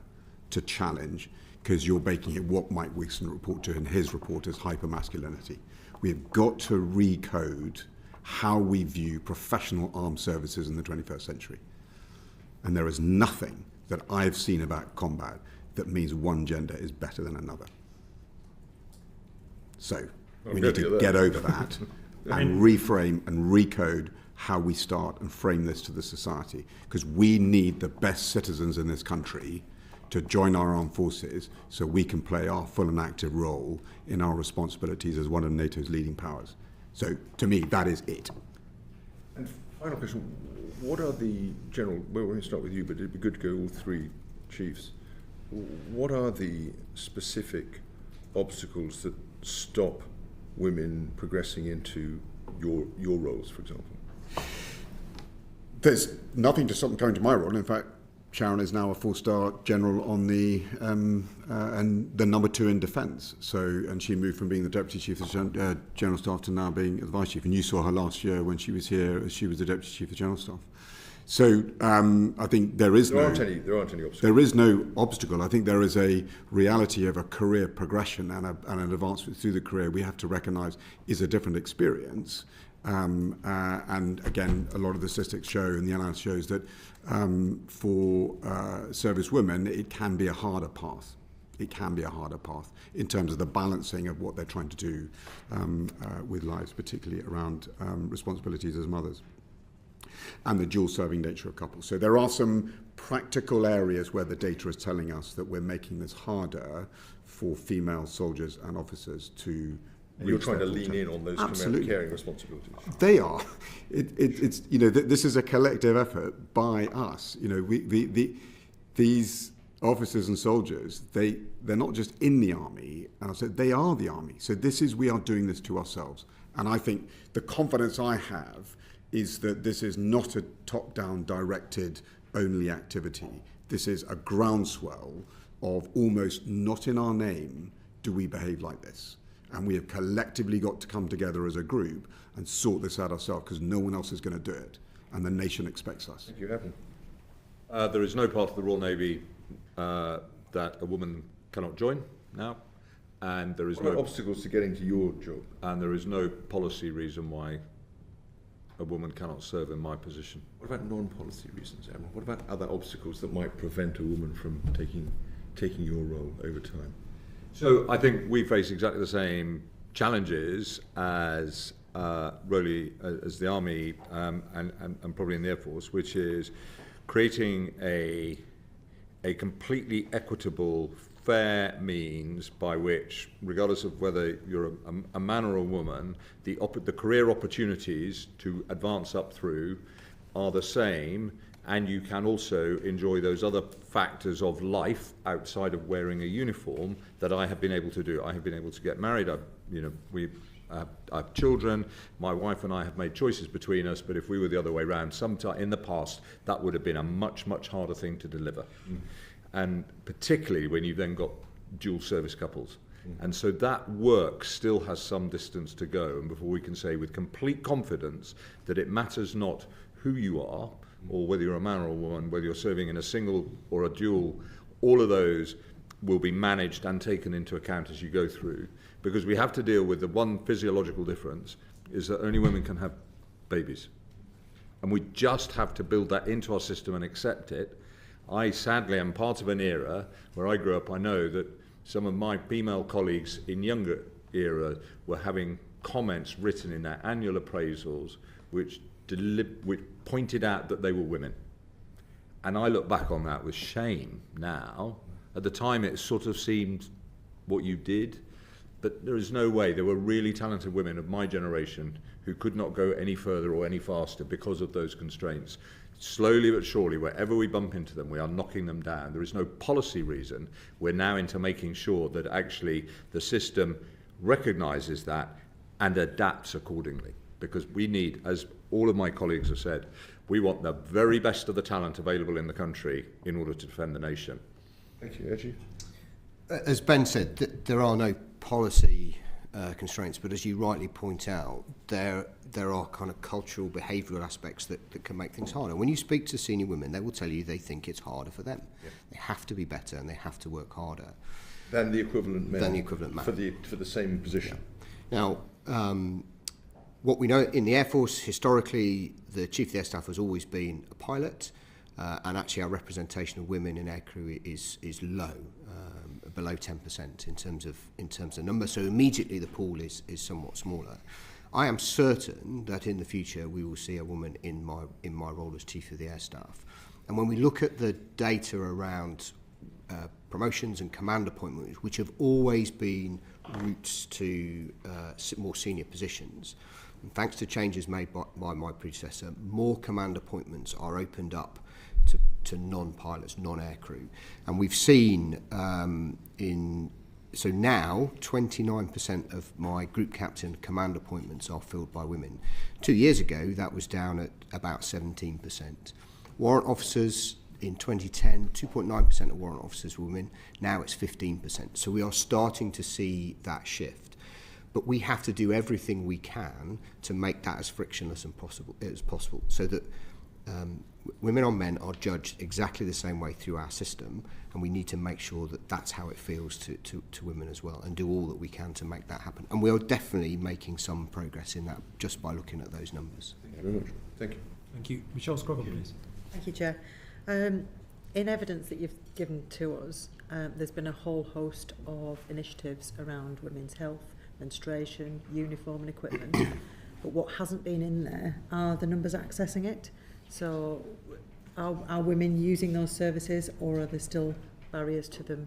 [SPEAKER 3] to challenge, because you're making it what Mike Wixon report to in his report as hypermasculinity. We've got to recode how we view professional armed services in the 21st century. And there is nothing that I've seen about combat that means one gender is better than another. So we need to get over that and reframe and recode how we start and frame this to the society, because we need the best citizens in this country to join our armed forces so we can play our full and active role in our responsibilities as one of NATO's leading powers. So, to me, that is it.
[SPEAKER 13] And final question, what are the general, well, we're going to start with you, but it'd be good to go all three chiefs. What are the specific obstacles that stop women progressing into your roles, for example?
[SPEAKER 3] There's nothing to stop them coming to my role. In fact, Sharon is now a 4-star general on the and the number 2 in defence. So, and she moved from being the deputy chief of general staff to now being the vice chief. And you saw her last year when she was here, as she was the deputy chief of general staff. So I think there aren't any obstacles. There is no obstacle. I think there is a reality of a career progression and an advancement through the career we have to recognise is a different experience. And again, a lot of the statistics show, and the analysis shows that for servicewomen, it can be a harder path. It can be a harder path in terms of the balancing of what they're trying to do with lives, particularly around responsibilities as mothers and the dual-serving nature of couples. So there are some practical areas where the data is telling us that we're making this harder for female soldiers and officers to
[SPEAKER 13] You're trying to lean in on those
[SPEAKER 3] Absolutely.
[SPEAKER 13] caring responsibilities.
[SPEAKER 3] They are. It's this is a collective effort by us. These officers and soldiers, they're not just in the army, and so they are the army. So we are doing this to ourselves. And I think the confidence I have is that this is not a top-down directed only activity. This is a groundswell of almost not in our name do we behave like this. And we have collectively got to come together as a group and sort this out ourselves, because no one else is going to do it. And the nation expects us.
[SPEAKER 13] Thank you, Evan.
[SPEAKER 4] There is no part of the Royal Navy that a woman cannot join now. And there is
[SPEAKER 13] no obstacles to getting to your job.
[SPEAKER 4] And there is no policy reason why a woman cannot serve in my position.
[SPEAKER 13] What about non-policy reasons, Emma? What about other obstacles that might prevent a woman from taking your role over time?
[SPEAKER 4] So I think we face exactly the same challenges as as the Army and probably in the Air Force, which is creating a completely equitable, fair means by which, regardless of whether you're a man or a woman, the career opportunities to advance up through are the same, and you can also enjoy those other factors of life outside of wearing a uniform that I have been able to do. I have been able to get married. I have children. My wife and I have made choices between us, but if we were the other way around, sometime in the past, that would have been a much, much harder thing to deliver. And particularly when you've then got dual service couples. And so that work still has some distance to go, and before we can say with complete confidence that it matters not who you are, or whether you're a man or a woman, whether you're serving in a single or a dual, all of those will be managed and taken into account as you go through. Because we have to deal with the one physiological difference is that only women can have babies. And we just have to build that into our system and accept it. I sadly am part of an era where I grew up. I know that some of my female colleagues in younger era were having comments written in their annual appraisals which pointed out that they were women. And I look back on that with shame now. At the time it sort of seemed what you did, but there is no way. There were really talented women of my generation who could not go any further or any faster because of those constraints. Slowly but surely, wherever we bump into them, we are knocking them down. There is no policy reason. We're now into making sure that actually the system recognises that and adapts accordingly. Because we need, as all of my colleagues have said, we want the very best of the talent available in the country in order to defend the nation.
[SPEAKER 13] Thank you, Edgy.
[SPEAKER 5] As Ben said, there are no policy constraints, but as you rightly point out, there are kind of cultural, behavioural aspects that can make things harder. When you speak to senior women, they will tell you they think it's harder for them. Yeah. They have to be better and they have to work harder
[SPEAKER 13] than the equivalent men. For the same position.
[SPEAKER 5] Yeah. Now, what we know in the Air Force, historically, the Chief of the Air Staff has always been a pilot, and actually our representation of women in aircrew is low, below 10% in terms of number. So immediately the pool is somewhat smaller. I am certain that in the future we will see a woman in my role as Chief of the Air Staff. And when we look at the data around promotions and command appointments, which have always been routes to more senior positions, and thanks to changes made by my predecessor, more command appointments are opened up to non-pilots, non-aircrew. And we've seen so now 29% of my group captain command appointments are filled by women. 2 years ago, that was down at about 17%. Warrant officers in 2010, 2.9% of warrant officers were women. Now it's 15%. So we are starting to see that shift. But we have to do everything we can to make that as frictionless as possible so that women and men are judged exactly the same way through our system, and we need to make sure that that's how it feels to women as well, and do all that we can to make that happen. And we are definitely making some progress in that just by looking at those numbers.
[SPEAKER 13] Thank you very much. Thank you.
[SPEAKER 1] Thank you. Michelle Scroggle, please.
[SPEAKER 9] Thank you, Chair. In evidence that you've given to us, there's been a whole host of initiatives around women's health, menstruation, uniform and equipment. But what hasn't been in there are the numbers accessing it. So are women using those services, or are there still barriers to them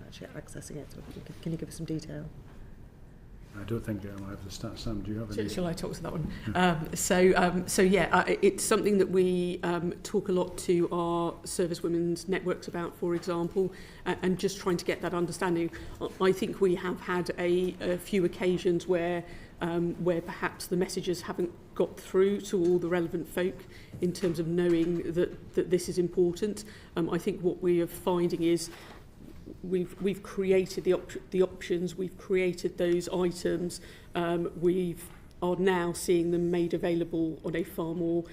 [SPEAKER 9] actually accessing it? So can you give us some detail?
[SPEAKER 2] I don't think I have the stats. Sam, do you have any?
[SPEAKER 6] Shall I talk to that one? It's something that we talk a lot to our servicewomen's networks about, for example, and just trying to get that understanding. I think we have had a few occasions where perhaps the messages haven't got through to all the relevant folk in terms of knowing that this is important. I think what we are finding is we've created the options, we've created those items, we are now seeing them made available on a far more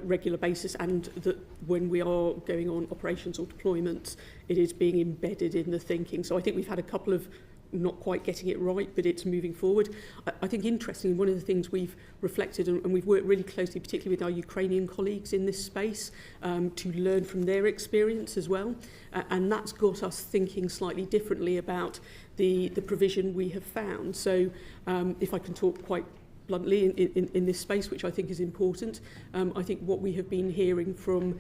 [SPEAKER 6] regular basis, and that when we are going on operations or deployments, it is being embedded in the thinking. So I think we've had a couple of not quite getting it right, but it's moving forward. I think interestingly, one of the things we've reflected, and we've worked really closely, particularly with our Ukrainian colleagues in this space, to learn from their experience as well. And that's got us thinking slightly differently about the provision we have found. So if I can talk quite bluntly in this space, which I think is important, I think what we have been hearing from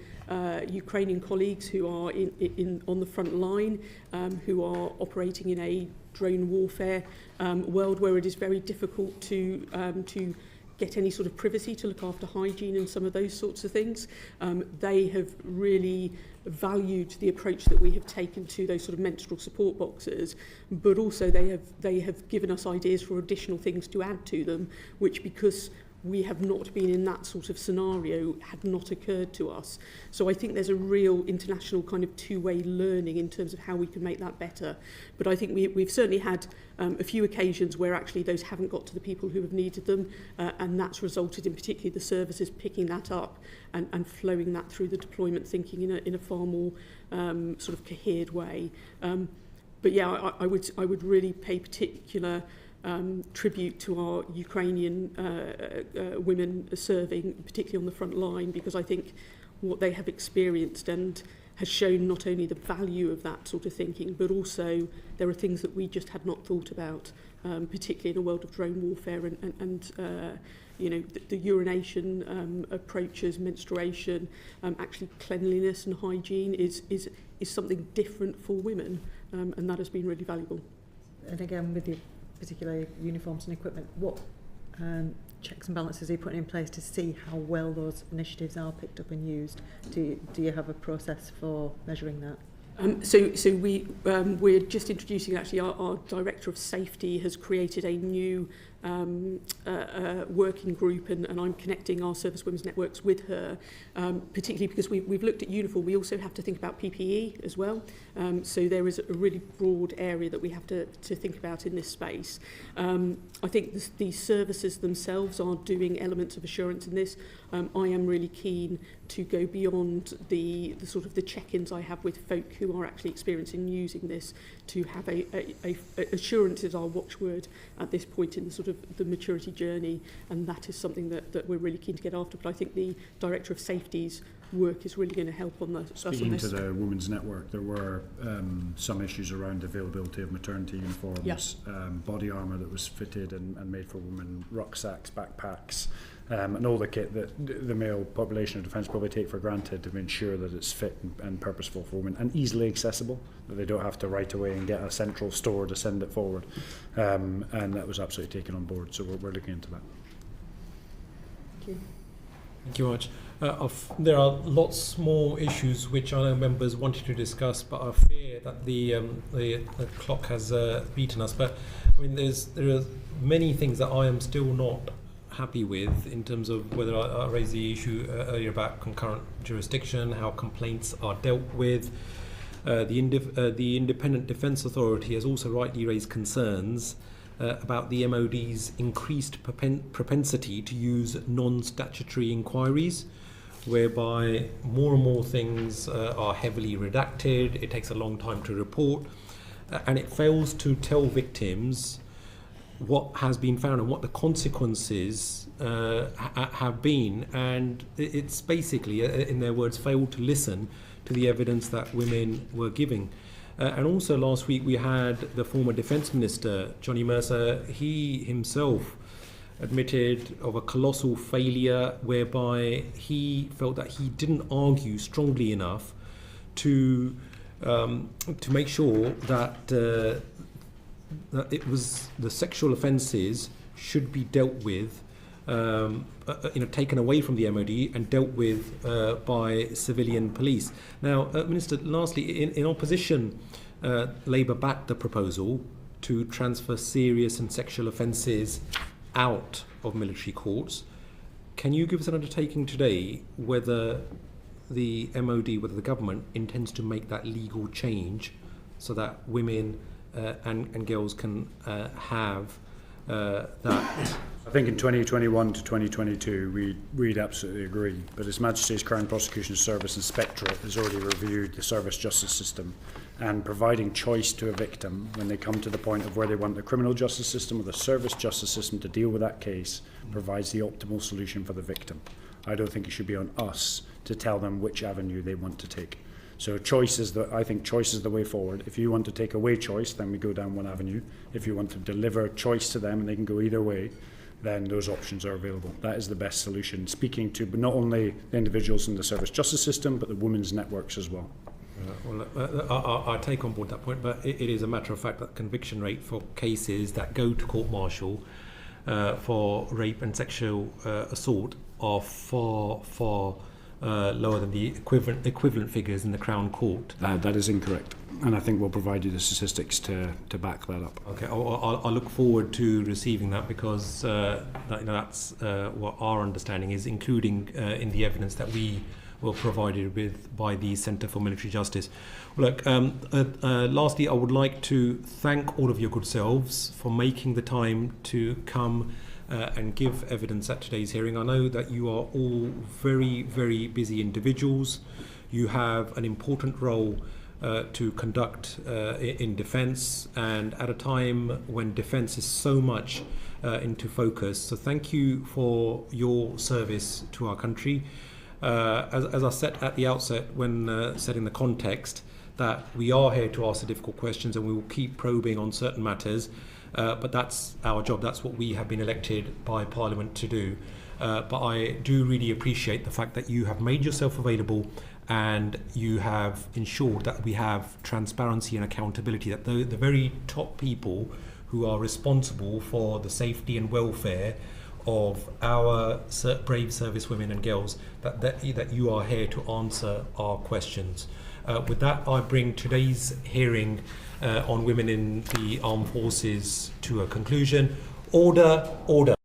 [SPEAKER 6] Ukrainian colleagues who are on the front line, who are operating in a drone warfare world where it is very difficult to get any sort of privacy to look after hygiene and some of those sorts of things. They have really valued the approach that we have taken to those sort of menstrual support boxes, but also they have given us ideas for additional things to add to them, which, because we have not been in that sort of scenario, had not occurred to us. So I think there's a real international kind of two-way learning in terms of how we can make that better. But I think we've certainly had a few occasions where actually those haven't got to the people who have needed them, and that's resulted in particularly the services picking that up and flowing that through the deployment thinking in a far more sort of cohered way. But yeah, I would really pay particular tribute to our Ukrainian women serving, particularly on the front line, because I think what they have experienced and has shown not only the value of that sort of thinking, but also there are things that we just had not thought about, particularly in a world of drone warfare and the urination approaches, menstruation, actually cleanliness and hygiene is something different for women, and that has been really valuable.
[SPEAKER 9] And again, with the particular uniforms and equipment, what checks and balances are you putting in place to see how well those initiatives are picked up and used? Do you have a process for measuring that?
[SPEAKER 6] So we're just introducing, actually, our Director of Safety has created a new working group, and I'm connecting our Servicewomen's networks with her, particularly because we've looked at uniform. We also have to think about PPE as well. So there is a really broad area that we have to think about in this space. I think the services themselves are doing elements of assurance in this. I am really keen to go beyond the sort of the check-ins I have with folk who are actually experiencing using this, to have a assurance is our watchword at this point in the sort of the maturity journey, and that is something that we're really keen to get after. But I think the Director of Safety's work is really going to help on that.
[SPEAKER 2] Speaking to the Women's Network, there were some issues around availability of maternity uniforms, body armour that was fitted and made for women, rucksacks, backpacks, and all the kit that the male population of defence probably take for granted, to ensure that it's fit and purposeful for women and easily accessible, that they don't have to right away and get a central store to send it forward. And that was absolutely taken on board, so we're looking into that.
[SPEAKER 6] Thank you.
[SPEAKER 1] Thank you much. There are lots more issues which I know members wanted to discuss, but I fear that the clock has beaten us. But I mean, there are many things that I am still not happy with, in terms of whether I raised the issue earlier about concurrent jurisdiction, how complaints are dealt with. The Independent Defence Authority has also rightly raised concerns about the MOD's increased propensity to use non-statutory inquiries, whereby more and more things are heavily redacted, it takes a long time to report, and it fails to tell victims what has been found and what the consequences have been. And it's basically, in their words, failed to listen to the evidence that women were giving. And also last week we had the former Defence Minister, Johnny Mercer. He himself admitted of a colossal failure, whereby he felt that he didn't argue strongly enough to make sure that that it was the sexual offences should be dealt with, taken away from the MOD and dealt with by civilian police. Now, Minister, lastly, in opposition, Labour backed the proposal to transfer serious and sexual offences out of military courts. Can you give us an undertaking today whether the MOD, whether the government intends to make that legal change so that women and girls can have that?
[SPEAKER 2] I think in 2021 to 2022 we'd absolutely agree, but His Majesty's Crown Prosecution Service Inspectorate has already reviewed the service justice system, and providing choice to a victim when they come to the point of where they want the criminal justice system or the service justice system to deal with that case provides the optimal solution for the victim. I don't think it should be on us to tell them which avenue they want to take. So I think choice is the way forward. If you want to take away choice, then we go down one avenue. If you want to deliver choice to them and they can go either way, then those options are available. That is the best solution, speaking to not only the individuals in the service justice system, but the women's networks as well.
[SPEAKER 1] I take on board that point, but it is a matter of fact that conviction rate for cases that go to court-martial for rape and sexual assault are far lower than the equivalent figures in the Crown Court.
[SPEAKER 2] That is incorrect, and I think we'll provide you the statistics to back that up.
[SPEAKER 1] Okay, I look forward to receiving that, because that's what our understanding is, including in the evidence that we were provided with by the Centre for Military Justice. Look, lastly, I would like to thank all of your good selves for making the time to come and give evidence at today's hearing. I know that you are all very, very busy individuals. You have an important role to conduct in defence, and at a time when defence is so much into focus. So thank you for your service to our country. As I said at the outset when setting the context, that we are here to ask the difficult questions and we will keep probing on certain matters. But that's our job. That's what we have been elected by Parliament to do. But I do really appreciate the fact that you have made yourself available and you have ensured that we have transparency and accountability, that the very top people who are responsible for the safety and welfare of our brave servicewomen and girls, that you are here to answer our questions. With that, I bring today's hearing on women in the armed forces to a conclusion. Order, order.